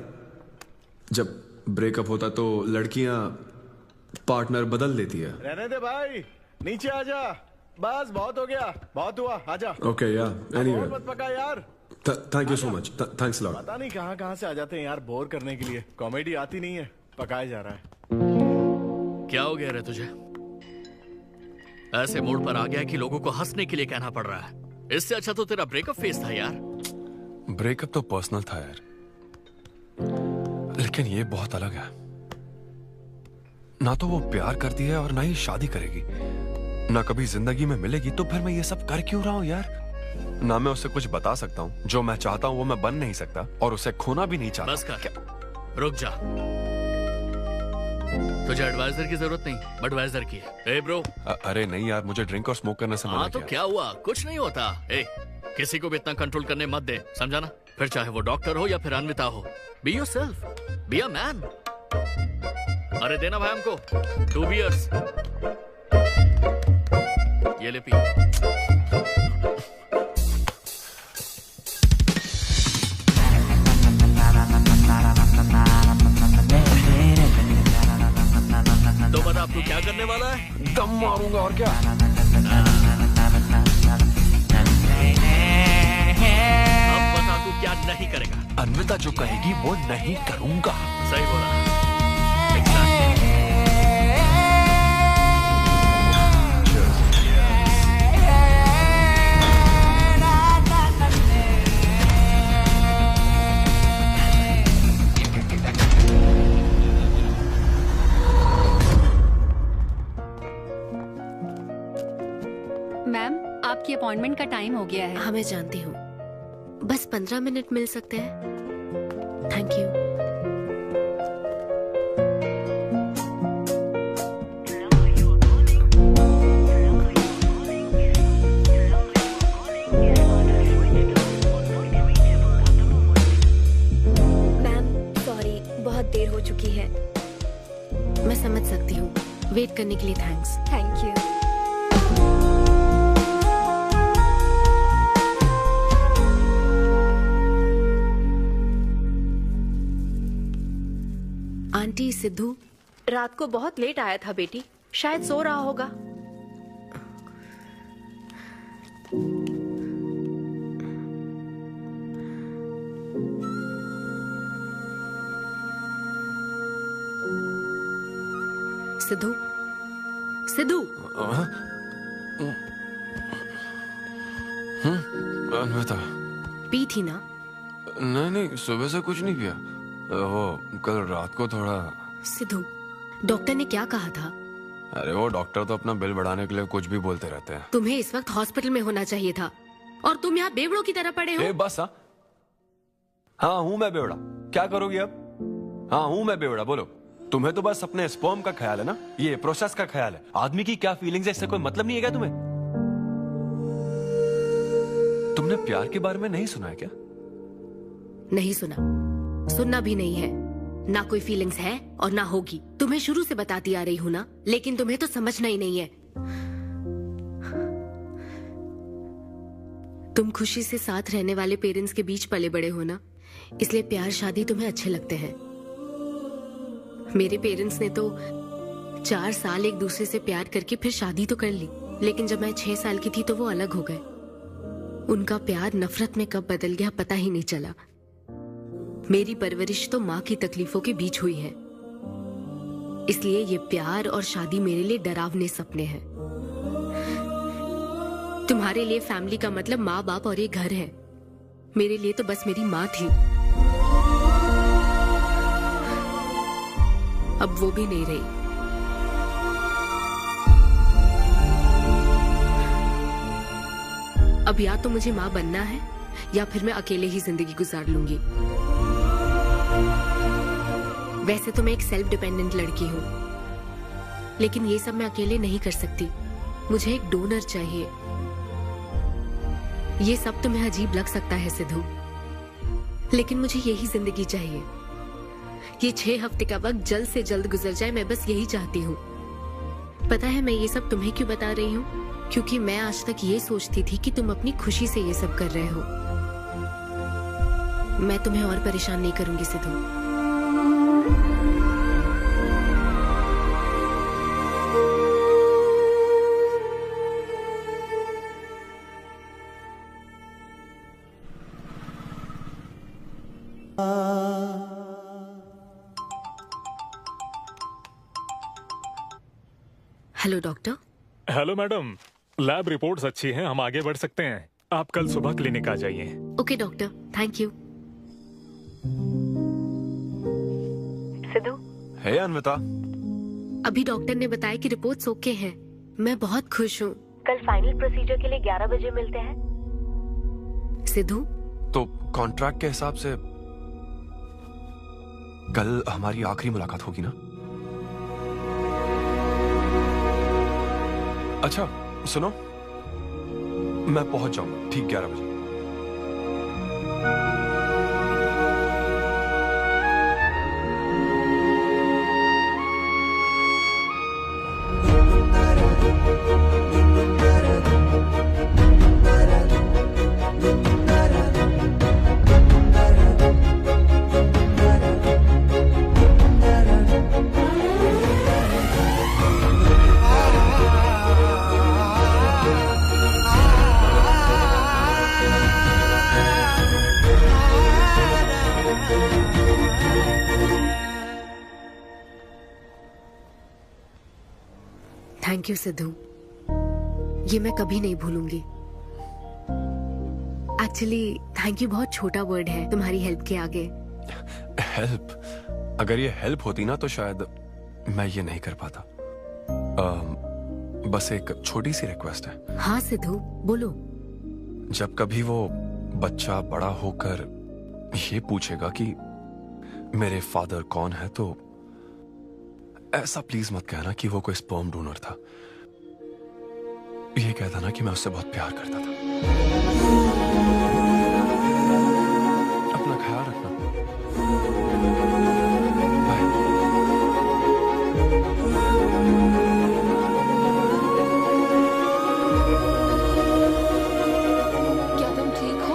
S12: जब ब्रेकअप होता तो लड़कियां पार्टनर बदल देती है।
S10: रहने दे भाई, नीचे आजा। बस बहुत हो गया, बहुत हुआ, आजा।
S12: ओके या एनीवे,
S10: मत पका यार।
S12: Thank you so much, thanks lot.
S10: पता नहीं कहाँ से आ जाते हैं यार बोर करने के लिए। कॉमेडी आती नहीं है, पकाया जा रहा है।
S13: क्या हो गया रे तुझे? ऐसे मूड पर आ गया कि लोगों को हंसने के लिए कहना पड़ रहा है। इससे अच्छा तो तेरा ब्रेकअप फेस था यार।
S11: ब्रेकअप तो पर्सनल था यार, लेकिन ये बहुत अलग है। ना तो वो प्यार करती है और ना ही शादी करेगी, ना कभी जिंदगी में मिलेगी, तो फिर मैं ये सब कर क्यों रहा हूं यार? ना मैं उसे कुछ बता सकता हूं, जो मैं चाहता हूं वो मैं बन नहीं सकता, और उसे खोना भी नहीं चाहता।
S13: बस कर, रुक जा। तुझे एडवाइजर की जरूरत नहीं, बडवाइजर की है। ए ब्रो।
S11: अरे नहीं यार, मुझे ड्रिंक और स्मोक करने से मना
S13: हाँ तो क्या हुआ, कुछ नहीं होता। ए, किसी को भी इतना कंट्रोल करने मत दे, समझा ना? फिर चाहे वो डॉक्टर हो या फिर अन्विता हो, be yourself, be a man. अरे देना भाई हमको 2 बियर्स। ये ले पी। तो बता अब तू क्या करने वाला है?
S11: दम मारूंगा और क्या।
S13: अब बता तू क्या नहीं करेगा?
S11: अन्विता जो कहेगी वो नहीं करूंगा।
S13: सही बोला।
S1: मैम, आपकी अपॉइंटमेंट का टाइम हो गया है।
S6: हाँ मैं जानती हूँ, बस 15 मिनट मिल सकते हैं? Thank you.
S1: मैम सॉरी, बहुत देर हो चुकी है।
S6: मैं समझ सकती हूँ, वेट करने के लिए thanks.
S1: Thank you.
S6: Aunty, Sidhu
S19: रात को बहुत लेट आया था बेटी, शायद सो रहा होगा।
S6: सिद्धू, सिद्धू।
S11: अन्विता।
S6: पी थी ना?
S11: नहीं, सुबह से कुछ नहीं पिया। वो कल रात को थोड़ा।
S6: सिद्धू, डॉक्टर ने क्या कहा था?
S11: अरे वो डॉक्टर तो अपना बिल बढ़ाने के लिए कुछ भी बोलते रहते हैं।
S6: तुम्हें इस वक्त हॉस्पिटल में होना चाहिए था, और तुम यहाँ बेवड़ों की तरह पड़े हो।
S11: बस हाँ हूँ मैं बेवड़ा। क्या करोगी अब? हाँ हूँ मैं बेवड़ा, बोलो। तुम्हें तो बस अपने स्पर्म का ख्याल है ना, ये प्रोसेस का ख्याल है। आदमी की क्या फीलिंग्स है इससे कोई मतलब नहीं है क्या तुम्हें? तुमने प्यार के बारे में नहीं सुना है क्या?
S6: नहीं सुना, सुनना भी नहीं है। ना कोई फीलिंग्स है और ना होगी। तुम्हें शुरू से बताती आ रही हूँ ना, लेकिन तुम्हें तो समझना ही नहीं है। तुम खुशी से साथ रहने वाले पेरेंट्स के बीच पले बड़े हो ना, इसलिए प्यार शादी तुम्हें अच्छे लगते हैं। मेरे पेरेंट्स ने तो 4 साल एक दूसरे से प्यार करके फिर शादी तो कर ली, लेकिन जब मैं 6 साल की थी तो वो अलग हो गए। उनका प्यार नफरत में कब बदल गया पता ही नहीं चला। मेरी परवरिश तो माँ की तकलीफों के बीच हुई है, इसलिए ये प्यार और शादी मेरे लिए डरावने सपने हैं। तुम्हारे लिए फैमिली का मतलब माँ बाप और ये घर है, मेरे लिए तो बस मेरी माँ थी। अब वो भी नहीं रही। अब या तो मुझे माँ बनना है या फिर मैं अकेले ही जिंदगी गुजार लूंगी। वैसे तो मैं एक सेल्फ डिपेंडेंट लड़की हूँ, लेकिन ये सब मैं अकेले नहीं कर सकती। मुझे एक डोनर चाहिए। ये सब तुम्हें अजीब लग सकता है सिद्धू, लेकिन मुझे यही जिंदगी चाहिए। ये 6 हफ्ते का वक्त जल्द से जल्द गुजर जाए, मैं बस यही चाहती हूँ। पता है मैं ये सब तुम्हें क्यों बता रही हूँ? क्योंकि मैं आज तक ये सोचती थी कि तुम अपनी खुशी से ये सब कर रहे हो, मैं तुम्हें और परेशान नहीं करूंगी Sidhu. Hello doctor.
S9: Hello madam, lab reports अच्छी हैं, हम आगे बढ़ सकते हैं। आप कल सुबह क्लिनिक आ जाइए।
S6: Okay doctor, thank you.
S19: Siddhu.
S11: Hey Anvita.
S6: अभी डॉक्टर ने बताया कि रिपोर्ट्स ओके हैं। मैं बहुत खुश हूँ।
S16: कल फाइनल प्रोसीजर के लिए 11 बजे मिलते हैं।
S6: सिद्धू।
S11: तो कॉन्ट्रैक्ट के हिसाब से कल हमारी आखिरी मुलाकात होगी ना? अच्छा सुनो, मैं पहुंच जाऊंगा ठीक 11 बजे।
S6: थैंक यू सिद्धू, ये मैं कभी नहीं भूलूंगी। एक्चुअली थैंक यू बहुत छोटा वर्ड है तुम्हारी हेल्प के आगे।
S11: हेल्प? अगर ये हेल्प होती ना तो शायद मैं ये नहीं कर पाता। बस एक छोटी सी रिक्वेस्ट है।
S6: हाँ सिद्धू बोलो।
S11: जब कभी वो बच्चा बड़ा होकर ये पूछेगा कि मेरे फादर कौन है, तो ऐसा प्लीज मत कहना कि वो कोई स्पर्म डोनर था। ये कहता ना कि मैं उससे बहुत प्यार करता था। अपना ख्याल रखना।
S8: क्या तुम ठीक हो?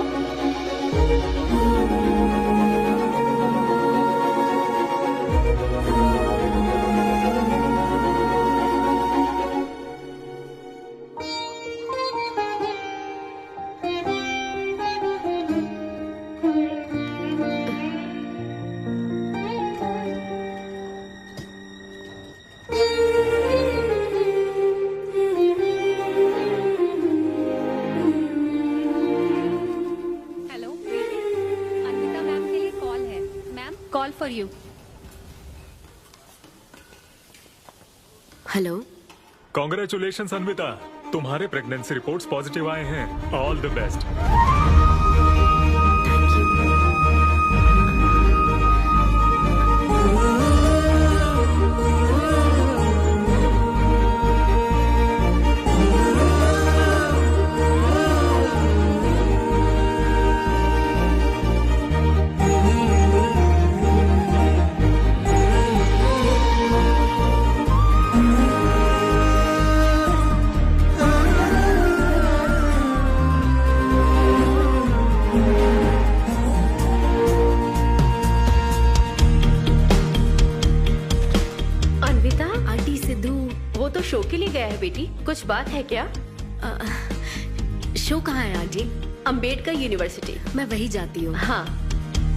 S2: Call for you.
S6: Hello.
S9: Congratulations Anvita, तुम्हारे प्रेगनेंसी रिपोर्ट्स पॉजिटिव आए हैं। All the best.
S19: शो के लिए गया है बेटी, कुछ बात है क्या?
S6: शो कहाँ है आंटी?
S19: अंबेडकर यूनिवर्सिटी।
S6: मैं वही जाती हूँ।
S19: हाँ।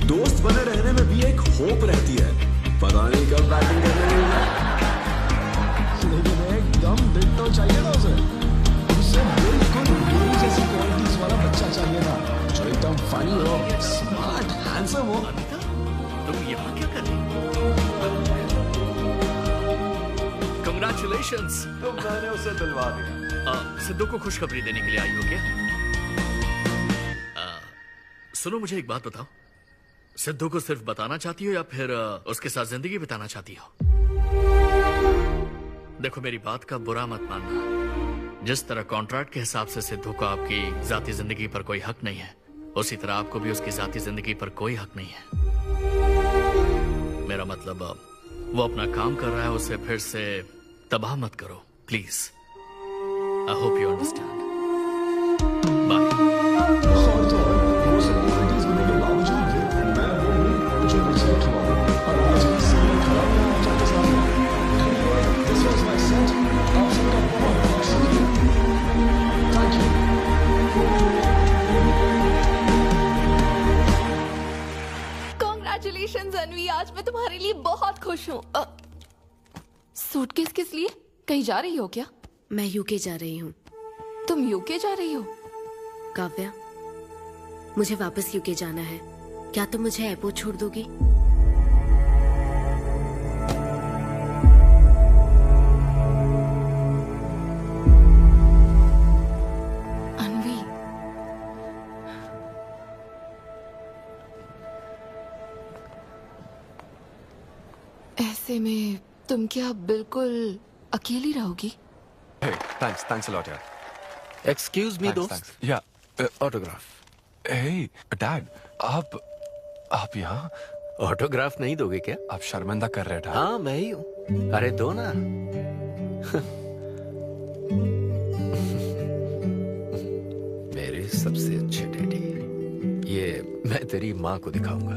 S12: दोस्त बने रहने में भी एक होप रहती है, पता नहीं कब बैटिंग करने मिलना। लेकिन एकदम दिल तो चाहिए ना उसे। उसे बिल्कुल मेरी जैसी क्वालिटीज वाला बच्चा चाहिए था, जो एकदम फनी हो, स्मार्ट, हैंडसम हो।
S13: तुम यहाँ क्या कर रही हो? Congratulations!
S11: तो मैंने उसे दिलवा दिया।
S13: सिद्धू को खुशखबरी देने के लिए आई हो क्या? सुनो, मुझे एक बात बताओ, सिद्धू को सिर्फ बताना चाहती हो या फिर उसके साथ जिंदगी बिताना चाहती हो? देखो, मेरी बात का बुरा मत मानना। जिस तरह कॉन्ट्रैक्ट के हिसाब से सिद्धू को आपकी जाती जिंदगी पर कोई हक नहीं है, उसी तरह आपको भी उसकी जाती जिंदगी पर कोई हक नहीं है। मेरा मतलब, वो अपना काम कर रहा है, उसे फिर से तबाह मत करो please. I hope you understand. Bye.
S12: और तो वो सब क्वालिटीज होने के बावजूद
S8: सूटकेस किस लिए? कहीं जा रही हो क्या?
S6: मैं यूके जा रही हूँ।
S8: तुम यूके जा रही हो?
S6: काव्या, मुझे वापस यूके जाना है। क्या तुम मुझे एयरपोर्ट छोड़ दोगी?
S8: अनवी, ऐसे में तुम क्या बिल्कुल अकेली रहोगी?
S11: Hey, thanks a lot, यार.
S14: एक्सक्यूज मी दोस्त.
S11: या
S14: ऑटोग्राफ.
S11: Hey, Dad, आप यहाँ?
S14: ऑटोग्राफ नहीं दोगे क्या?
S11: आप शर्मिंदा कर रहे हैं.
S14: हाँ, मैं ही हूँ. अरे दो ना. मेरे सबसे अच्छे डैडी. ये मैं तेरी माँ को दिखाऊंगा.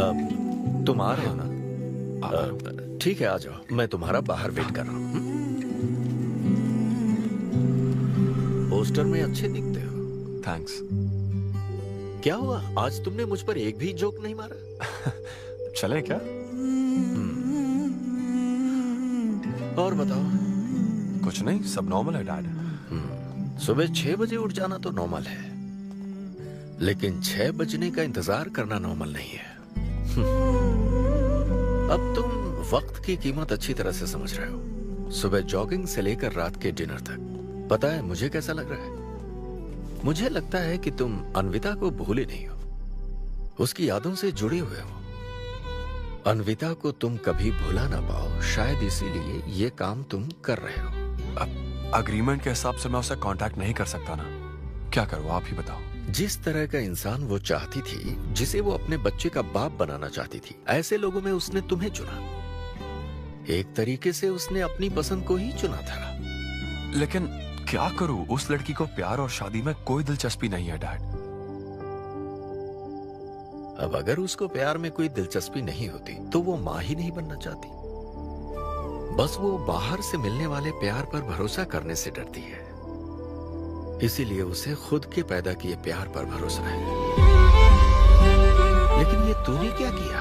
S14: अब तुम आ रहे हो ना? ठीक है, आ जाओ. मैं तुम्हारा बाहर वेट कर रहा हूँ. पोस्टर में अच्छे दिखते हो.
S11: थैंक्स.
S14: क्या हुआ? आज तुमने मुझ पर एक भी जोक नहीं मारा?
S11: चले क्या?
S14: और बताओ.
S11: कुछ नहीं, सब नॉर्मल है डैड.
S14: सुबह 6 बजे उठ जाना तो नॉर्मल है, लेकिन 6 बजने का इंतजार करना नॉर्मल नहीं है. अब तुम वक्त की कीमत अच्छी तरह से समझ रहे हो. सुबह जॉगिंग से लेकर रात के डिनर तक. पता है मुझे कैसा लग रहा है? मुझे लगता है कि तुम अन्विता को भूले नहीं हो, उसकी यादों से जुड़े हुए हो. अन्विता को तुम कभी भुला ना पाओ, शायद इसीलिए ये काम तुम कर रहे हो.
S11: अब अग्रीमेंट के हिसाब से मैं उसे कांटेक्ट नहीं कर सकता ना. क्या करूं, आप ही बताओ.
S14: जिस तरह का इंसान वो चाहती थी, जिसे वो अपने बच्चे का बाप बनाना चाहती थी, ऐसे लोगों में उसने तुम्हें चुना. एक तरीके से उसने अपनी पसंद को ही चुना था.
S11: लेकिन क्या करूं, उस लड़की को प्यार और शादी में कोई दिलचस्पी नहीं है डैड.
S14: अब अगर उसको प्यार में कोई दिलचस्पी नहीं होती तो वो माँ ही नहीं बनना चाहती. बस वो बाहर से मिलने वाले प्यार पर भरोसा करने से डरती है. इसीलिए उसे खुद के पैदा किए प्यार पर भरोसा है. लेकिन ये तूने क्या किया?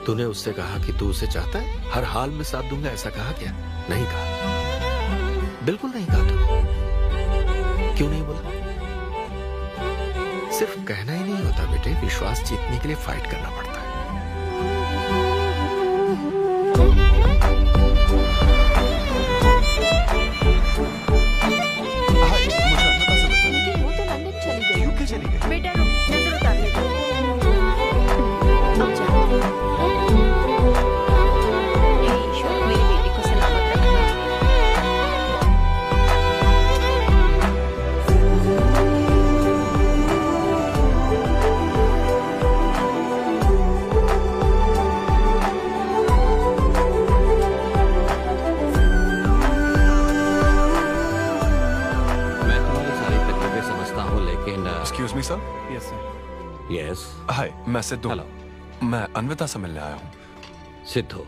S14: तूने उससे कहा कि तू उसे चाहता है, हर हाल में साथ दूंगा, ऐसा कहा क्या? नहीं कहा. बिल्कुल नहीं कहा. तू क्यों नहीं बोला? सिर्फ कहना ही नहीं होता बेटे, विश्वास जीतने के लिए फाइट करना पड़ता है.
S8: लेकिन वो तो लंदन चली गई.
S11: यूके चली गई.
S19: बेटा रुक, नजर उतारने दो. हे ईश्वर, मेरी बेटी को सलामत रखना.
S4: मैं तुम्हारी सारी तकलीफें समझता हूँ, लेकिन
S11: excuse me sir.
S10: Yes sir.
S4: Yes.
S11: Hi, मैं सिद्धू.
S4: हेलो.
S11: मैं अन्विता से मिलने आया हूँ.
S4: सिद्धू.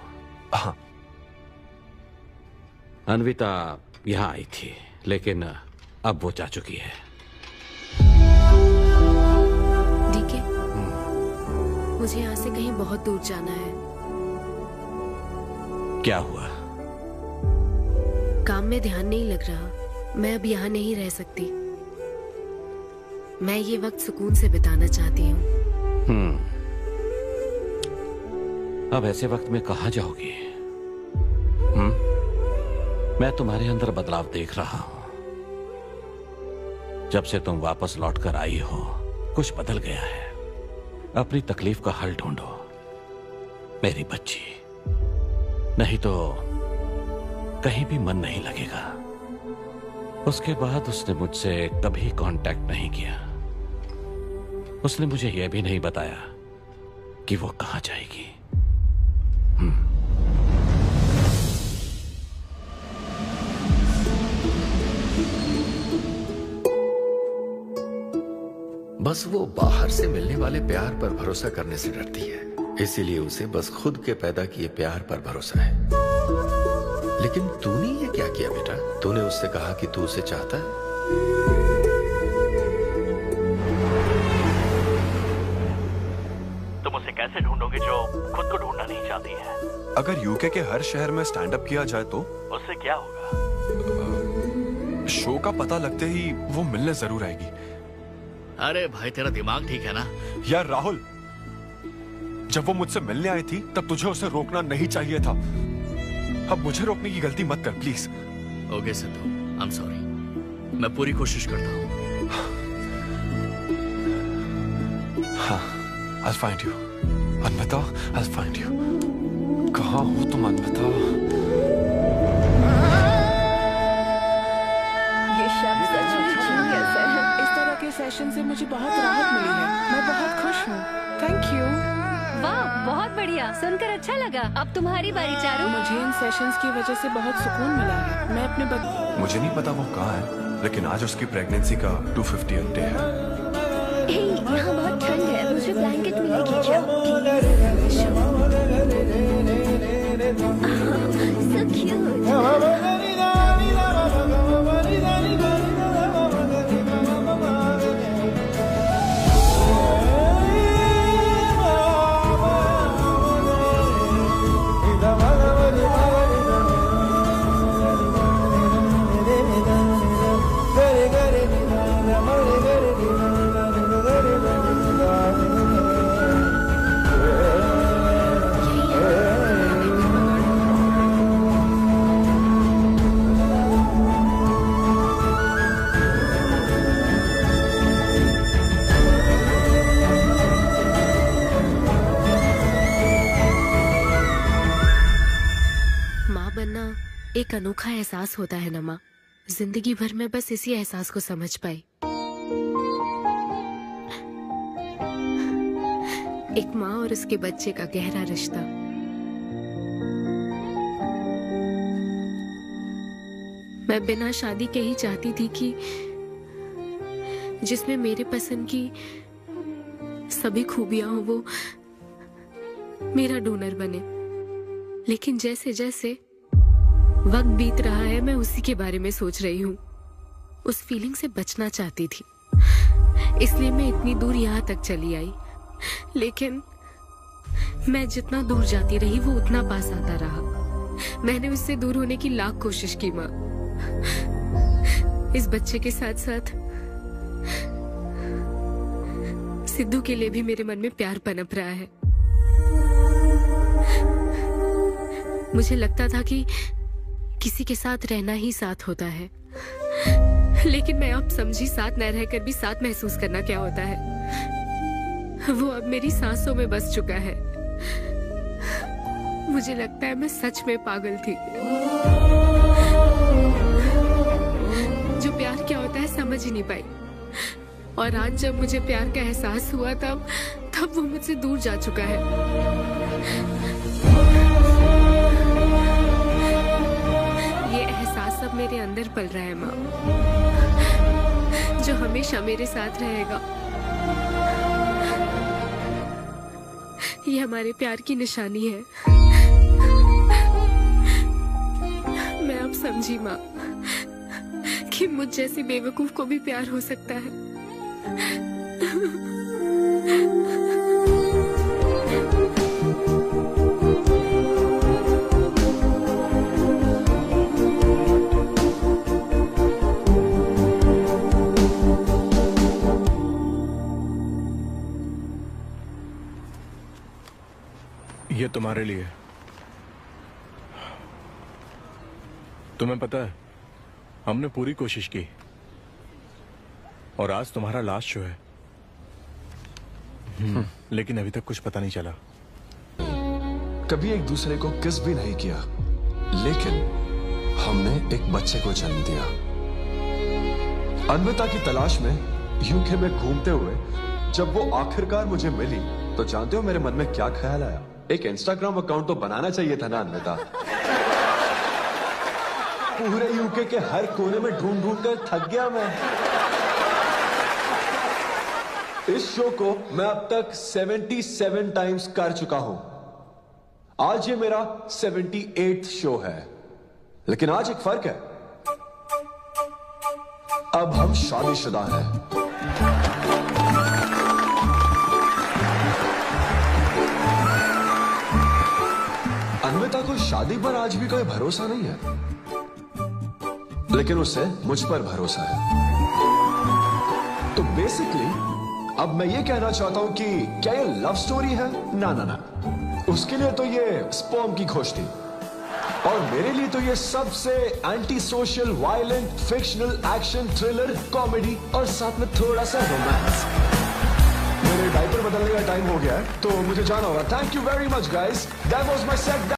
S11: हाँ.
S4: अन्विता यहाँ आई थी, लेकिन अब वो जा चुकी है.
S6: डीके, मुझे यहाँ से कहीं बहुत दूर जाना है.
S4: क्या हुआ?
S6: काम में ध्यान नहीं लग रहा. मैं अब यहाँ नहीं रह सकती. मैं ये वक्त सुकून से बिताना चाहती हूँ.
S4: अब ऐसे वक्त में कहाँ जाओगी? मैं तुम्हारे अंदर बदलाव देख रहा हूँ. जब से तुम वापस लौटकर आई हो, कुछ बदल गया है. अपनी तकलीफ का हल ढूंढो मेरी बच्ची, नहीं तो कहीं भी मन नहीं लगेगा. उसके बाद उसने मुझसे कभी कांटेक्ट नहीं किया. उसने मुझे यह भी नहीं बताया कि वो कहाँ जाएगी.
S14: बस वो बाहर से मिलने वाले प्यार पर भरोसा करने से डरती है. इसीलिए उसे बस खुद के पैदा किए प्यार पर भरोसा है. लेकिन तूने ये क्या किया बेटा? तूने उससे कहा कि तू उसे चाहता है.
S20: तुम उसे कैसे ढूंढोगे जो खुद
S4: खुद को ढूंढना नहीं चाहती है।
S11: अगर यूके के हर शहर में स्टैंड अप किया जाए तो
S4: उससे क्या होगा?
S11: शो का पता लगते ही वो मिलने जरूर आएगी।
S13: अरे भाई तेरा दिमाग ठीक है ना?
S11: यार राहुल, जब वो मुझसे मिलने आई थी तब तुझे उसे रोकना नहीं चाहिए था। अब मुझे रोकने की गलती मत कर please.
S13: Okay Sidhu, I am sorry. मैं पूरी कोशिश करता हूँ।
S11: हाँ, I'll find you. Anvita, I'll find you. कहाँ हो तुम अन्विता?
S2: ये शब्द सच में जीनियस है। इस तरह के सेशन से मुझे बहुत राहत मिली है। मैं बहुत खुश हूँ। Thank you.
S18: वाह, बहुत बढ़िया, सुनकर अच्छा लगा। अब तुम्हारी बारी चारू।
S2: मुझे इन सेशंस की वजह से बहुत सुकून मिला है। मैं अपने
S11: मुझे नहीं पता वो कहाँ है, लेकिन आज उसकी प्रेगनेंसी का 250th डे है।
S18: यहाँ बहुत ठंड है, मुझे ब्लैंकेट मिलेगी क्या? So cute.
S6: एक अनोखा एहसास होता है ना माँ। जिंदगी भर में बस इसी एहसास को समझ पाई। एक माँ और उसके बच्चे का गहरा रिश्ता। मैं बिना शादी के ही चाहती थी कि जिसमें मेरे पसंद की सभी खूबियां हो वो मेरा डोनर बने। लेकिन जैसे जैसे वक्त बीत रहा है मैं उसी के बारे में सोच रही हूँ। उस फीलिंग से बचना चाहती थी, इसलिए मैं इतनी दूर यहाँ तक चली आई। लेकिन मैं जितना दूर जाती रही वो उतना पास आता रहा। मैंने उससे दूर होने की लाख कोशिश की माँ। इस बच्चे के साथ साथ सिद्धू के लिए भी मेरे मन में प्यार पनप रहा है। मुझे लगता था कि किसी के साथ रहना ही साथ होता है, लेकिन मैं अब समझी साथ न रहकर भी साथ महसूस करना क्या होता है। वो अब मेरी सांसों में बस चुका है। मुझे लगता है मैं सच में पागल थी। जो प्यार क्या होता है समझ ही नहीं पाई। और आज जब मुझे प्यार का एहसास हुआ तब वो मुझसे दूर जा चुका है। ये एहसास अब मेरे अंदर पल रहा है माँ, जो हमेशा मेरे साथ रहेगा। ये हमारे प्यार की निशानी है। मैं अब समझी माँ कि मुझ जैसी बेवकूफ को भी प्यार हो सकता है।
S10: ये तुम्हारे लिए। तुम्हें पता है हमने पूरी कोशिश की और आज तुम्हारा लास्ट शो है। लेकिन अभी तक कुछ पता नहीं चला।
S12: कभी एक दूसरे को किस भी नहीं किया, लेकिन हमने एक बच्चे को जन्म दिया। अन्विता की तलाश में यूके में घूमते हुए जब वो आखिरकार मुझे मिली तो जानते हो मेरे मन में क्या ख्याल आया? एक इंस्टाग्राम अकाउंट तो बनाना चाहिए था ना अन्विता। पूरे यूके के हर कोने में ढूंढ ढूंढ कर थक गया मैं। इस शो को मैं अब तक 77 टाइम्स कर चुका हूं। आज ये मेरा 78th शो है। लेकिन आज एक फर्क है, अब हम शादीशुदा हैं। लड़का को शादी पर आज भी कोई भरोसा नहीं है, लेकिन उसे मुझ पर भरोसा है। तो बेसिकली अब मैं ये कहना चाहता हूं कि क्या ये लव स्टोरी है? ना ना ना, उसके लिए तो ये स्पर्म की खोज थी, और मेरे लिए तो ये सबसे anti social, violent, fictional, action, thriller, comedy और साथ में थोड़ा सा रोमांस। मेरे डायपर बदलने का टाइम हो गया है, तो मुझे जाना होगा। Thank you very much guys, that was my set.